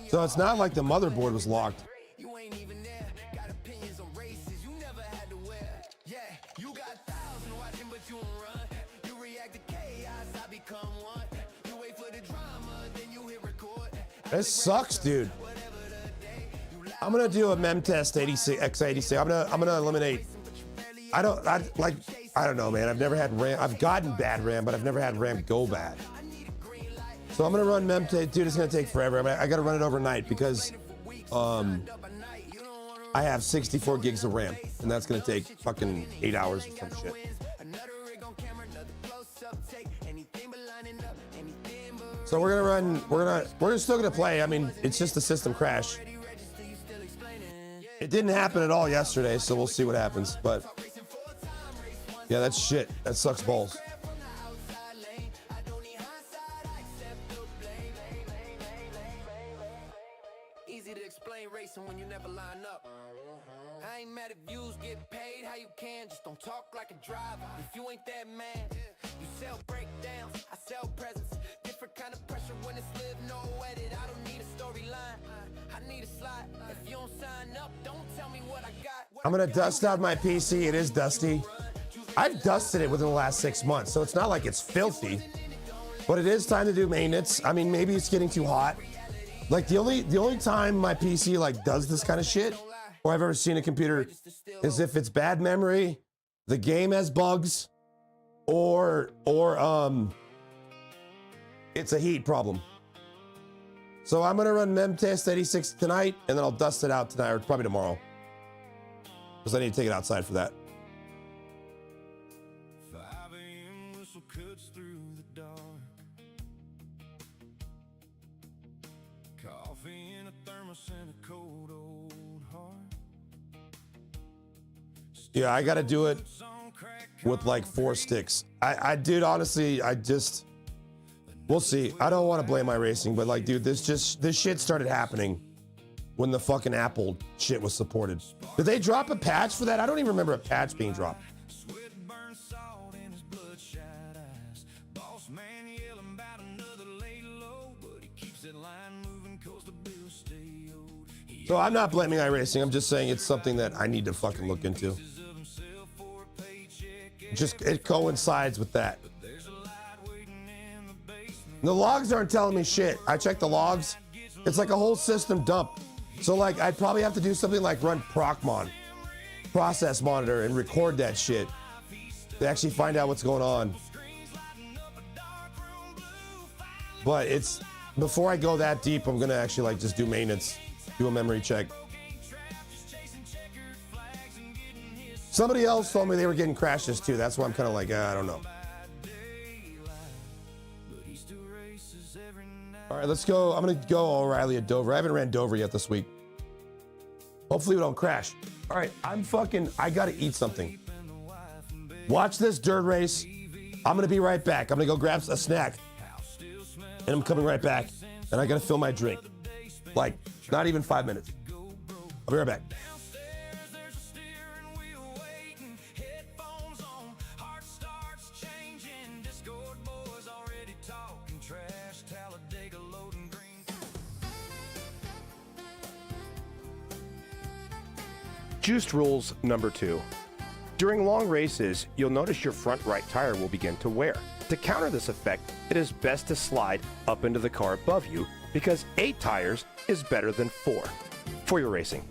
So it's not like the motherboard was locked. You ain't even there. Got opinions on races you never had to wear. Yeah, you got thousands watching, but you don't run. You react to chaos, I become one. You wait for the drama, then you hit record. This sucks, dude. I'm gonna do a mem test 86 x86. I'm gonna eliminate. I don't know, man. I've never had RAM. I've gotten bad RAM, but I've never had RAM go bad. I need a green light. So I'm gonna run Memte, dude. It's gonna take forever. I gotta run it overnight because I have 64 gigs of RAM, and that's gonna take fucking 8 hours or some shit. So we're gonna run. We're still gonna play. I mean, it's just a system crash. It didn't happen at all yesterday, so we'll see what happens. But yeah, that's shit. That sucks balls. Easy to explain racing when you never line up. I ain't mad if views get paid how you can, just don't talk like a driver. If you ain't that man, you sell breakdowns, I sell presents. Different kind of pressure when it's live, no edit. I don't need a storyline, I need a slot. If you don't sign up, don't tell me what I got. I'm gonna dust out my PC. It is dusty. I've dusted it within the last 6 months, so it's not like it's filthy. But it is time to do maintenance. I mean, maybe it's getting too hot. Like the only time my PC like does this kind of shit, or I've ever seen a computer, is if it's bad memory, the game has bugs, or it's a heat problem. So I'm gonna run Memtest 86 tonight, and then I'll dust it out tonight or probably tomorrow, because I need to take it outside for that. 5 a.m. whistle cuts through the dark. Coffee in a thermos and a cold old heart. Yeah, I gotta do it with like 4 sticks. I dude, honestly, we'll see. I don't want to blame iRacing, but like, dude, this shit started happening when the fucking Apple shit was supported. Did they drop a patch for that? I don't even remember a patch being dropped. So I'm not blaming iRacing. I'm just saying it's something that I need to fucking look into. Just, it coincides with that. The logs aren't telling me shit. I checked the logs. It's like a whole system dump. So like, I'd probably have to do something like run Procmon, process monitor, and record that shit to actually find out what's going on. But it's, before I go that deep, I'm gonna actually like just do maintenance, do a memory check. Somebody else told me they were getting crashes too. That's why I'm kind of like, I don't know. All right, let's go. I'm gonna go O'Reilly at Dover. I haven't ran Dover yet this week. Hopefully we don't crash. All right, I gotta eat something. Watch this dirt race. I'm gonna be right back. I'm gonna go grab a snack. And I'm coming right back. And I gotta fill my drink. Like, not even 5 minutes. I'll be right back. Juiced rules number 2. During long races, you'll notice your front right tire will begin to wear. To counter this effect, it is best to slide up into the car above you because 8 tires is better than 4 for your racing.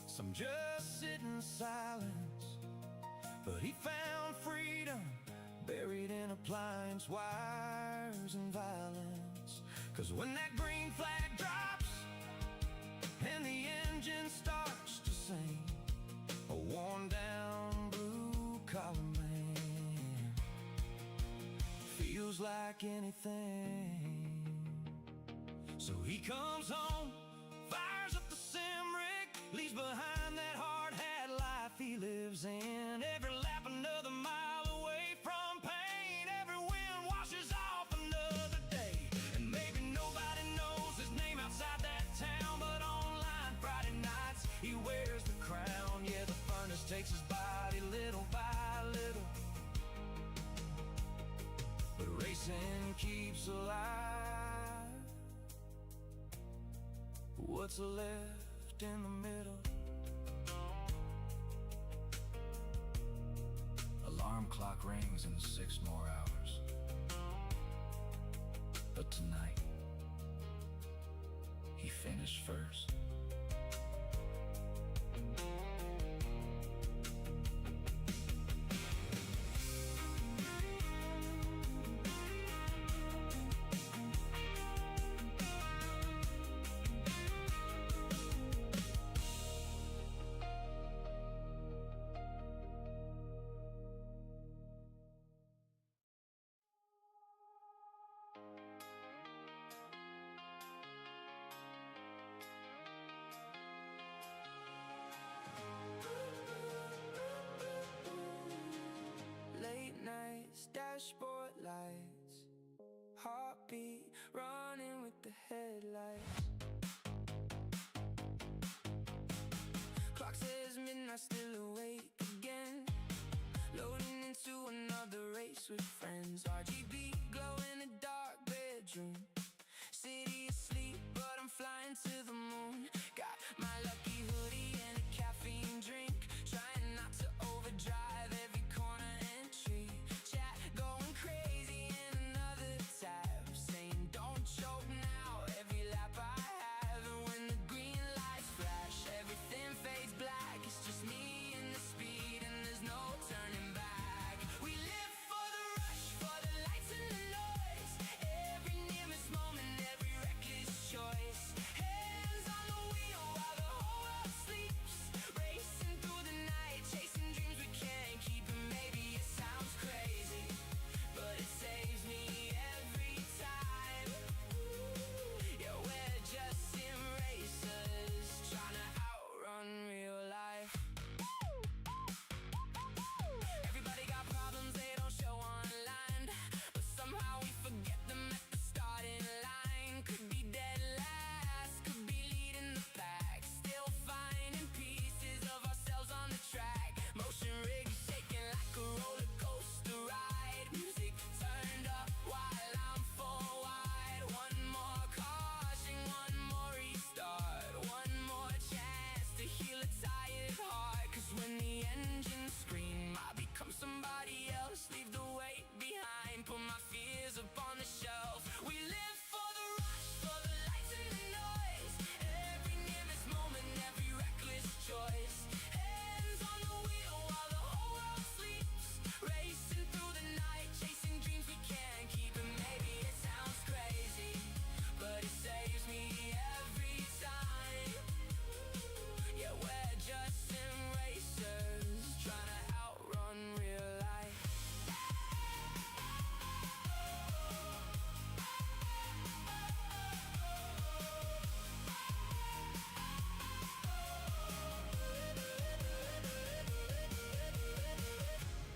Some just sit in silence, but he found freedom buried in appliance wires and violence. Cause when that green flag drops and the engine starts to sing, a worn down blue collar man feels like anything. So he comes home, fires up the Simric, leaves behind that hard hat life he lives in. Every lap another mile away from pain. Every wind washes off another day. And maybe nobody knows his name outside that town, but online Friday nights he wears the crown. Yeah, the furnace what's left in the middle. Alarm clock rings in 6 more hours. But tonight, he finished first. Late nights, dashboard lights, heartbeat running with the headlights. Clock says midnight, still awake again, loading into another race with friends. RGB glow in a dark bedroom, city asleep but I'm flying to the moon. Got my lucky hoodie and a caffeine drink, trying not to overdrive every corner entry. Chat going crazy in another tab, saying don't choke now, every lap I have. And when the green lights flash, everything fades black. It's just me and the speed, and there's no turning back. We live for the rush, for the lights and the noise, every near miss moment, every reckless choice. Hands on the wheel while the whole world sleeps, racing through the night, chasing dreams we can't keep. And maybe it sounds crazy, but it saves me every time. Yeah, we're just sim racers, trying to outrun real life. Everybody got problems they don't show online, but somehow we forget them at the starting line. Could be dead last, could be leading the pack, still finding pieces of ourselves on the track. Motion rig shaking like a roller coaster ride, music turned up while I'm full wide. One more caution, one more restart, one more chance to heal a tired heart. Cause when the engines scream, I become somebody else, leave the weight behind, put my fears up on the shelf. We live for the rush, for the lights and the noise, every near miss moment, every reckless choice. Hands on the wheel while the whole world sleeps, racing through the night, chasing dreams we can't keep. And maybe it sounds crazy, but it saves me every time. Yeah, we're just sim racers, trying to outrun real life.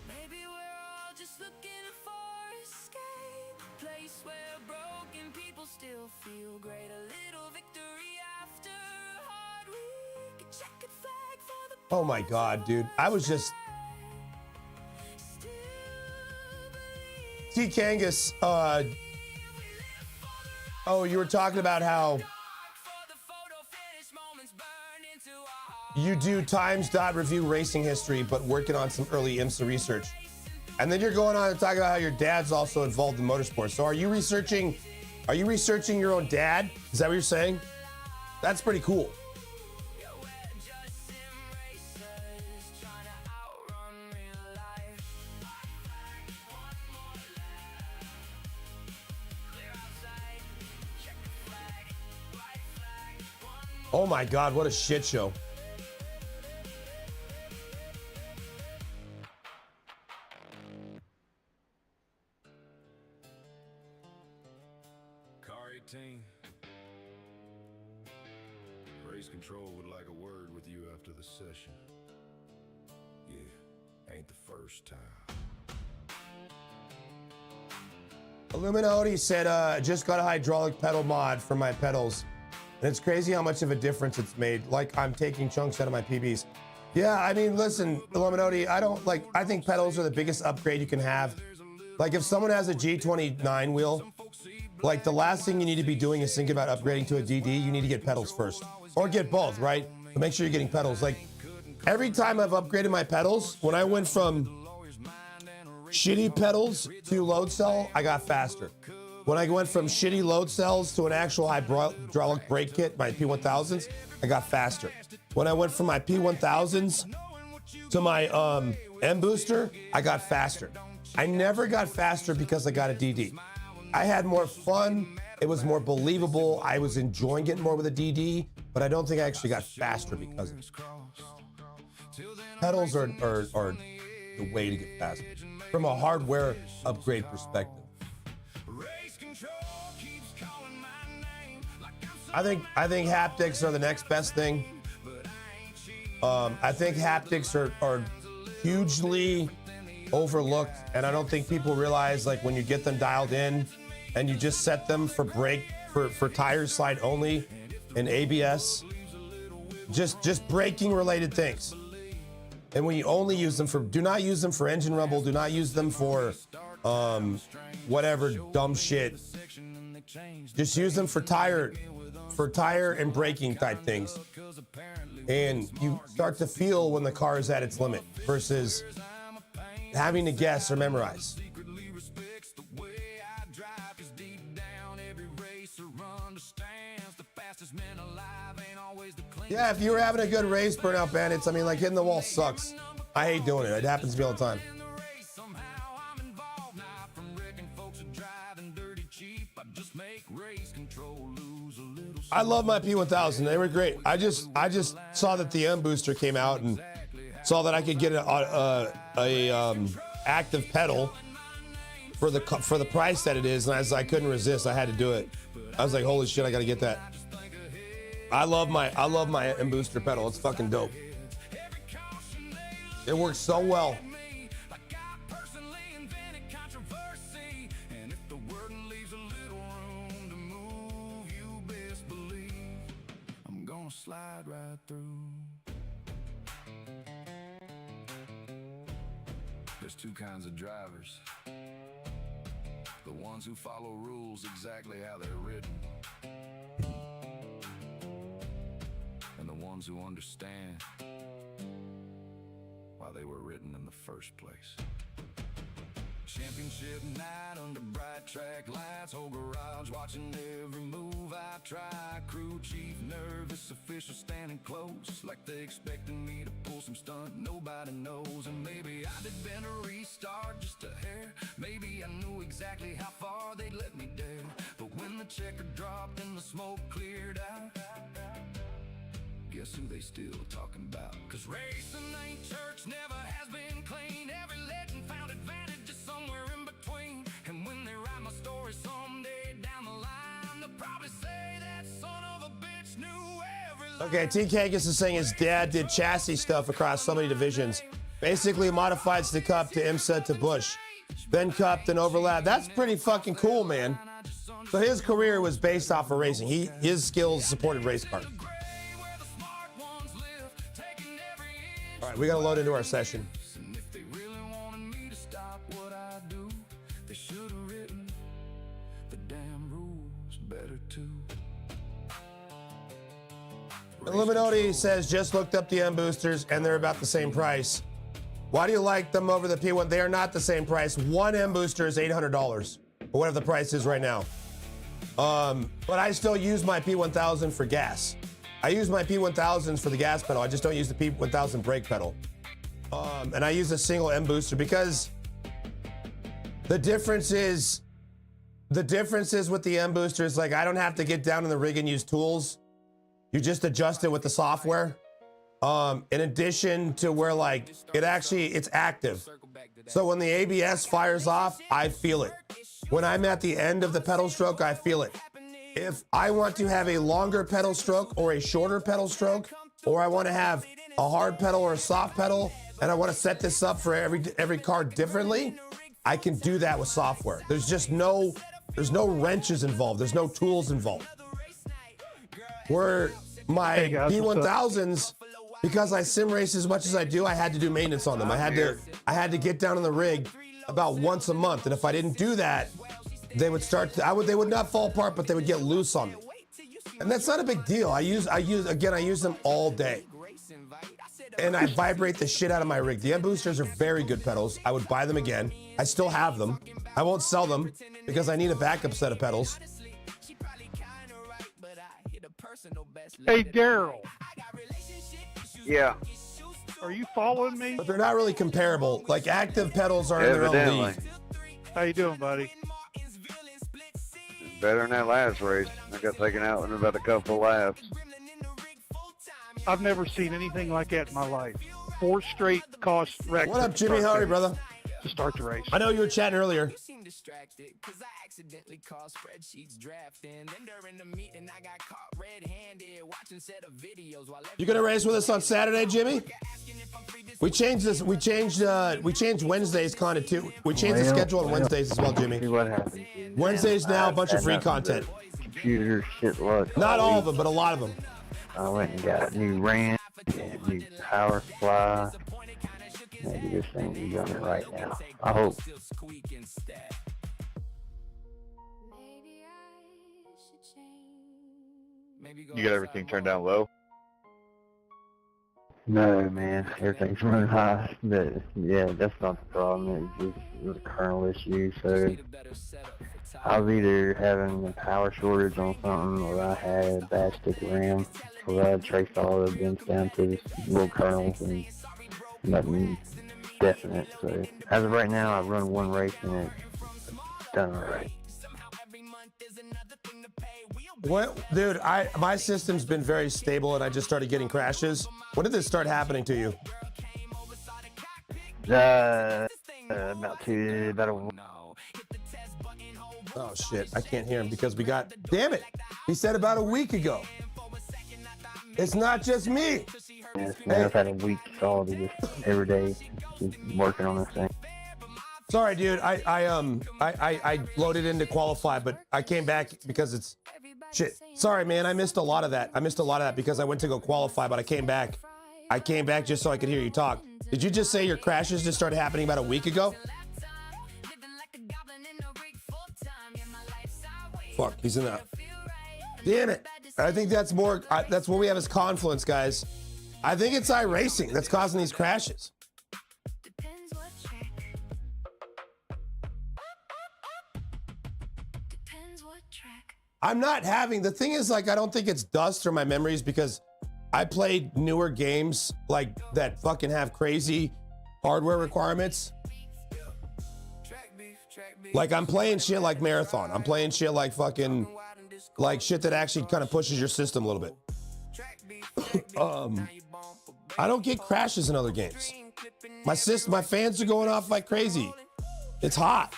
Maybe we're all just looking for escape, a place where broken people still feel great. A little victory after a hard week, a checkered flag for the Oh my God, dude. I was just T. Kangas, oh, you were talking about how you do times.review racing history, but working on some early IMSA research. And then you're going on and talking about how your dad's also involved in motorsports. So are you researching your own dad? Is that what you're saying? That's pretty cool. Oh my God, what a shit show. Car 18. Race control would like a word with you after the session. Yeah, ain't the first time. Illuminati said, just got a hydraulic pedal mod for my pedals. And it's crazy how much of a difference it's made. Like, I'm taking chunks out of my PBs. Yeah, I mean, listen, Illuminati, I think pedals are the biggest upgrade you can have. Like, if someone has a G29 wheel, like, the last thing you need to be doing is thinking about upgrading to a DD. You need to get pedals first. or get both, right? But make sure you're getting pedals. Like every time I've upgraded my pedals, when I went from shitty pedals to load cell, I got faster. When I went from shitty load cells to an actual hydraulic brake kit, my P1000s, I got faster. When I went from my P1000s to my M booster, I got faster. I never got faster because I got a DD. I had more fun. It was more believable. I was enjoying it more with a DD, but I don't think I actually got faster because of it. Pedals are the way to get faster from a hardware upgrade perspective. I think haptics are the next best thing. I think haptics are hugely overlooked, and I don't think people realize, like, when you get them dialed in and you just set them for brake for tire slide only and ABS, just braking related things. And when you only use them for, do not use them for engine rumble, do not use them for whatever dumb shit. Just use them for tire and braking type things. And you start to feel when the car is at its limit versus having to guess or memorize. Yeah, if you were having a good race, Burnout Bandits, I mean, like, hitting the wall sucks. I hate doing it. It happens to me all the time. I love my P1000. They were great. I just saw that the M booster came out and saw that I could get a active pedal for the price that it is, and I couldn't resist. I had to do it. I was like, holy shit, I got to get that. I love my M booster pedal. It's fucking dope. It works so well. Slide right through. There's two kinds of drivers. The ones who follow rules exactly how they're written, and the ones who understand why they were written in the first place. Championship night under bright track lights, whole garage watching every move I try. Crew chief nervous, officials standing close, like they expecting me to pull some stunt nobody knows. And maybe I did bend a restart just a hair. Maybe I knew exactly how far they'd let me dare. But when the checker dropped and the smoke cleared out, guess who they still talking about? 'Cause racing ain't church, never has been clean. Every legend found advantage just somewhere in between. And when they write my story someday down the line, they'll probably say that son of a bitch knew every line. Okay, T. Kangas is saying his dad did chassis stuff across so many divisions. Basically modified the Cup to IMSA to Bush. Then Cup, then overlap. That's pretty fucking cool, man. So his career was based off of racing. His skills supported race cars. All right, we gotta load into our session. And if they really wanted me to stop what I do, they should have written the damn rules better too. Illuminati says, just looked up the M boosters and they're about the same price. Why do you like them over the P1? They are not the same price. One M booster is $800, or whatever the price is right now. But I still use my P1000 for gas. I use my P1000s for the gas pedal. I just don't use the P1000 brake pedal. And I use a single M booster because the difference is with the M boosters, like, I don't have to get down in the rig and use tools. You just adjust it with the software. In addition to where, like, it's active. So when the ABS fires off, I feel it. When I'm at the end of the pedal stroke, I feel it. If I want to have a longer pedal stroke or a shorter pedal stroke, or I want to have a hard pedal or a soft pedal, and I want to set this up for every car differently, I can do that with software. There's no wrenches involved. There's no tools involved. Where my P1000s, because I sim race as much as I do, I had to do maintenance on them. I had to get down in the rig about once a month, and if I didn't do that, they would they would not fall apart, but they would get loose on me. And that's not a big deal. I use them all day. And I vibrate the shit out of my rig. The M boosters are very good pedals. I would buy them again. I still have them. I won't sell them because I need a backup set of pedals. Hey, Daryl. Yeah. Are you following me? But they're not really comparable. Like active pedals are in their own league. How you doing, buddy? Better than that last race. I got taken out in about a couple of laps. I've never seen anything like that in my life. 4 straight cost wrecks. What up, Jimmy? How are you, brother? To start the race. I know you were chatting earlier. You gonna race with us on Saturday, Jimmy? We changed this. We changed Wednesdays kind of too. We changed the schedule on Wednesdays as well, Jimmy. See what happens. Wednesdays now, a bunch of free content. Computer shit luck. Not all of them, but a lot of them. I went and got a new RAM, a new power supply. Maybe this thing will be running right now. I hope. You got everything turned down low? No, man. Everything's running high. But, yeah, that's not the problem. It was a kernel issue. So I was either having a power shortage on something or I had a bad stick of RAM. So I traced all the events down to this little kernels and nothing definite. So as of right now, I've run 1 race and it's done all right. What, dude? My system's been very stable, and I just started getting crashes. When did this start happening to you? About a. Oh shit! I can't hear him because we got. Damn it! He said about a week ago. It's not just me. Yes, man, I've had a week solid just every day, just working on this thing. Sorry, dude. I loaded in to qualify, but I came back because it's shit. Sorry, man. I missed a lot of that. Because I went to go qualify, but I came back. I came back just so I could hear you talk. Did you just say your crashes just started happening about a week ago? Fuck, he's in that. Damn it. I think that's more, that's what we have as confluence, guys. I think it's iRacing that's causing these crashes. I'm not having, the thing is, like, I don't think it's dust or my memories because I played newer games like that fucking have crazy hardware requirements. Like, I'm playing shit like Marathon. I'm playing shit like fucking, like shit that actually kind of pushes your system a little bit. I don't get crashes in other games. My fans are going off like crazy. It's hot.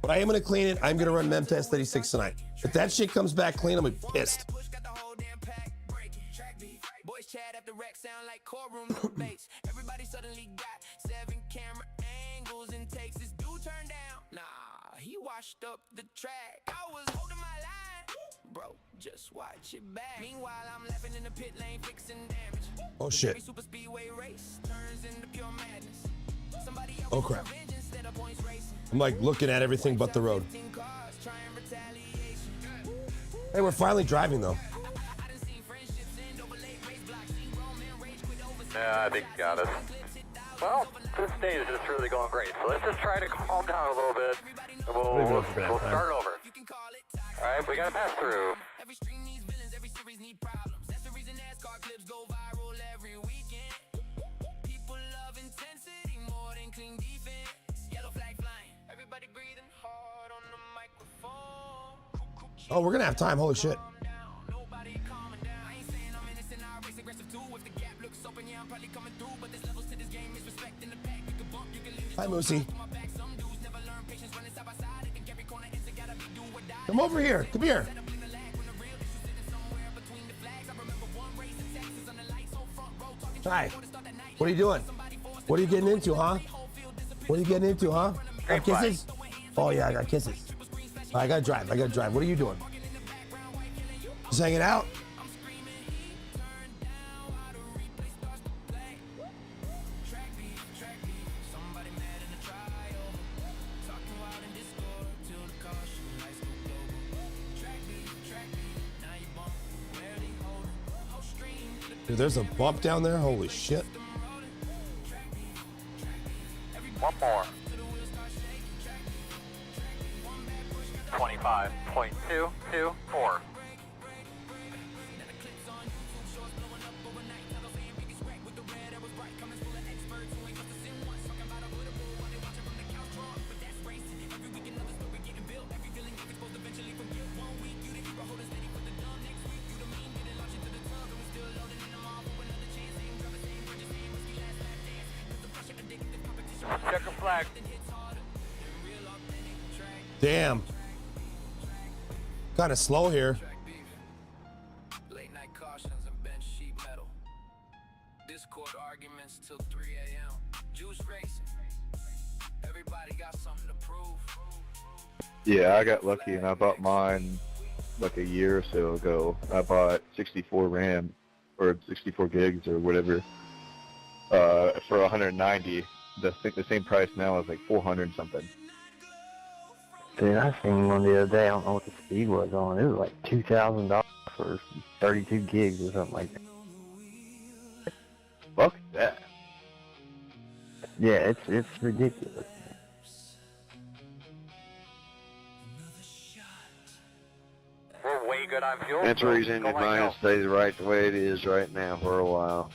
But I am gonna clean it. I'm gonna run Memtest 36 tonight. If that shit comes back clean, I'm gonna be pissed. Everybody suddenly got 7 camera angles and takes this dude turned down. Nah, he washed up the track. I was holding my line. Bro, just watch it back. Meanwhile, I'm laughing in the pit lane, fixing damage. Oh shit. Super speedway race turns into pure madness. Oh crap. I'm like looking at everything but the road. Hey, we're finally driving though. Yeah, I think you got us. Well, this day is just really going great, so let's just try to calm down a little bit, and we'll start over. All right, we got to pass through. Oh, we're gonna have time. Holy shit. Hi, Moosey. Come over here. Come here. Hi. What are you doing? What are you getting into, huh? What are you getting into, huh? Got kisses? Oh, yeah, I got kisses. I gotta drive. What are you doing? Just hanging out? Dude, there's a bump down there. Holy shit. One more. 25.224. Checker flag. Damn. Kind of slow here. Late night cautions and bench sheet metal. Discord arguments till 3 a.m. Juice racing. Everybody got something to prove. Yeah, I got lucky and I bought mine like a year or so ago. I bought 64 RAM or 64 gigs or whatever for 190. I think the same price now is like 400 something. Dude, I seen one the other day. I don't know what the speed was on. It was like $2,000 for 32 gigs or something like that. Fuck that. Yeah, it's ridiculous. We're way good on fuel. That's the reason Go that like mine hell. stays right the way it is right now for a while.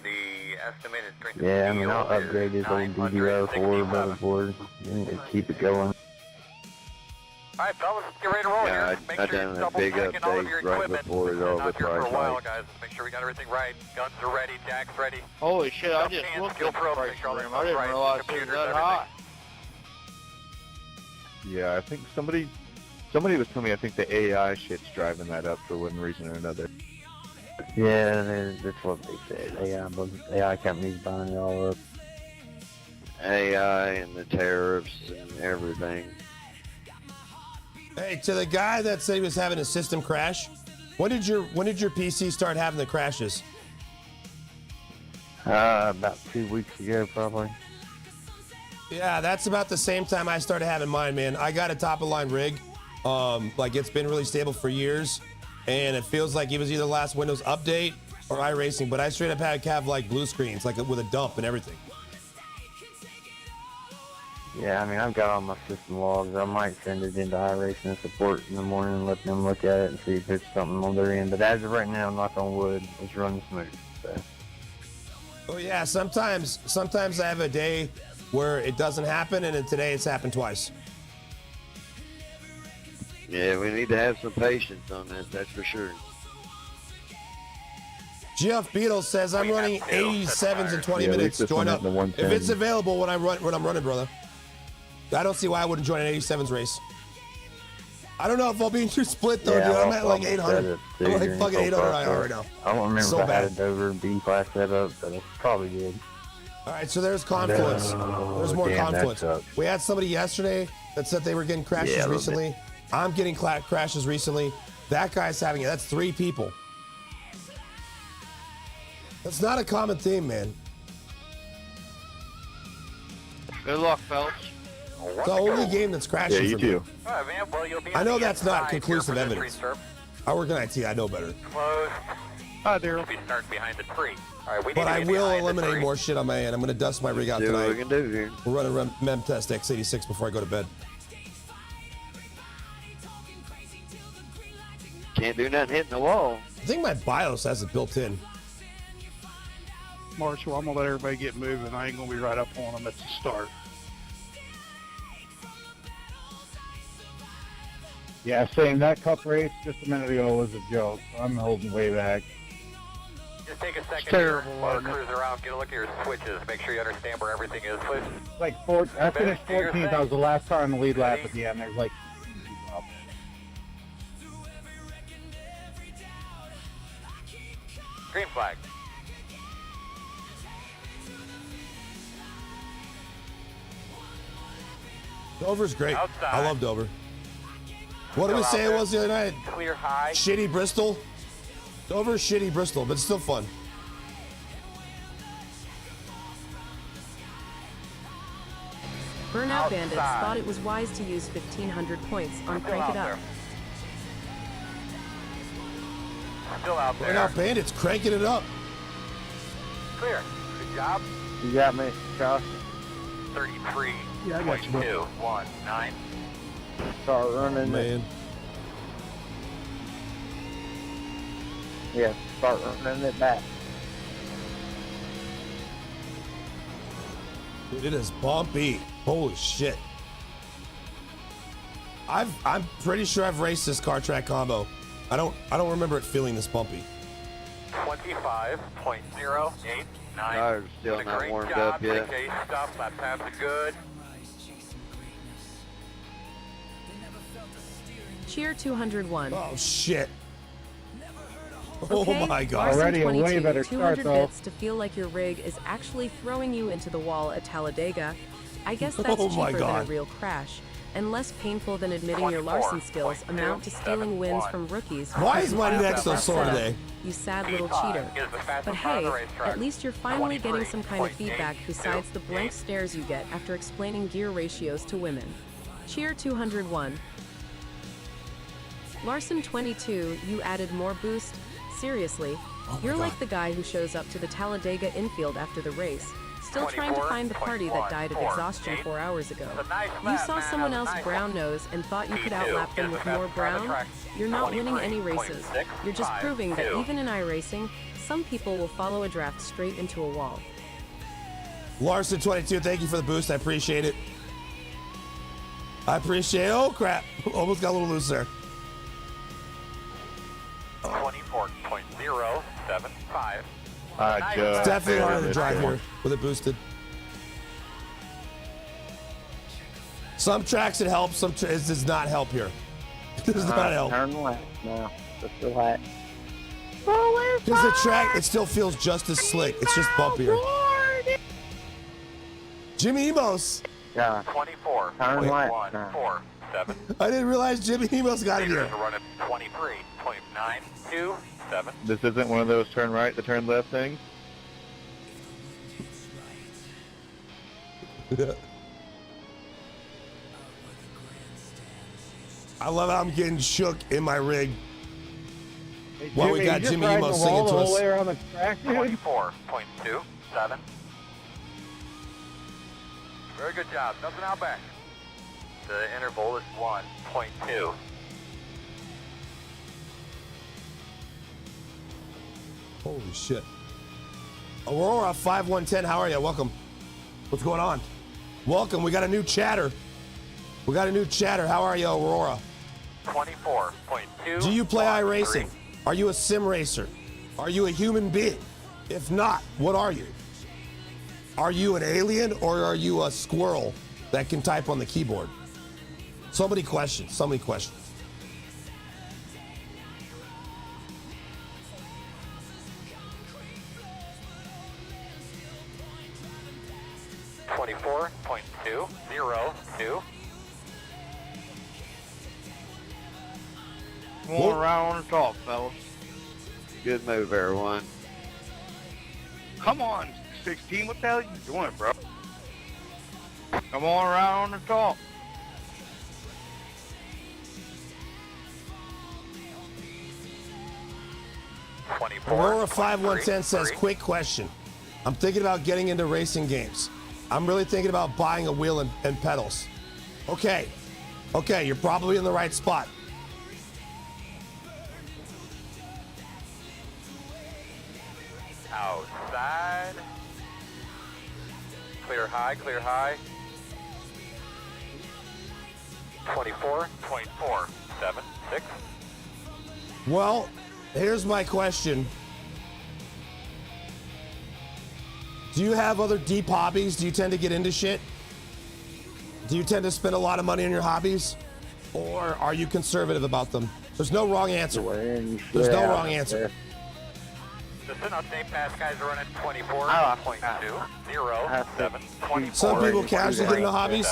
The estimated strength of Yeah, I mean, steel I'll is upgrade this old DDR4 motherboard and keep it going. Alright, fellas, let's get ready to roll Yeah, here. Make I sure done you're a double big checking all of update your right equipment. before it all Not the here for a price while, hike. guys. Make sure we got everything right. Guns are ready, jacks ready. Holy shit, I just Hands, looked fuel at the probes, price make sure all room. the I didn't right, realize it was computers, that everything. hot. Yeah, I think somebody was telling me I think the AI shit's driving that up for one reason or another. Yeah, that's what they said. AI companies buying it all up. AI and the tariffs and everything. Hey, to the guy that said he was having a system crash, when did your PC start having the crashes? About 2 weeks ago, probably. Yeah, that's about the same time I started having mine, man. I got a top-of-line rig. Like, it's been really stable for years, and it feels like it was either last Windows update or iRacing, but I straight up had to have, like, blue screens, like, with a dump and everything. Yeah, I mean, I've got all my system logs. I might send it into iRacing support in the morning and let them look at it and see if there's something on their end. But as of right now, knock on wood, it's running smooth. So. Oh, yeah, sometimes I have a day where it doesn't happen, and then today it's happened twice. Yeah, we need to have some patience on this, that's for sure. Geoff Beatles says I'm running 87s in 20 minutes. Join up if it's available when I'm running, brother. I don't see why I wouldn't join an 87s race. I don't know if I'll be in your split though, dude. I'm at like 800. I'm like fucking 800 IR right now. I don't remember So if I had bad. a Dover B-class setup, but it's probably good. All right, so there's confluence. There's more damn, that confluence. sucks. We had somebody yesterday that said they were getting crashes Yeah, a little recently. I'm getting crashes recently. That guy's having it. That's 3 people. That's not a common theme, man. Good luck, fellas. It's the only game that's crashing. Yeah, you for me. too. All right, man. Well, you'll be I know on the that's not inside here conclusive for this evidence. resurf. I work in IT. I know better. Close. Hi, Daryl. We'll be starting behind the tree. All right, we need But to I be will behind the eliminate tree. more shit on my end. I'm going to dust my rig out See what we tonight. can do here. We're running Mem Test X86 before I go to bed. Can't do nothing hitting the wall. I think my BIOS has it built in. Marshall, I'm going to let everybody get moving. I ain't going to be right up on them at the start. Yeah, same. That cup race just a minute ago was a joke. I'm holding way back. Just take a second terrible, here while isn't it? cruise around. Get a look at your switches. Make sure you understand where everything is, please. Like I finished 14th. That was the last car in the lead lap at the end. There's like up. Green flag. Dover's great. Outside. I love Dover. What did we say it was the other night? Clear high. Shitty Bristol. Dover's shitty Bristol, but it's still fun. Burnout Bandits Outside. thought it was wise to use 1,500 points on Still Crank out It Up. there. Still out there. Right now, Bandit's cranking it up. Clear. Good job. You got me, Josh. 33. Yeah, I got you, bro. 219. Start running Man. it. Yeah, start running it back. Dude, it is bumpy. Holy shit. I'm pretty sure I've raced this car track combo. I don't remember it feeling this bumpy. 25.089. Tires still Did a not great warmed job. up yet. TK stuff. Lap times are good. Cheer 201. Oh shit. Okay, Oh my god. Larson Already a way 22, better 200 start, though. bits to feel like your rig is actually throwing you into the wall at Talladega. I guess that's Oh my cheaper than a God. real crash, and less painful than admitting your Larson skills amount to stealing wins from rookies. Why is my neck so That's sore setup, today? You sad little cheater. But hey, at least you're finally getting some kind of feedback besides the blank stares you get after explaining gear ratios to women. Cheer 201. Larson 22, you added more boost? Seriously? You're like the guy who shows up to the Talladega infield after the race, still trying to find the party that died of exhaustion 4 hours ago. You saw someone else brown nose and thought you could outlap them with more brown? You're not winning any races. You're just proving that even in iRacing, some people will follow a draft straight into a wall. Larson 22, thank you for the boost. I appreciate it. I appreciate it. Oh crap. Almost got a little loose there. 24.075. It's definitely harder to drive here with it boosted. Some tracks it helps, some it does not help here. It does not help. Turn left now. Just relax. Because the track, it still feels just as slick. It's just bumpier. Jimmy Emos. Yeah. 24. Turn left now. 147. I didn't realize Jimmy Emos got it here. Running 23.927. This isn't one of those turn right to turn left things? I love how I'm getting shook in my rig Hey, while we got you just Jimmy riding Emo the singing wall to the whole us. way around the track, dude? 24.27. Very good job. Nothing out back. The interval is 1.2. Holy shit. Aurora 5110, how are you? Welcome. What's going on? Welcome. We got a new chatter. We got a new chatter. How are you, Aurora? 24.2. Do you play iRacing? Are you a sim racer? Are you a human being? If not, what are you? Are you an alien or are you a squirrel that can type on the keyboard? So many questions. So many questions. .202. Come on around on the top, fellas. Good move, everyone. Come on, 16. What the hell are you doing, bro? Come on around on the top. Aurora 5110 says, quick question. I'm thinking about getting into racing games. I'm really thinking about buying a wheel and pedals. Okay. Okay, you're probably in the right spot. Outside. Clear high, clear high. 24.476. Well, here's my question. Do you have other deep hobbies? Do you tend to get into shit? Do you tend to spend a lot of money on your hobbies? Or are you conservative about them? There's no wrong answer. There's no wrong answer. The Sun State Pass guys are running 24.207. Some people casually get into hobbies.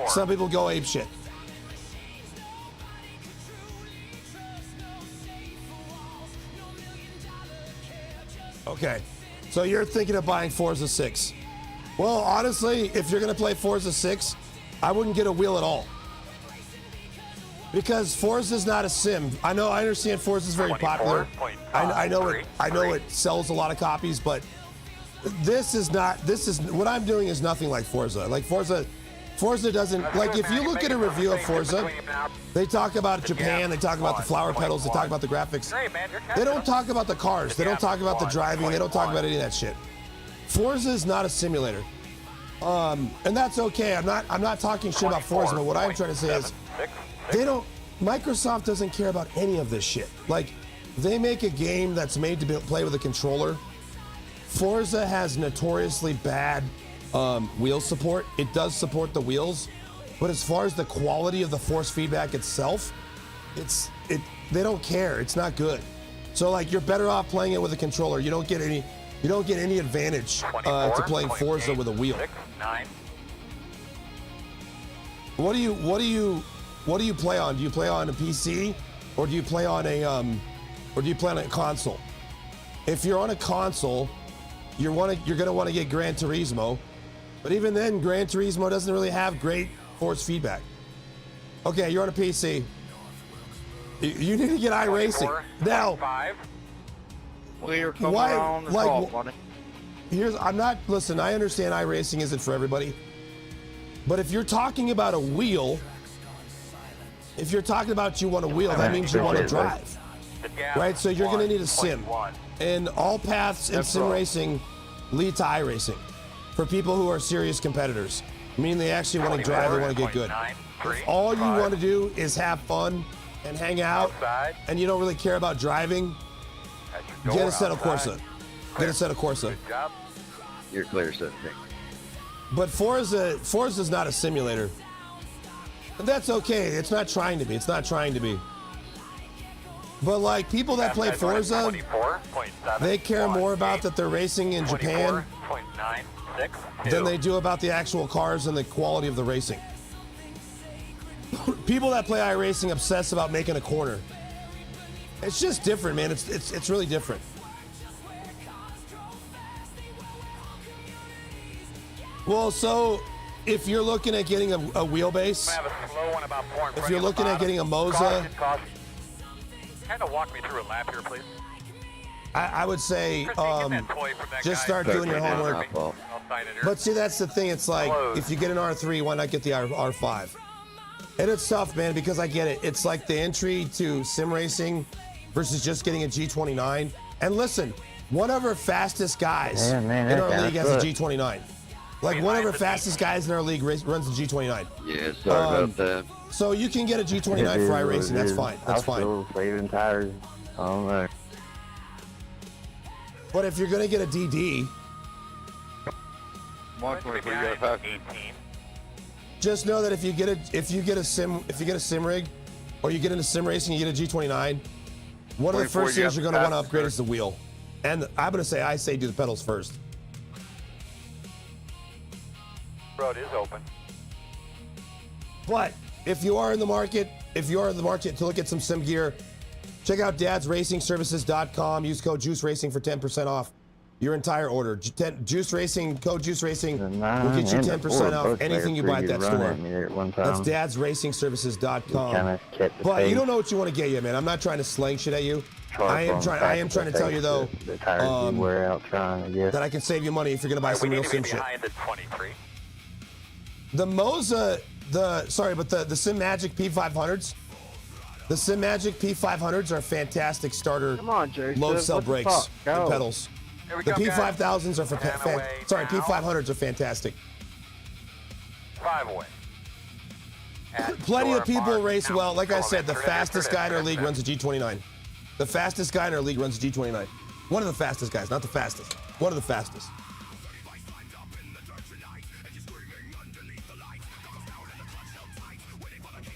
Some people go ape shit. Okay, so you're thinking of buying Forza 6. Well, honestly, if you're gonna play Forza 6, I wouldn't get a wheel at all. Because Forza's not a sim. I understand Forza's very popular. I know it sells a lot of copies, but this is what I'm doing is nothing like Forza. Like Forza doesn't, like if you look at a review of Forza, they talk about Japan, they talk about the flower petals, they talk about the graphics. They don't talk about the cars, they don't talk about the driving, they don't talk about any of that shit. Forza is not a simulator. And that's okay. I'm not talking shit about Forza, but what I'm trying to say is Microsoft doesn't care about any of this shit. Like, they make a game that's made to play with a controller. Forza has notoriously bad wheel support. It does support the wheels, but as far as the quality of the force feedback itself, they don't care. It's not good. So like, you're better off playing it with a controller. You don't get any advantage to playing Forza with a wheel. 9. What do you play on? Do you play on a PC or do you play on a console? If you're on a console, you're gonna want to get Gran Turismo, but even then, Gran Turismo doesn't really have great force feedback. Okay, you're on a PC. You need to get iRacing now. We're coming around the top, buddy. Listen, I understand iRacing isn't for everybody, but if you're talking about a wheel, if you're talking about you want a wheel, that means you want to drive, right? So you're going to need a sim, and all paths in sim racing lead to iRacing for people who are serious competitors, meaning they actually want to drive, they want to get good. If all you want to do is have fun and hang out, and you don't really care about driving, get a set of Corsa. Get a set of Corsa. You're clear, set. But Forza's not a simulator. And that's okay. It's not trying to be. It's not trying to be. But like, people that play Forza, they care more about that they're racing in Japan than they do about the actual cars and the quality of the racing. People that play iRacing obsess about making a corner. It's just different, man. It's really different. Well, so if you're looking at getting a wheelbase, if you're looking at getting a Moza, kind of walk me through a lap here, please. I would say just start doing your homework. But see, that's the thing. It's like, if you get an R3, why not get the R5? And it's tough, man, because I get it. It's like the entry to sim racing versus just getting a G29. And listen, one of our fastest guys in our league has a G29. Like, one of our fastest guys in our league runs a G29. Yeah, sorry about that. So you can get a G29 for iRacing. That's fine. That's fine. I'm still saving tires. I don't know. But if you're gonna get a DD, just know that if you get a sim rig, or you get into sim racing, you get a G29. One of the first things you're gonna want to upgrade is the wheel. And I'm gonna say, I say do the pedals first. Road is open. But if you are in the market to look at some sim gear, check out dadsracingservices.com. Use code JUICERACING for 10% off your entire order. Juice Racing, code Juice Racing will get you 10% off anything you buy at that store. That's dadsracingservices.com. But you don't know what you want to get yet, man. I'm not trying to slang shit at you. I am trying to tell you though that I can save you money if you're gonna buy some real sim shit. The Moza, the SimMagic P500s, the SimMagic P500s are fantastic starter low cell brakes and pedals. The P5000s are P500s are fantastic. 5 away. Plenty of people race well. Like I said, the fastest guy in our league runs a G29. The fastest guy in our league runs a G29. One of the fastest guys, not the fastest. One of the fastest.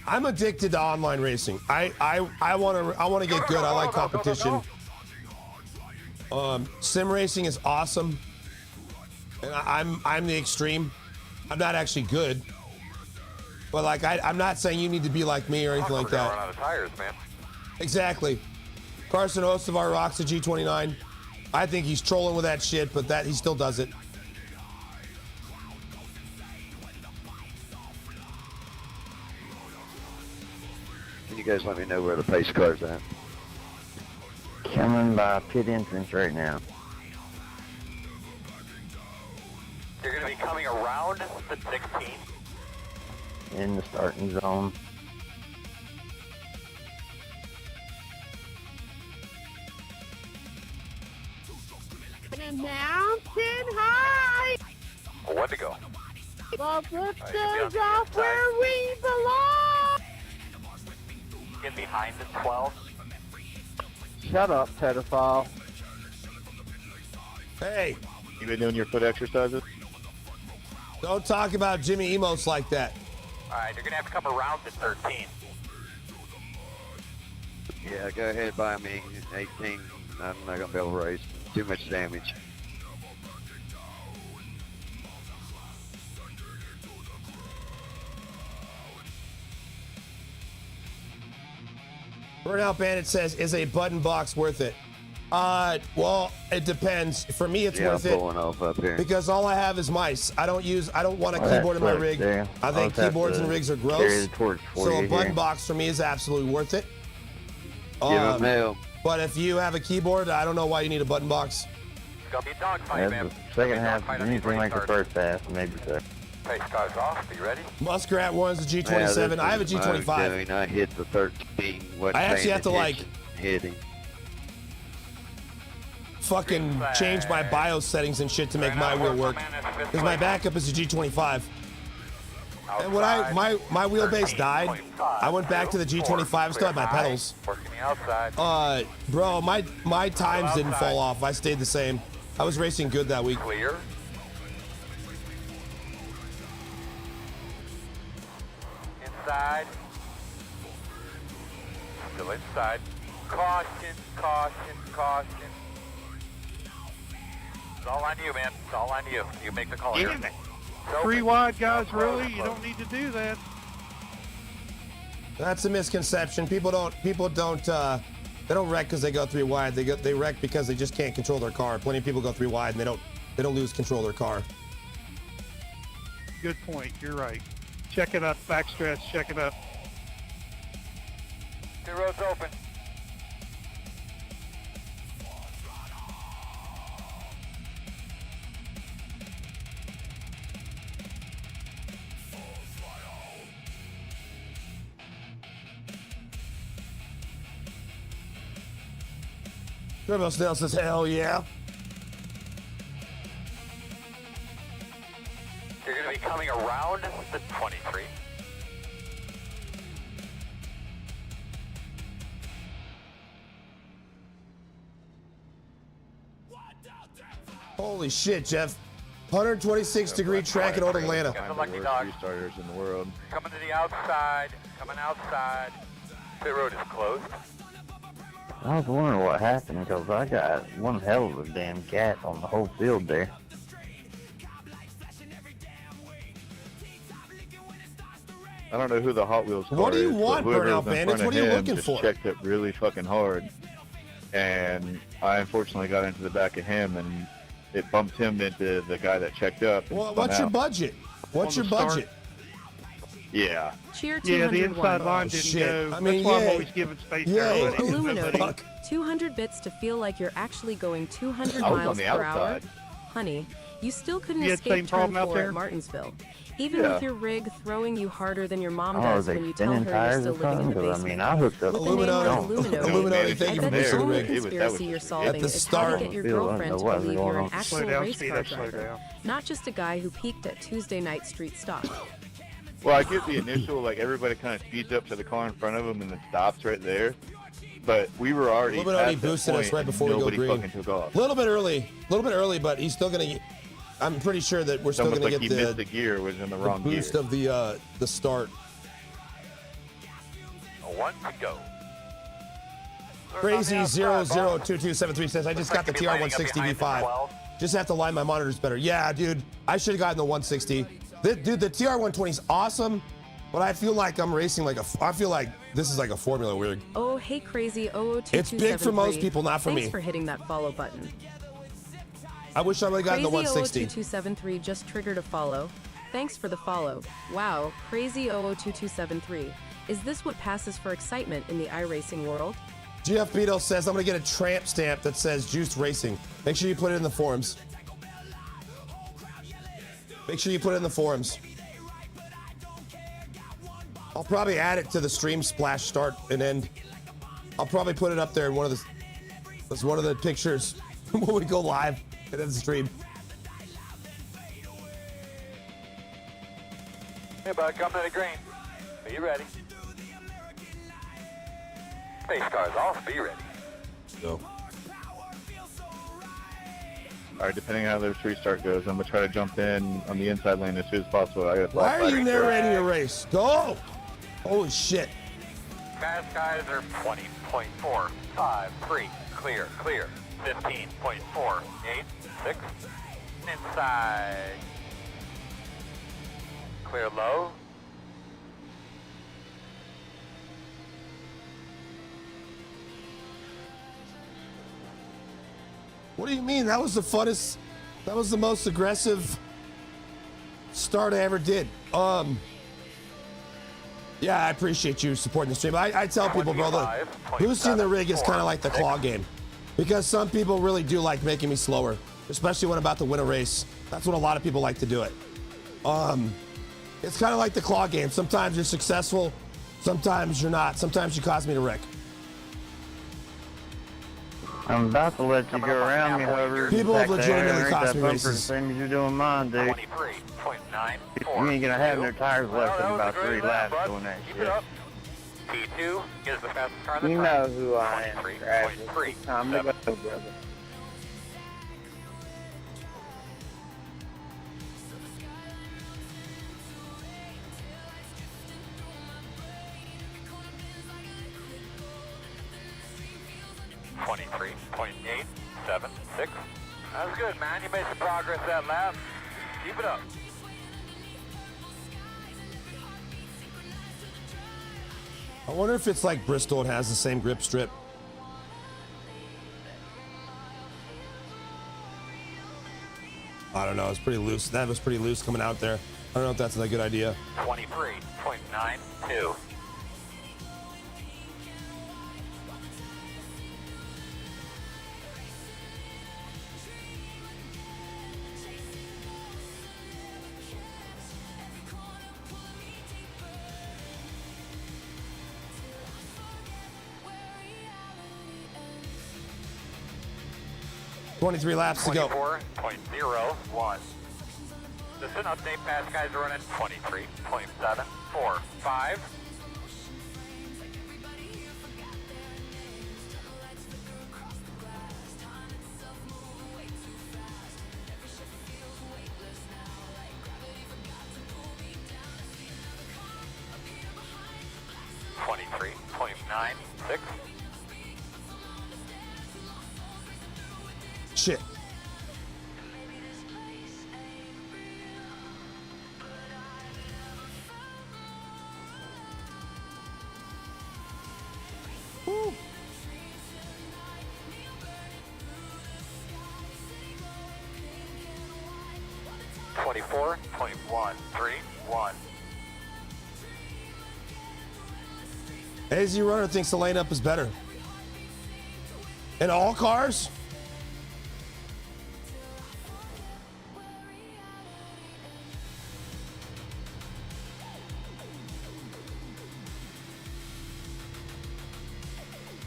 I'm addicted to online racing. I want to get good. I like competition. Sim racing is awesome, and I'm the extreme. I'm not actually good, but like I'm not saying you need to be like me or anything like that. Run out of tires, man. Exactly. Carson Ostovar rocks a G29. I think he's trolling with that shit, but he still does it. Can you guys let me know where the pace car's at? Coming by pit entrance right now. You're going to be coming around the 16. In the starting zone. Mountain high. One to go. The footsteps off where we belong. Get behind the 12. Shut up, pedophile. Hey, You been doing your foot exercises? don't talk about Jimmy Emos like that. All right, you're going to have to come around the 13. Yeah, go ahead by me. 18. I'm not gonna be able to race. Too much damage. Burnout Bandit says, is a button box worth it? Well, it depends. For me, it's worth I'm it pulling off up here. because all I have is mice. I don't want a keyboard in my rig. I think keyboards and rigs are gross. So a button box for me is absolutely worth it. Give him hell. But if you have a keyboard, I don't know why you need a button box. It's going to be a dogfight, man. The second half, anything like the first half, maybe so. Pace car's off. Are you ready? Muskrat one's a G27. I have a G25. I hit the 13. I actually have to hitting. Fucking change my BIOS settings and shit to make my wheel work. Because my backup is a G25. And when my wheelbase died, I went back to the G25. I still had my pedals. Working the outside. Bro, my times didn't fall off. I stayed the same. I was racing good that week. Clear. Inside. Still inside. Caution, caution, caution. It's all on you, man. It's all on you. You make the call here. Damn it. 3 wide, guys, really? You don't need to do that. That's a misconception. People don't they don't wreck because they go 3 wide. They wreck because they just can't control their car. Plenty of people go 3 wide and they don't lose control of their car. Good point. You're right. Check it up. Backstretch. Check it up. 2 roads open. Turbo Snail says, hell yeah. You're going to be coming around the 23. Holy shit, Jeff. 126-degree track in Old Atlanta. Lucky dog. Starters in the world. Coming to the outside. Coming outside. Pit road is closed. I was wondering what happened because I got one hell of a damn cat on the whole field there. I don't know who the Hot Wheels car What do you is, want, but whoever Burnout was in Bandits? front What of are you him looking just for? checked it really fucking hard, and I unfortunately got into the back of him, and it bumped him into the guy that checked up. And spun What's your out. budget? What's your budget? Yeah. Cheer Yeah, the 201. inside line didn't shit. go. I mean, That's why I'm yay. always giving space Yay. to everybody. Illuminati. Fuck. 200 bits to feel like you're actually going 200 I was on miles the per hour. outside. Honey, you still couldn't You had the same escape turn problem out 4 there? at Martinsville. Even Yeah. with your rig throwing you harder than your mom Oh, does they when you tell her spinning you're tires still or living in something? the 'Cause, I basement. mean, I hooked up With with the name Illuminati. of Illuminati, Illuminati, thank I you bet for the boosting the only rig. conspiracy you're solving At the is how to start. get your Feel like girlfriend the to weather believe going you're an on. Slow actual down, race speed car up, slow driver, down. not just a guy who peaked at Tuesday night street stock. Well, I get the initial, like, everybody kind of speeds up to the car in front of them and then stops right there. But we were already Illuminati past that boosted us point right and before we go nobody green. fucking took off. A little bit early, but he's still gonna. I'm pretty sure that we're It's still almost gonna like get he missed the the gear, was in the the wrong gear. boost of the start. 1 to go. Crazy 002273 says, I just got the TR160 V5. Just have to line my monitors better. Yeah, dude, I should have gotten the 160. Dude, the TR120 is awesome, but I feel like I'm racing I feel like this is like a Formula rig. Oh, hey, crazy 00223. It's big for most people, not for me. Thanks for hitting that follow button. I wish I would have gotten the 160. Crazy 00223 just triggered a follow. Thanks for the follow. Wow, Crazy 00223. Is this what passes for excitement in the iRacing world? GF Beetle says, I'm going to get a tramp stamp that says Juiced Racing. Make sure you put it in the forums. Make sure you put it in the forums. I'll probably add it to the stream splash start and end. I'll probably put it up there in one of the pictures when we go live and then the stream. Hey, bud, come to the green. Are you ready? Space cars off, be ready. Go. Alright, depending on how the restart goes, I'm gonna try to jump in on the inside lane as soon as possible. I got a Why are you narrating a race? Go! Holy shit. Fast guys are 20.4, 5, 3, clear, clear. 15.4, 8, 6, inside. Clear low. What do you mean? That was the funnest, that was the most aggressive start I ever did. Yeah, I appreciate you supporting the stream. I tell people, bro, that boosting the rig is kind of like the claw game, because some people really do like making me slower, especially when I'm about to win a race. That's when a lot of people like to do it. It's kind of like the claw game. Sometimes you're successful, sometimes you're not. Sometimes you cause me to wreck. I'm about to let you go around me, however. People have legitimately cost me races. Same as you're doing mine, dude. 23.94. You ain't gonna have no tires left in about 3 laps doing that shit. T2 is the fastest car in the You front. know who I am, Travis. It's time to go, brother. .876. That's good, man. You made some progress that lap. Keep it up. I wonder if it's like Bristol and has the same grip strip. I don't know. It's pretty loose. That was pretty loose coming out there. I don't know if that's a good idea. 23.92. $23 laps to go. 24.01. This is an update. Fast guys are running 23.745. .96. Shit. Woo. .131. AZ Runner thinks the lane up is better. In all cars?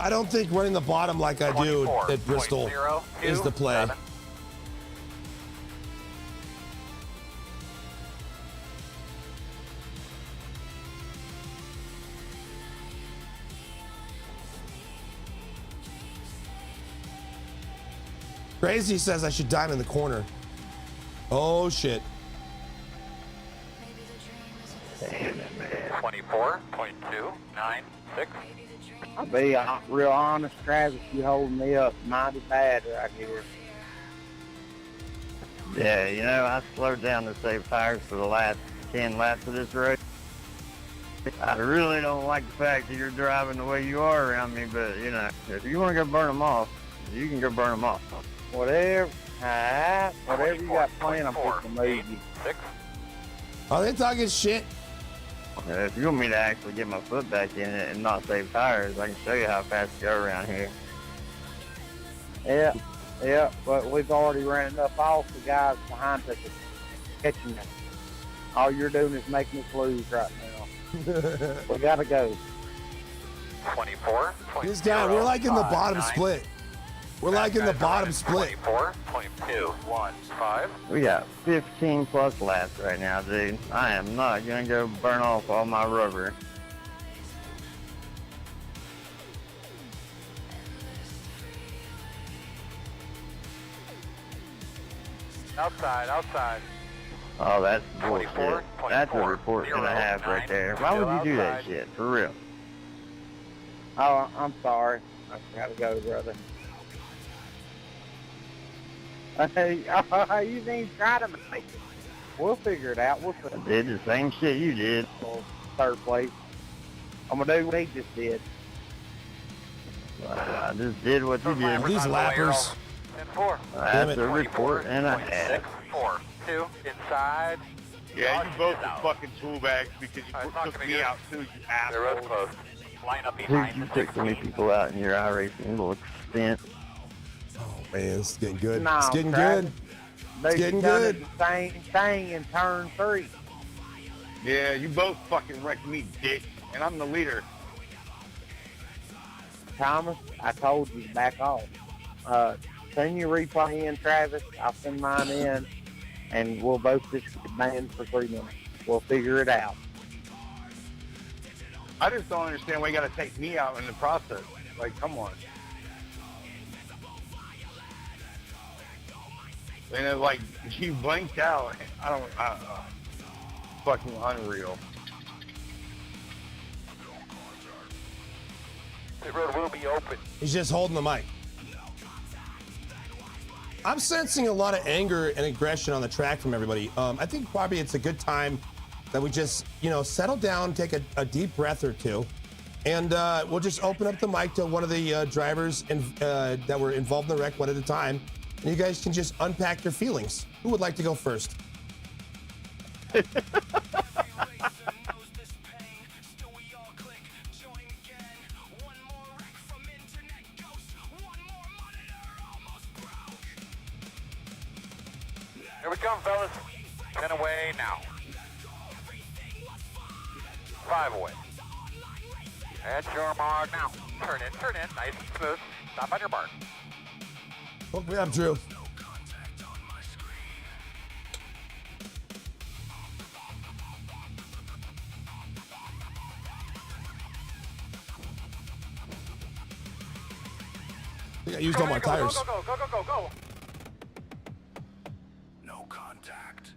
I don't think running the bottom like I do at Bristol is the play. Crazy says I should dive in the corner. Oh shit. 24.296. I'll be real honest, Travis, you holding me up mighty bad right here. Yeah, you know, I slowed down to save tires for the last 10 laps of this race. I really don't like the fact that you're driving the way you are around me, but, you know, if you want to go burn them off, you can go burn them off. Whatever you got planned, I'm fixing to move you. Are they talking shit? If you want me to actually get my foot back in it and not save tires, I can show you how fast you go around here. Yeah, but we've already ran enough off. The guys behind us are catching us. All you're doing is making us lose right now. We gotta go. 24. This guy, we're like in the bottom split. We're like in the bottom split. 24.215. We got 15 plus laps right now, dude. I am not gonna go burn off all my rubber. Outside. Oh, that's bullshit. 24.4. That's a report and a half right there. Why would you do that shit? For real. Oh, I'm sorry. I gotta go, brother. Hey, you didn't try to make it. We'll figure it out. I did the same shit you did. Third place. I'm gonna do what he just did. I just did what you did. These lappers. 10-4. That's a report and a half. 6-4-2 inside. Yeah, you both are fucking tool bags because you took me out too, you They're really asshole. close. Line up Dude, behind you the took so many people out in your iRacing little extent. Oh man, it's getting good. Nah, It's getting Travis. good. They getting done good. The same thing in turn 3. Yeah, you both fucking wrecked me, dick. And I'm the leader. Thomas, I told you to back off. Send your replay in, Travis. I'll send mine in, and we'll both just get banned for 3 minutes. We'll figure it out. I just don't understand why you gotta take me out in the process. Like, come on. And it's like, you blinked out. I don't fucking unreal. The road will be open. He's just holding the mic. I'm sensing a lot of anger and aggression on the track from everybody. I think probably it's a good time that we just, settle down, take a deep breath or two, and we'll just open up the mic to one of the drivers that were involved in the wreck one at a time, and you guys can just unpack your feelings. Who would like to go first? Here we come, fellas. 10 away now. 5 away. At your mark now. Turn in. Nice and smooth. Stop on your mark. Hook me up, Drew. I think I used all my tires. Go. No contact.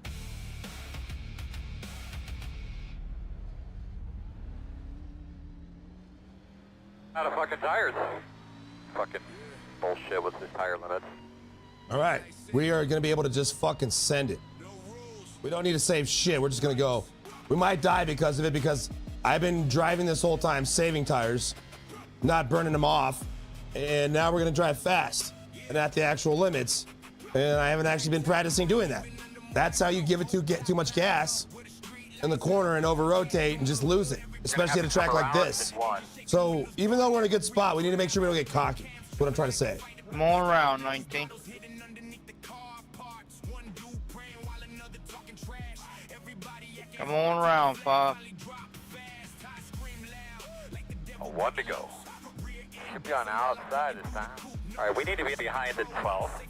Out of fucking tires. Fucking bullshit with the tire limits. All right, we are gonna be able to just fucking send it. We don't need to save shit. We're just gonna go. We might die because of it, because I've been driving this whole time, saving tires, not burning them off, and now we're gonna drive fast and at the actual limits. And I haven't actually been practicing doing that. That's how you give it too much gas in the corner and over rotate and just lose it, especially at a track like this. So even though we're in a good spot, we need to make sure we don't get cocky. That's what I'm trying to say. Come on around, 19. Come on around, 5. 1 to go. Should be on the outside this time. All right, we need to be behind the 12.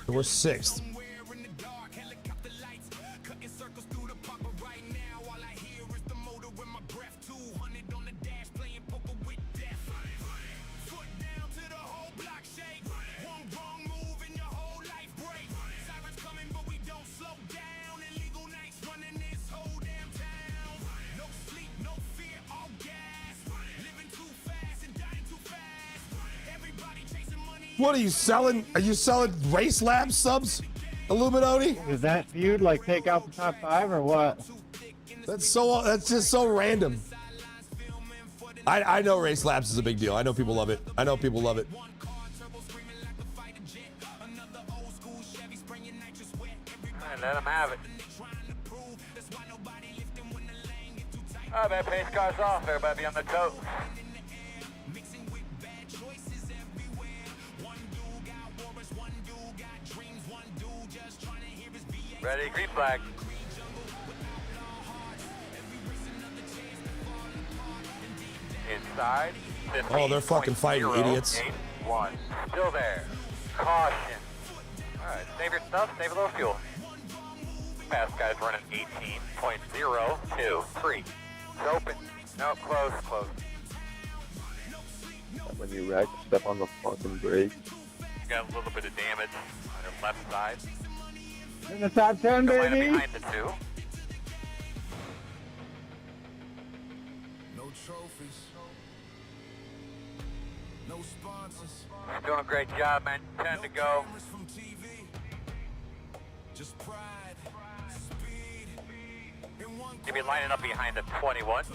We're 6th. What are you selling? Are you selling race lab subs, Illuminati? Is that feud like take out the top 5 or what? That's just so random. I know race labs is a big deal. I know people love it. And let them have it. Alright, man, pace cars off. Everybody be on the toes. Ready, green flag. Inside. Oh, they're fucking fighting, idiots. 15.081. Still there. Caution. Alright, save your stuff, save a little fuel. Fast guy's running 18.023. It's open. No, close, close. When you wreck, step on the fucking brake. Got a little bit of damage on your left side. In the top 10, Go line up baby. behind the two. No trophies. No sponsors. Doing a great job, man. 10 to go. From TV. Just pride. Speed. In one You'll be lining up behind the 21.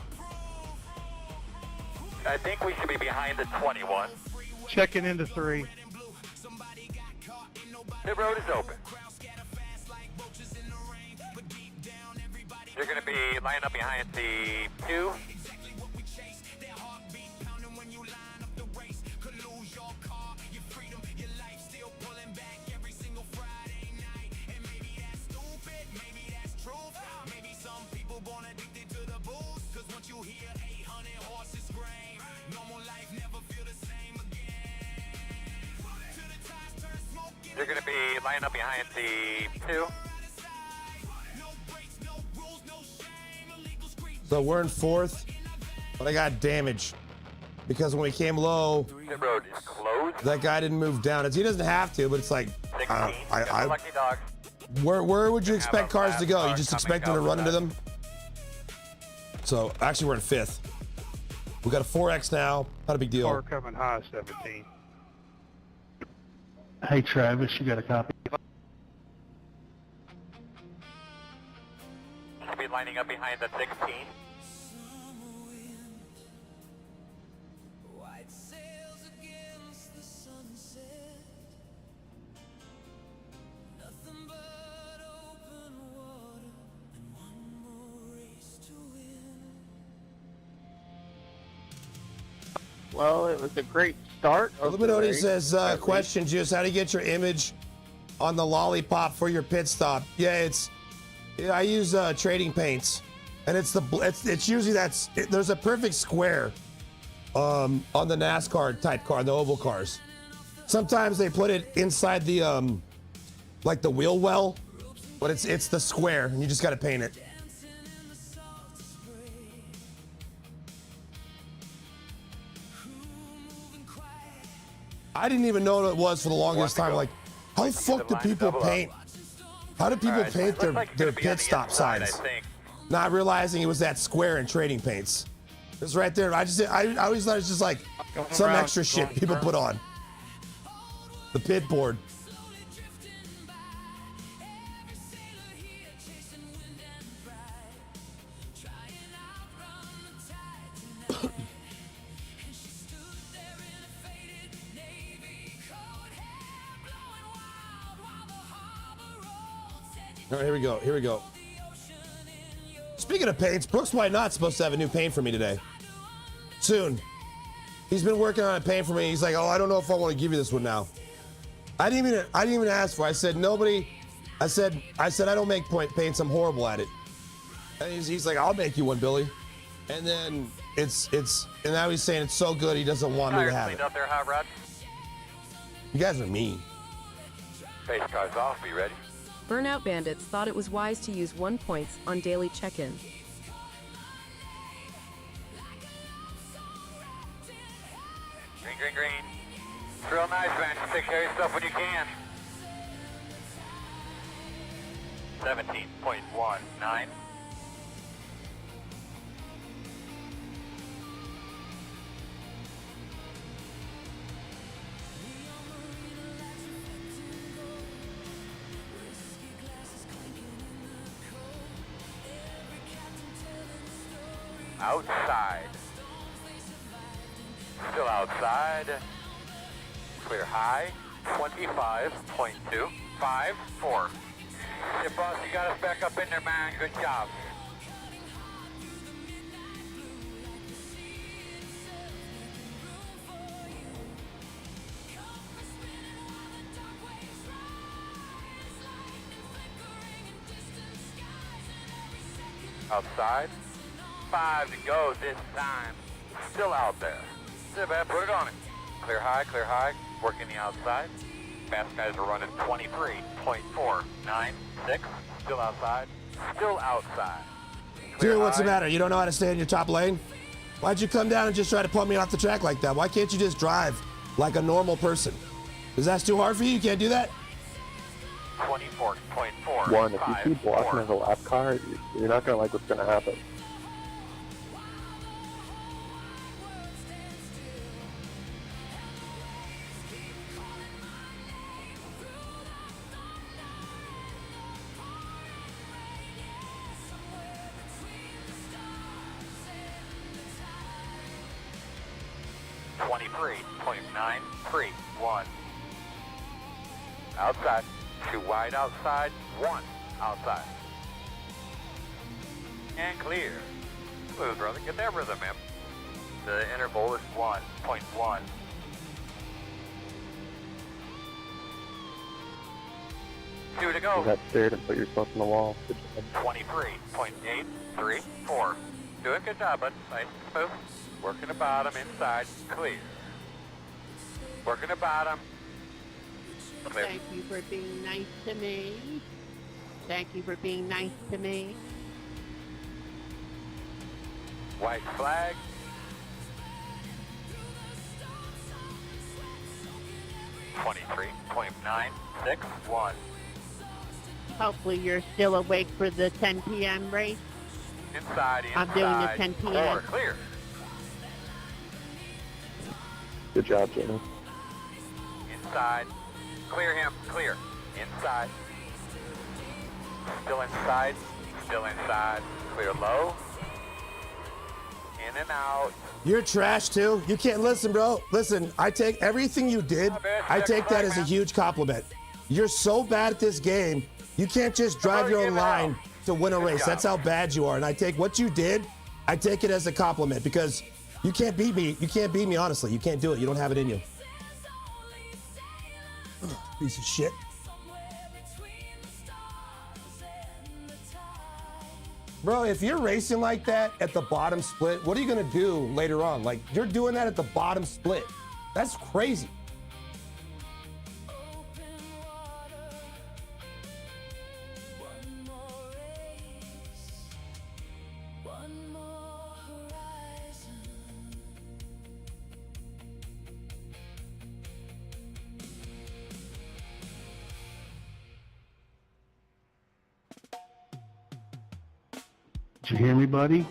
I think we should be behind the 21. Checking into 3. The road is open. You're going to be lining up behind the 2. You're going to be lining up behind the 2. So we're in 4th, but I got damage because when we came low, The road is closed. that guy didn't move down. He doesn't have to, but it's like, 16. Got the lucky dog. where would you expect Have a cars to go? You fast just car expect them to coming run out into of them? So actually, we're in 5th. We got a 4X now. Not a big deal. Car coming high, 17. Hey Travis, you got a copy? Should be lining up behind the 16. Well, it was a great start. Illuminati says, question, Juice, how do you get your image on the lollipop for your pit stop? Yeah, I use trading paints, and it's usually there's a perfect square on the NASCAR type car, the oval cars. Sometimes they put it inside the like the wheel well, but it's the square, and you just got to paint it. I didn't even know what it was for the longest time. Like, how the fuck do people paint? How do people paint their pit stop signs? Not realizing it was that square in trading paints. It's right there. I always thought it was just like some extra shit people put on the pit board. All right, here we go. Here we go. Speaking of paints, Brooks White Not supposed to have a new paint for me today. Soon. He's been working on a paint for me. He's like, oh, I don't know if I want to give you this one now. I didn't even ask for it. I said nobody. I said I don't make paints. I'm horrible at it. And he's like, I'll make you one, Billy. And then and now he's saying it's so good he doesn't want me to have it. Out there, hot rod. You guys are mean. Pace cars off. Be ready. Burnout Bandits thought it was wise to use 1 points on daily check-in. Green, green, green. It's real nice, man. Just take care of yourself when you can. 17.19. Outside. Still outside. Clear high. 25.2. 5-4. Shit boss, you got us back up in there, man. Good job. outside. 5 to go this time. Still out there. Sit back, put it on it. Clear high, working the outside. Fast guys are running 23.496. Still outside. Still outside. Clear Dude, what's the high. matter? You don't know how to stay in your top lane? Why'd you come down and just try to pull me off the track like that? Why can't you just drive like a normal person? Is that too hard for you? You can't do that? 24.4. One, if you keep walking as a lap car, you're not going to like what's going to happen. One. Outside. 2 wide outside. 1 outside. And clear. Smooth, brother. Get that rhythm in. The interval is 1.1. Two to You go. got scared and put yourself in the wall. 23.834. Doing a good job, bud. Nice and smooth. Working the bottom inside. Clear. Working the bottom. Clear. Thank you for being nice to me. Thank you for being nice to me. White flag. .961. Hopefully you're still awake for the 10 p.m. race. Inside. I'm doing the 10 4 p.m. clear. Good job, Jenny. Inside. Clear him. Clear. Inside. Still inside. Still inside. Clear low. In and out. You're trash too. You can't listen, bro. Listen, I take everything you did. I take that as a huge compliment. You're so bad at this game. You can't just drive your own line to win a race. That's how bad you are. And I take what you did. I take it as a compliment because you can't beat me. You can't beat me, honestly. You can't do it. You don't have it in you. Ugh, piece of shit. Bro, if you're racing like that at the bottom split, what are you gonna do later on? Like, you're doing that at the bottom split. That's crazy. Did you hear me, buddy?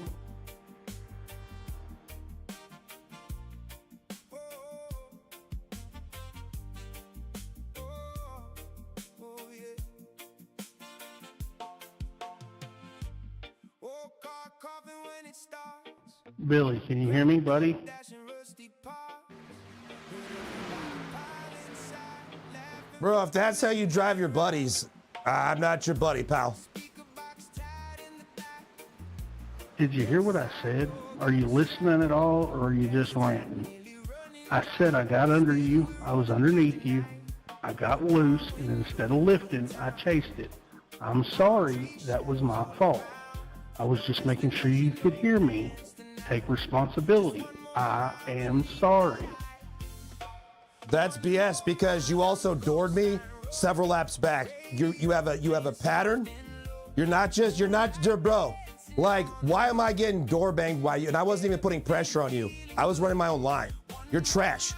Billy, can you hear me, buddy? Bro, if that's how you drive your buddies, I'm not your buddy, pal. Did you hear what I said? Are you listening at all, or are you just ranting? I said I got under you, I was underneath you, I got loose, and instead of lifting, I chased it. I'm sorry, that was my fault. I was just making sure you could hear me. Take responsibility. I am sorry. That's BS because you also doored me several laps back. You have a pattern. You're not, bro. Like, why am I getting door banged by you? And I wasn't even putting pressure on you. I was running my own line. You're trash.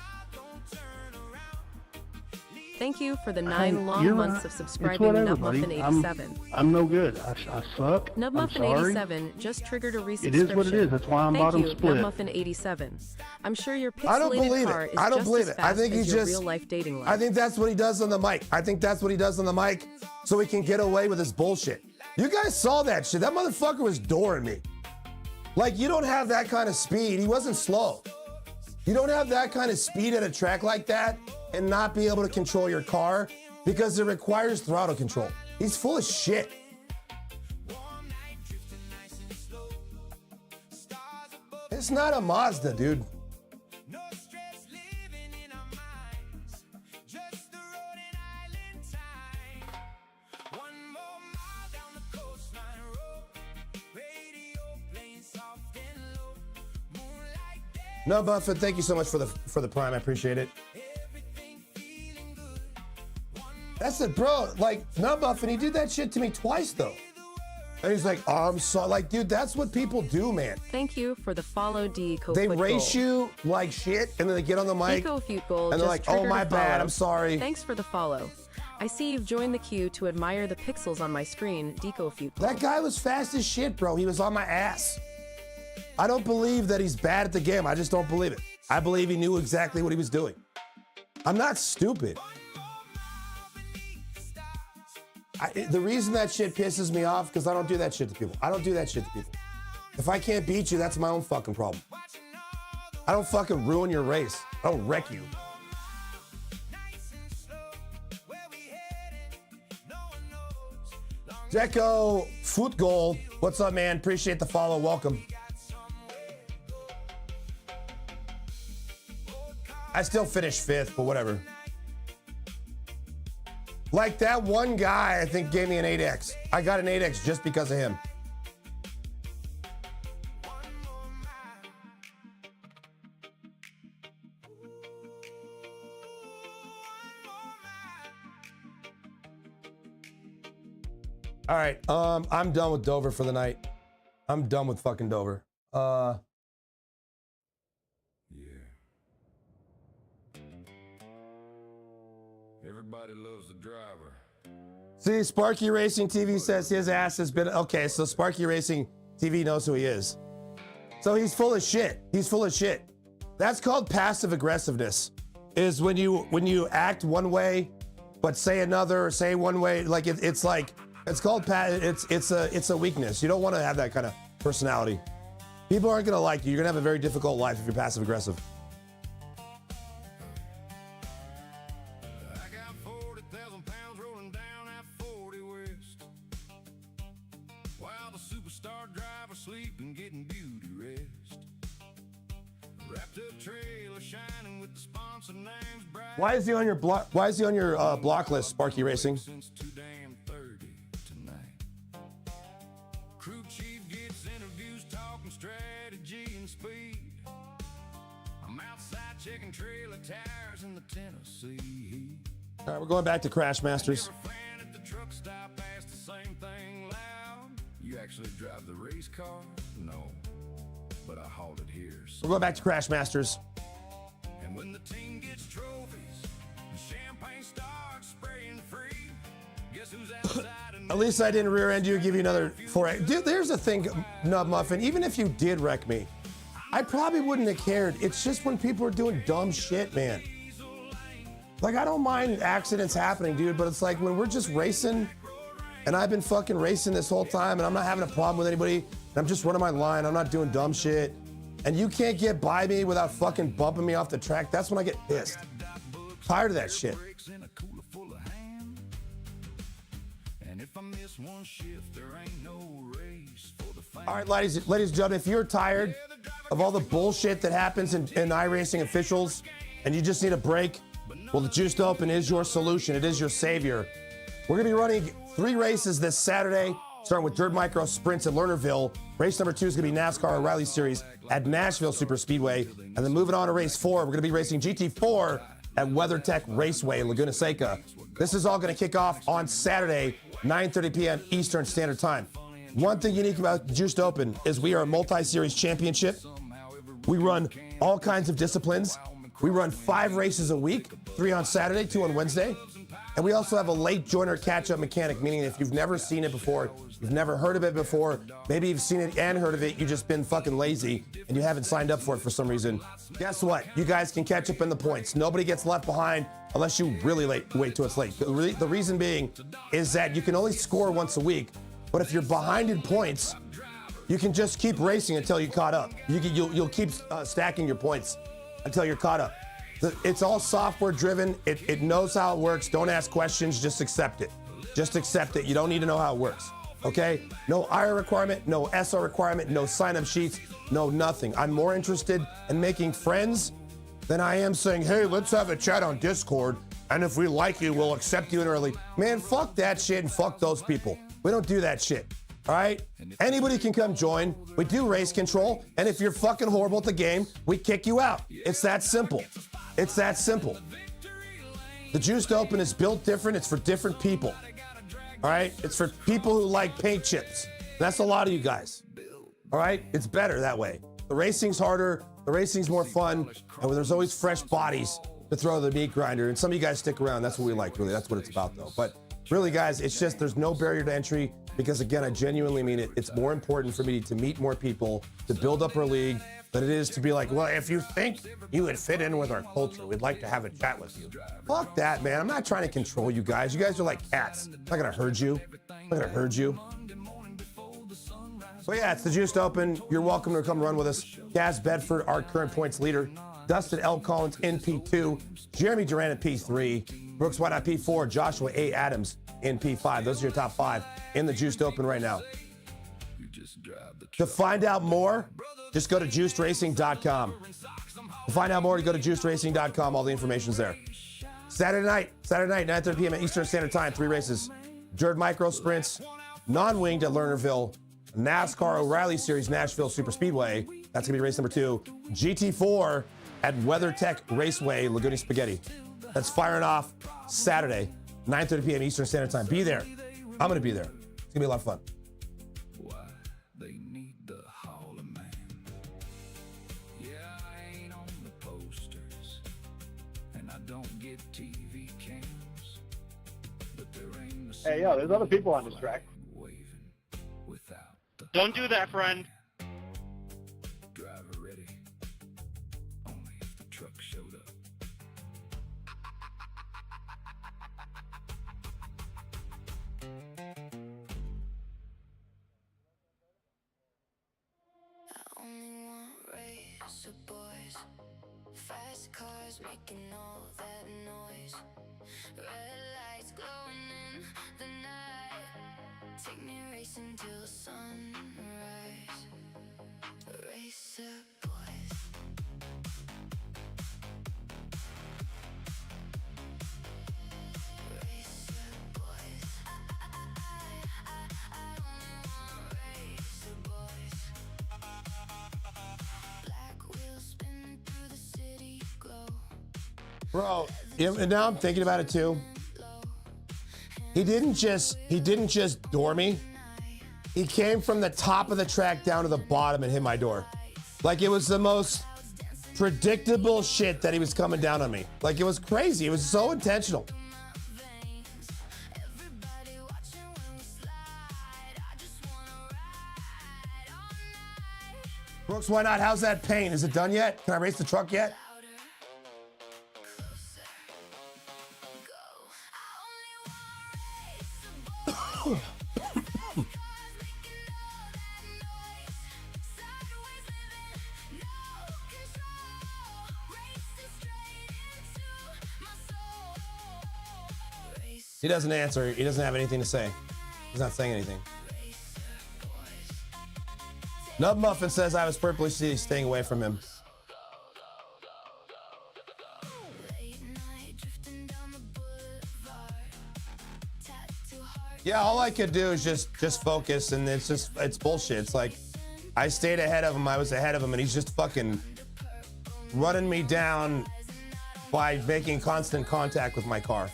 Thank you for the 9 long You're months right. of It's subscribing, whatever, buddy. Nubmuffin87. I'm no good. I suck. I'm sorry. Nubmuffin87 just triggered a resubscription. It is what it is. That's why I'm bottom split. Thank you, Nubmuffin87. I'm sure your I don't pixelated believe car it. is I don't just believe as it. fast I think as he's your just. real-life dating life. I think that's what he does on the mic. I think that's what he does on the mic so he can get away with his bullshit. You guys saw that shit. That motherfucker was dooring me. Like, you don't have that kind of speed. He wasn't slow. You don't have that kind of speed at a track like that and not be able to control your car because it requires throttle control. He's full of shit. It's not a Mazda, dude. One more mile down the coastline road. No, Buffett, thank you so much for the prime. I appreciate it. That's it, bro. Like, no, Buffett, he did that shit to me twice, though. And he's like, oh, I'm sorry. Like, dude, that's what people do, man. Thank you for the follow, Deco. They race you like shit, and then they get on the mic, and they're like, oh, my bad, I'm sorry. Thanks for the follow. I see you've joined the queue to admire the pixels on my screen, Deco. That guy was fast as shit, bro. He was on my ass. I don't believe that he's bad at the game. I just don't believe it. I believe he knew exactly what he was doing. I'm not stupid. The reason that shit pisses me off, because I don't do that shit to people. I don't do that shit to people. If I can't beat you, that's my own fucking problem. I don't fucking ruin your race. I don't wreck you. Deco Foot Goal. What's up, man? Appreciate the follow. Welcome. I still finished 5th, but whatever. Like that one guy, I think, gave me an 8X. I got an 8X just because of him. All right, I'm done with Dover for the night. I'm done with fucking Dover. Everybody loves the driver. See, Sparky Racing TV says his ass has been, okay, so Sparky Racing TV knows who he is. So he's full of shit. He's full of shit. That's called passive aggressiveness. Is when you act one way, but say another, or say one way, like it's like, it's called, it's a weakness. You don't want to have that kind of personality. People aren't gonna like you. You're gonna have a very difficult life if you're passive aggressive. Why is he on your block? Why is he on your block list, Sparky Racing? Crew chief gets interviews talking strategy and speed. I'm outside checking trailer tires in the Tennessee heat. All right, we're going back to Crash Masters. At the truck stop, asked the same thing loud. You actually drive the race car? No, but I hauled it here. We're going back to Crash Masters. And when the team gets trophies, and champagne starts spraying free. Guess who's outside? At least I didn't rear end you and give you another 4X. Dude, there's a thing, Nub Muffin. Even if you did wreck me, I probably wouldn't have cared. It's just when people are doing dumb shit, man. Like, I don't mind accidents happening, dude, but it's like when we're just racing, and I've been fucking racing this whole time, and I'm not having a problem with anybody, and I'm just running my line, I'm not doing dumb shit, and you can't get by me without fucking bumping me off the track, that's when I get pissed. Tired of that shit. All right, ladies and gentlemen, if you're tired of all the bullshit that happens in iRacing officials and you just need a break, well, the Juiced Open is your solution. It is your savior. We're going to be running 3 races this Saturday, starting with Dirt Micro Sprints at Lernerville. Race number 2 is going to be NASCAR O'Reilly Series at Nashville Super Speedway. And then moving on to race 4, we're going to be racing GT4 at WeatherTech Raceway in Laguna Seca. This is all going to kick off on Saturday, 9:30 p.m. Eastern Standard Time. One thing unique about Juiced Open is we are a multi-series championship. We run all kinds of disciplines. We run 5 races a week, 3 on Saturday, 2 on Wednesday. And we also have a late joiner catch-up mechanic, meaning if you've never seen it before, you've never heard of it before, maybe you've seen it and heard of it, you've just been fucking lazy and you haven't signed up for it for some reason. Guess what? You guys can catch up in the points. Nobody gets left behind unless you really wait till it's late. The reason being is that you can only score once a week, but if you're behind in points, you can just keep racing until you're caught up. You'll keep stacking your points until you're caught up. It's all software driven. It knows how it works. Don't ask questions, just accept it. Just accept it. You don't need to know how it works, okay? No IR requirement, no SR requirement, no sign-up sheets, no nothing. I'm more interested in making friends than I am saying, hey, let's have a chat on Discord, and if we like you, we'll accept you in early. Man, fuck that shit and fuck those people. We don't do that shit. All right? Anybody can come join. We do race control. And if you're fucking horrible at the game, we kick you out. It's that simple. It's that simple. The Juiced Open is built different. It's for different people. All right? It's for people who like paint chips. That's a lot of you guys. All right? It's better that way. The racing's harder. The racing's more fun. And there's always fresh bodies to throw the meat grinder. And some of you guys stick around. That's what we like, really. That's what it's about, though. But really, guys, it's just there's no barrier to entry because, again, I genuinely mean it. It's more important for me to meet more people, to build up our league, than it is to be like, well, if you think you would fit in with our culture, we'd like to have a chat with you. Fuck that, man. I'm not trying to control you guys. You guys are like cats. I'm not going to herd you. I'm not going to herd you. So, yeah, it's the Juiced Open. You're welcome to come run with us. Gaz Bedford, our current points leader. Dustin L. Collins in P2. Jeremy Duran in P3. Brooks White at P4. Joshua A. Adams in P5. Those are your top 5 in the Juiced Open right now. To find out more, just go to juicedracing.com. To find out more, you go to juicedracing.com. All the information's there. Saturday night, 9:30 p.m. Eastern Standard Time, 3 races. Dirt micro sprints, non-winged at Lernerville, NASCAR O'Reilly Series Nashville Super Speedway. That's going to be race number 2. GT4 at WeatherTech Raceway, Laguna Spaghetti. That's firing off Saturday, 9:30 p.m. Eastern Standard Time. Be there. I'm going to be there. It's going to be a lot of fun. Hey, yo, there's other people on this track. Don't do that, friend. Driver ready. Only if the truck showed up. I only want racer boys, fast cars making all that noise, red lights glowing in the night, take me racing till sunrise, racer boys. Racer boys. I only want racer boys. Black wheels spinning through the city glow. Bro, and now I'm thinking about it too. He didn't just door me. He came from the top of the track down to the bottom and hit my door. Like it was the most predictable shit that he was coming down on me. Like it was crazy. It was so intentional. Brooks, why not? How's that paint? Is it done yet? Can I race the truck yet? He doesn't answer. He doesn't have anything to say. He's not saying anything. Nub Muffin says I was purposely staying away from him. Yeah, all I could do is just focus, and it's bullshit. It's like I stayed ahead of him. I was ahead of him, and he's just fucking running me down by making constant contact with my car.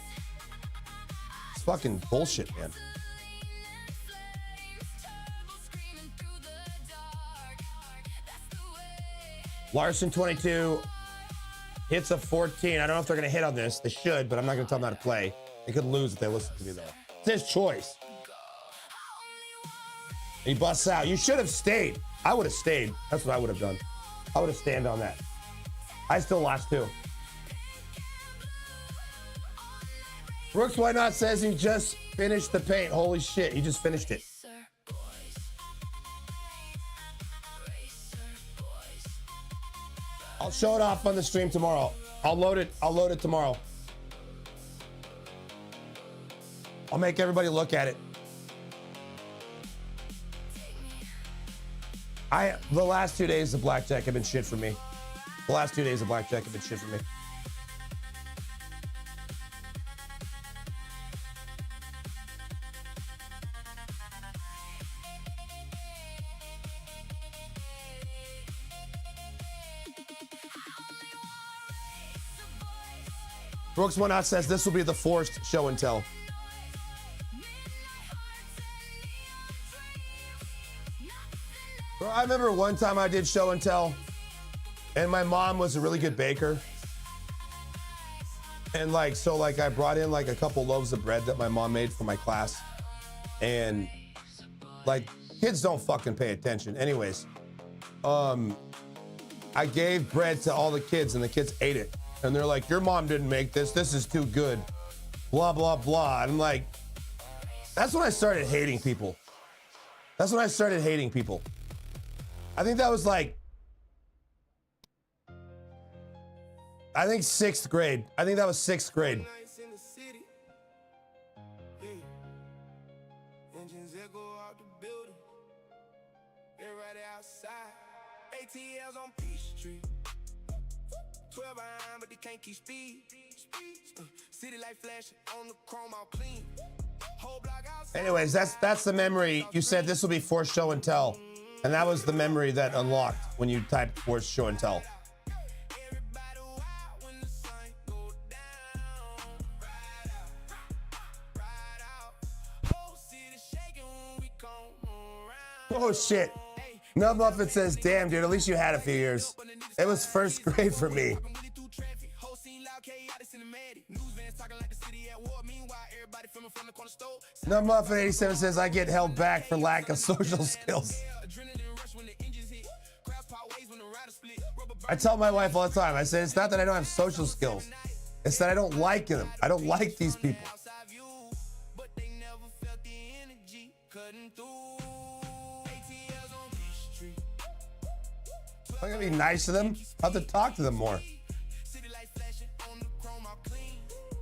It's fucking bullshit, man. Larson 22 hits a 14. I don't know if they're gonna hit on this. They should, but I'm not gonna tell them how to play. They could lose if they listen to me though. It's his choice. He busts out. You should have stayed. I would have stayed. That's what I would have done. I would have stand on that. I still lost too. Brooks Why Not says he just finished the paint. Holy shit, he just finished it. I'll show it off on the stream tomorrow. I'll load it tomorrow. I'll make everybody look at it. The last 2 days of blackjack have been shit for me. The last 2 days of blackjack have been shit for me. Brooks One Out says this will be the forced show and tell. Bro, I remember one time I did show and tell, and my mom was a really good baker. And like, so like I brought in like a couple loaves of bread that my mom made for my class. And like, kids don't fucking pay attention. Anyways, I gave bread to all the kids and the kids ate it. And they're like, your mom didn't make this. This is too good. Blah, blah, blah. And I'm like, that's when I started hating people. That's when I started hating people. I think that was like, I think 6th grade. I think that was 6th grade. Engines echo out the building. They're right outside. ATLs on Peachtree. 12 behind, but they can't keep speed. City light flashing on the chrome all clean. Whole block outside. Anyways, that's the memory. You said this will be forced show and tell. And that was the memory that unlocked when you typed forced show and tell. Oh shit. Nub Muffin says, damn dude, at least you had a few years. It was 1st grade for me. Nub Muffin 87 says, I get held back for lack of social skills. I tell my wife all the time, I say, it's not that I don't have social skills. It's that I don't like them. I don't like these people. I'm gonna be nice to them. I'll have to talk to them more.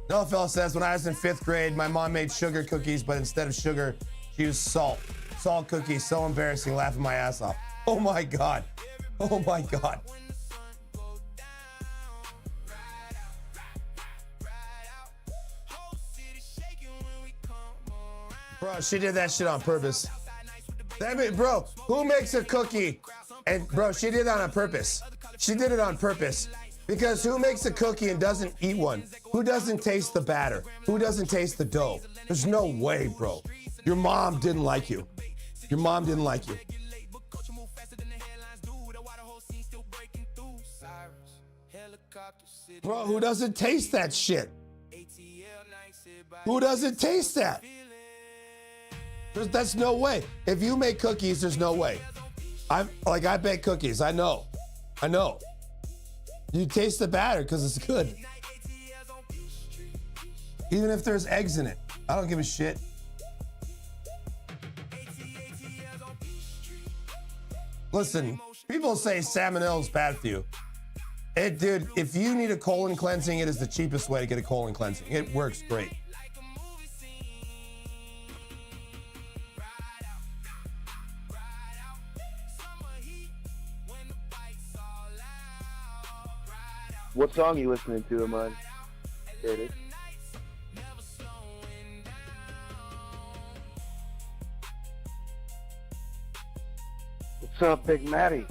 No fella says, when I was in 5th grade, my mom made sugar cookies, but instead of sugar, she used salt. Salt cookies, so embarrassing, laughing my ass off. Oh my God. Oh my God. Bro, she did that shit on purpose. Damn it, bro, who makes a cookie? And bro, she did that on purpose. She did it on purpose. Because who makes a cookie and doesn't eat one? Who doesn't taste the batter? Who doesn't taste the dough? There's no way, bro. Your mom didn't like you. Your mom didn't like you. Bro, who doesn't taste that shit? Who doesn't taste that? That's no way. If you make cookies, there's no way. I bake cookies. I know. You taste the batter because it's good. Even if there's eggs in it. I don't give a shit. Listen, people say salmonella is bad for you. Dude, if you need a colon cleansing, it is the cheapest way to get a colon cleansing. It works great. What song are you listening to, Amon? There it is. What's up, Big Matty?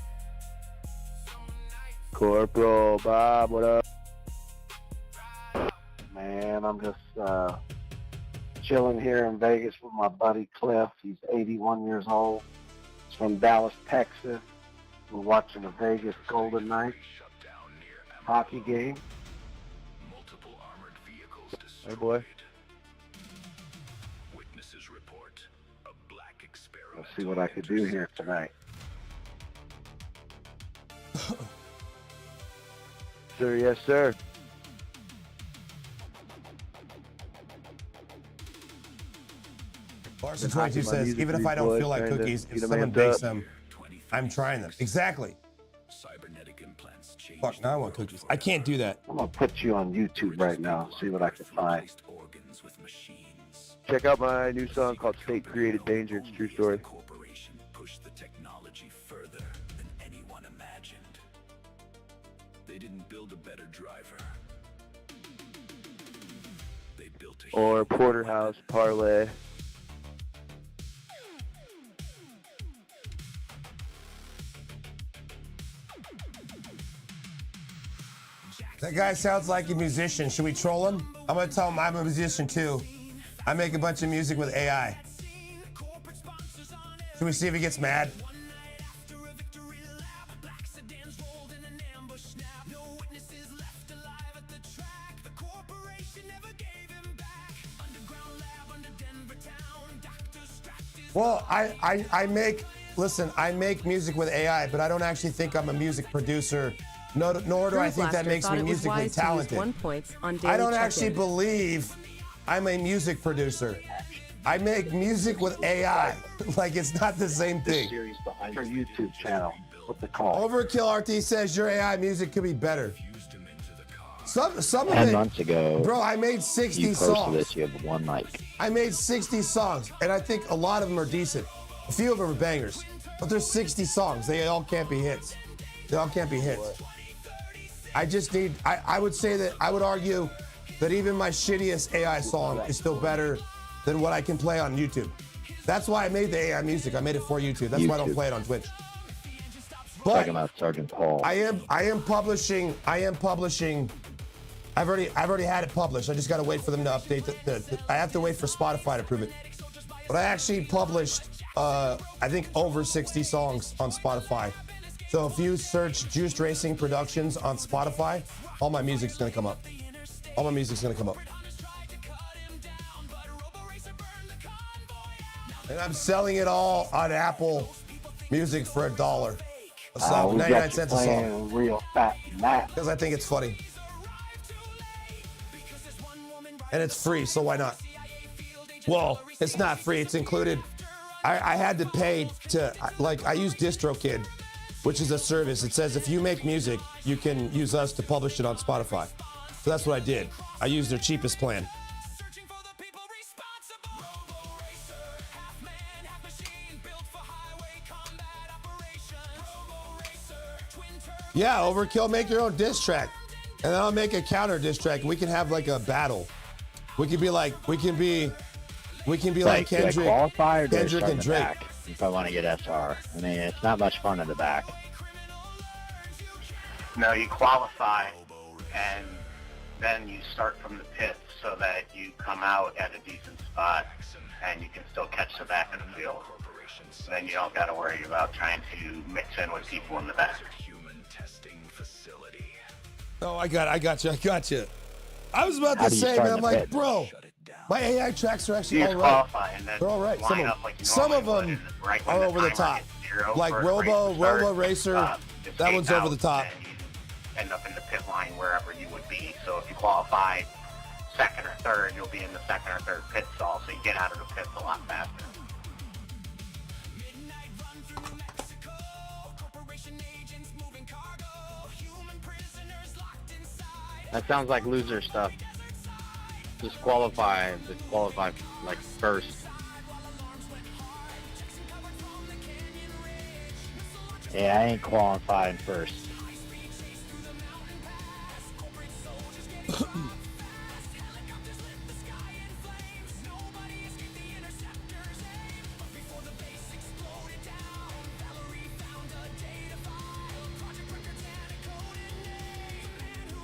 Corporal Bob, what up? Man, I'm just chilling here in Vegas with my buddy Cliff. He's 81 years old. He's from Dallas, Texas. We're watching the Vegas Golden Knights hockey game. Hey, boy. Witnesses report a black experiment. Let's see what I could do here tonight. Sir, yes, sir. Larson 22 says, even if I don't feel like cookies, if someone bakes them, I'm trying them. Exactly. Cybernetic implants change. Fuck, now I want cookies. I can't do that. I'm gonna put you on YouTube right now, see what I can find. Organs with machines. Check out my new song called State Created Danger. It's a true story. Corporation pushed the technology further than anyone imagined. They didn't build a better driver. They built a Or Porterhouse Parlay. That guy sounds like a musician. Should we troll him? I'm gonna tell him I'm a musician too. I make a bunch of music with AI. Should we see if he gets mad? Well, I make music with AI, but I don't actually think I'm a music producer. Nor do I think that makes me musically talented. I don't actually believe I'm a music producer. I make music with AI. Like, it's not the same thing. Series behind your YouTube channel. What the call? Overkill RT says your AI music could be better. Some of 10 it, months ago, bro, I made 60 you posted songs. this, you have one mic. I made 60 songs, and I think a lot of them are decent. A few of them are bangers, but there's 60 songs. They all can't be hits. They all can't be hits. I would say that I would argue that even my shittiest AI song is still better than what I can play on YouTube. That's why I made the AI music. I made it for YouTube. That's why I don't play it on Twitch. But Talking about Sergeant Paul. I am publishing. I've already had it published. I just got to wait for them to update I have to wait for Spotify to prove it. But I actually published, I think, over 60 songs on Spotify. So if you search Juiced Racing Productions on Spotify, all my music's gonna come up. All my music's gonna come up. And I'm selling it all on Apple Music for $1. So 99 cents a song. Real fat Matt. Because I think it's funny. And it's free, so why not? Well, it's not free, it's included. I had to pay to, like, I use DistroKid, which is a service. It says if you make music, you can use us to publish it on Spotify. So that's what I did. I used their cheapest plan. Yeah, Overkill, make your own diss track. And then I'll make a counter diss track. We can have like a battle. We can be like Kendrick, Kendrick and Drake. Back if I want to get SR. I mean, it's not much fun in the back. No, you qualify, and then you start from the pits so that you come out at a decent spot, and you can still catch the back of the field. Then you don't got to worry about trying to mix in with people in the back. Oh, I got you. I was about to say, man, I'm like, bro, my AI tracks are actually all right. They're all right. Some of them are over the top. Like Robo Racer, that one's over the top. End up in the pit line wherever you would be. So if you qualify second or third, you'll be in the second or third pit stall, so you get out of the pits a lot faster. That sounds like loser stuff. Disqualify like first. Yeah, I ain't qualifying first.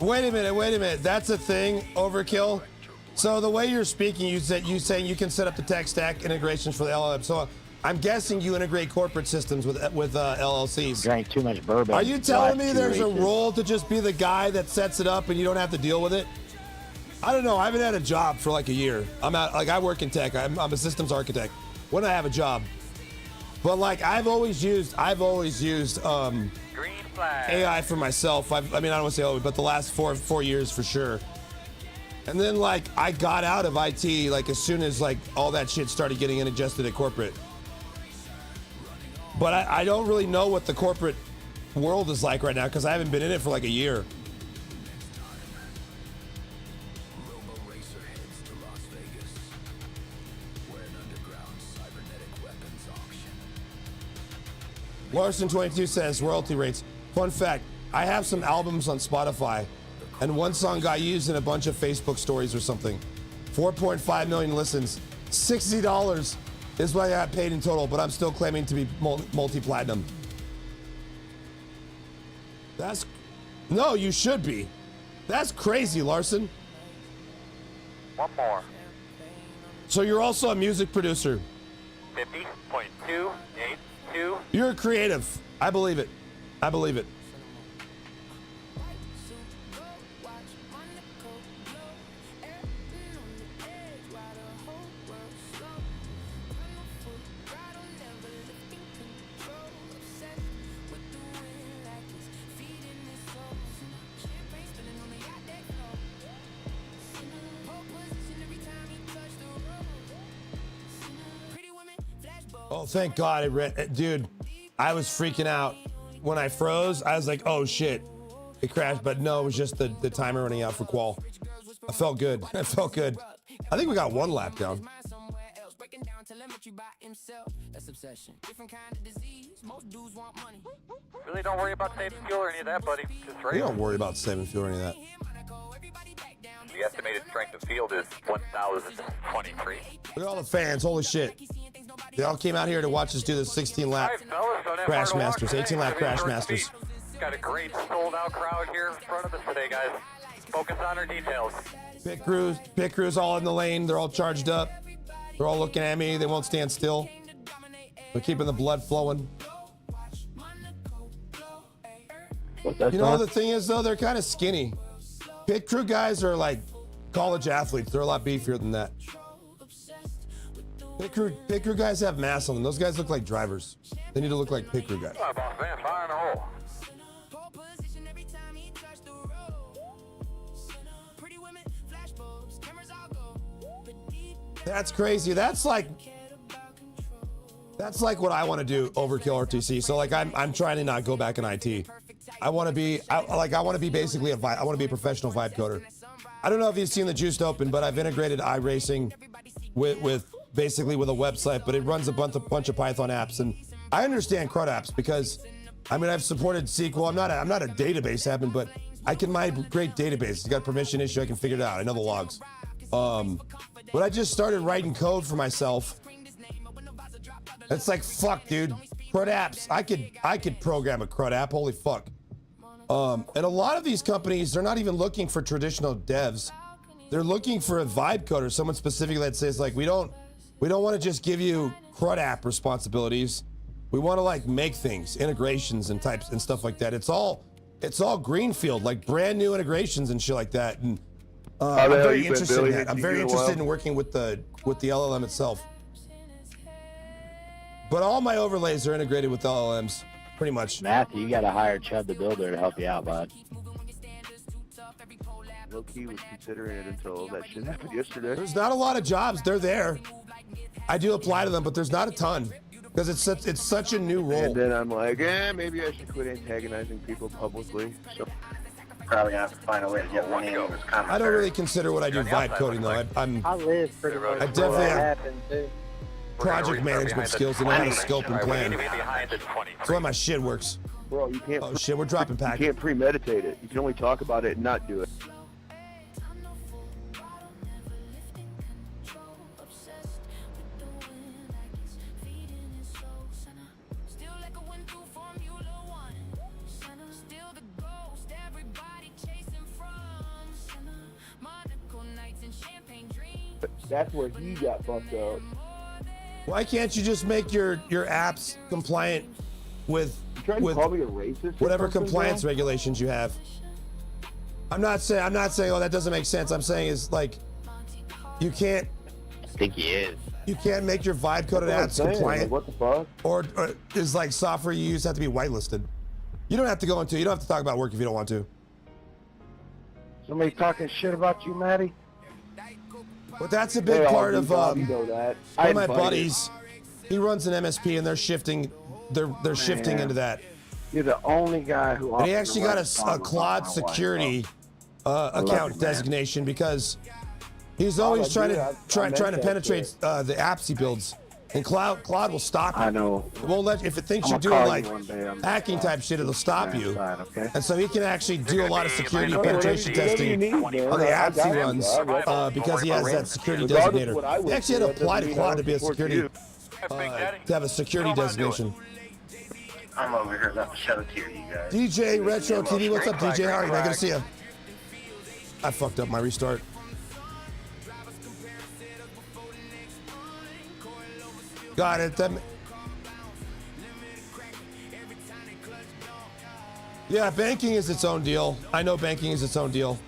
Wait a minute. That's a thing, Overkill. So the way you're speaking, you saying you can set up the tech stack integrations for the LLM. So I'm guessing you integrate corporate systems with LLCs. Drank too much bourbon. Are you telling me there's a role to just be the guy that sets it up and you don't have to deal with it? I don't know. I haven't had a job for like a year. I work in tech. I'm a systems architect. When I have a job, but like I've always used AI for myself. I mean, I don't want to say always, but the last four years for sure. And then like I got out of IT like as soon as like all that shit started getting ingested at corporate. But I don't really know what the corporate world is like right now because I haven't been in it for like a year. Larson22 says royalty rates. Fun fact, I have some albums on Spotify and one song got used in a bunch of Facebook stories or something. 4.5 million listens. $60 is what I got paid in total, but I'm still claiming to be multi-platinum. No, you should be. That's crazy, Larson. One more. So you're also a music producer. 50.282. You're a creative. I believe it. I believe it. Oh, thank God. Dude, I was freaking out. When I froze, I was like, oh shit, it crashed. But no, it was just the timer running out for qual. I felt good. I felt good. I think we got one lap down. Really don't worry about saving fuel or any of that, buddy. Just race. We don't worry about saving fuel or any of that. The estimated strength of field is 1,023. Look at all the fans. Holy shit. They all came out here to watch us do the 16-lap Crash Masters, 18-lap Crash Masters. Got a great sold-out crowd here in front of us today, guys. Focus on our details. Pit crews all in the lane. They're all charged up. They're all looking at me. They won't stand still. They're keeping the blood flowing. You know, the thing is, though, they're kind of skinny. Pit crew guys are like college athletes. They're a lot beefier than that. Pit crew guys have mass on them. Those guys look like drivers. They need to look like pit crew guys. Come on, boss man, fire in the hole. That's crazy. That's like what I want to do, overkill RTC. So like I'm trying to not go back in IT. I want to be basically I want to be a professional vibe coder. I don't know if you've seen the Juiced Open, but I've integrated iRacing with basically with a website, but it runs a bunch of Python apps, and I understand CRUD apps because I mean I've supported SQL. I'm not a database admin, but I can migrate database. It's got a permission issue. I can figure it out. I know the logs. But I just started writing code for myself. It's like, fuck, dude. CRUD apps. I could program a CRUD app. Holy fuck. And a lot of these companies, they're not even looking for traditional devs. They're looking for a vibe coder, someone specifically that says like, we don't want to just give you CRUD app responsibilities. We want to like make things, integrations and types and stuff like that. It's all greenfield, like brand new integrations and shit like that. And I'm very interested in that. I'm very interested in working with the LLM itself. But all my overlays are integrated with LLMs, pretty much. Matthew, you got to hire Chud the Builder to help you out, bud. Low-key was considering it until that shit happened yesterday. There's not a lot of jobs. They're there. I do apply to them, but there's not a ton because it's such a new role. And then I'm like, maybe I should quit antagonizing people publicly. So probably have to find a way to get one in this comment. I don't really consider what I do vibe coding though. I live pretty much. I definitely have happened too. project management skills and know how to scope and plan. That's why my shit works. Bro, you can't. Oh shit, we're dropping package. You can't premeditate it. You can only talk about it and not do it. That's where he got fucked up. Why can't you just make your apps compliant with call me a racist whatever compliance regulations you have? I'm not saying oh that doesn't make sense. I'm saying is like you can't. I think he is. You can't make your vibe coded apps compliant. Like, what the fuck? Or is like software you use have to be whitelisted. You don't have to go into. You don't have to talk about work if you don't want to. Somebody talking shit about you, Maddie? But that's a big part of you know that. one of my buddies. He runs an MSP and they're shifting. They're shifting into that. You're the only guy who. And he actually got a Claude security account designation because he's always trying to penetrate the apps he builds. And Claude will stop you. I know. It won't let you, if it thinks you're doing like hacking type shit, it'll stop you. And so he can actually do a lot of security penetration testing on the apps he runs because he has that security designator. He actually had to apply to Claude to be a security, to have a security designation. I'm over here about to show it to you guys. DJ Retro TV, what's up, DJ? How are you? Not gonna see you. I fucked up my restart. Got it. Yeah, banking is its own deal. I know banking is its own deal.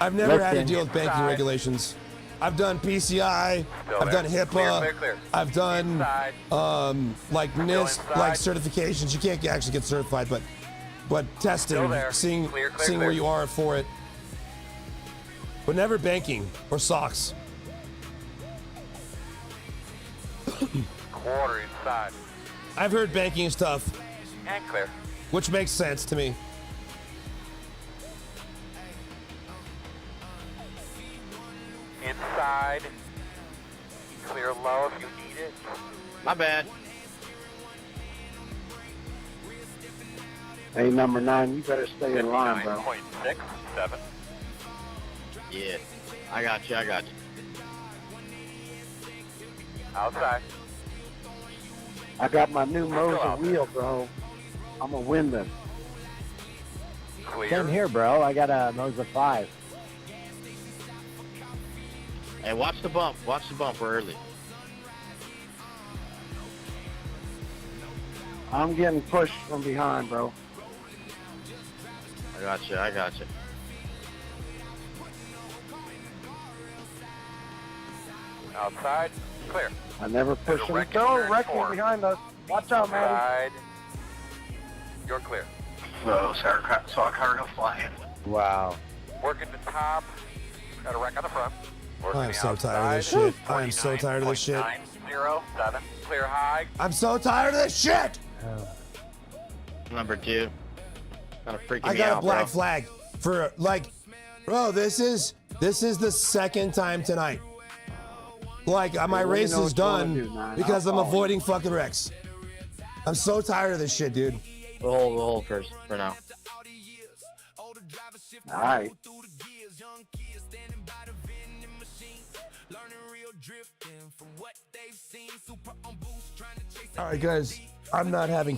I've never had to deal with banking regulations. I've done PCI, I've done HIPAA, Clear. I've done like NIST, like certifications. You can't actually get certified, but testing, seeing where you are for it. But never banking or SOX. Quarter inside. I've heard banking is tough, And clear. which makes sense to me. Inside. Clear low if you need it. My bad. Hey, number 9, you better stay in line, bro. 59.67. Yeah. I got you. Outside. I got my new Moser wheel, bro. I'm gonna win this. Clear. Same here, bro. I got a Moser 5. Hey, watch the bump. We're early. I'm getting pushed from behind, bro. I got you. Outside. Clear. I never push There's a him. wreck Go, in turn wrecking 4. behind us. Watch out, man. Inside. You're clear. So saw a car go flying. Wow. Working the top. Got a wreck on the front. Working I'm the so tired of this outside. shit. I am so tired of this shit. 49.907. Clear high. I'm so tired of this shit. Number 2. Kind of freaking I me got out, a black bro. flag for bro. This is the second time tonight. Like my let me race know is what you wanna done do, man. because I'll I'm follow avoiding fucking wrecks. I'm so tired of this shit, dude. We'll hold first for now. All right. All right, guys. I'm not having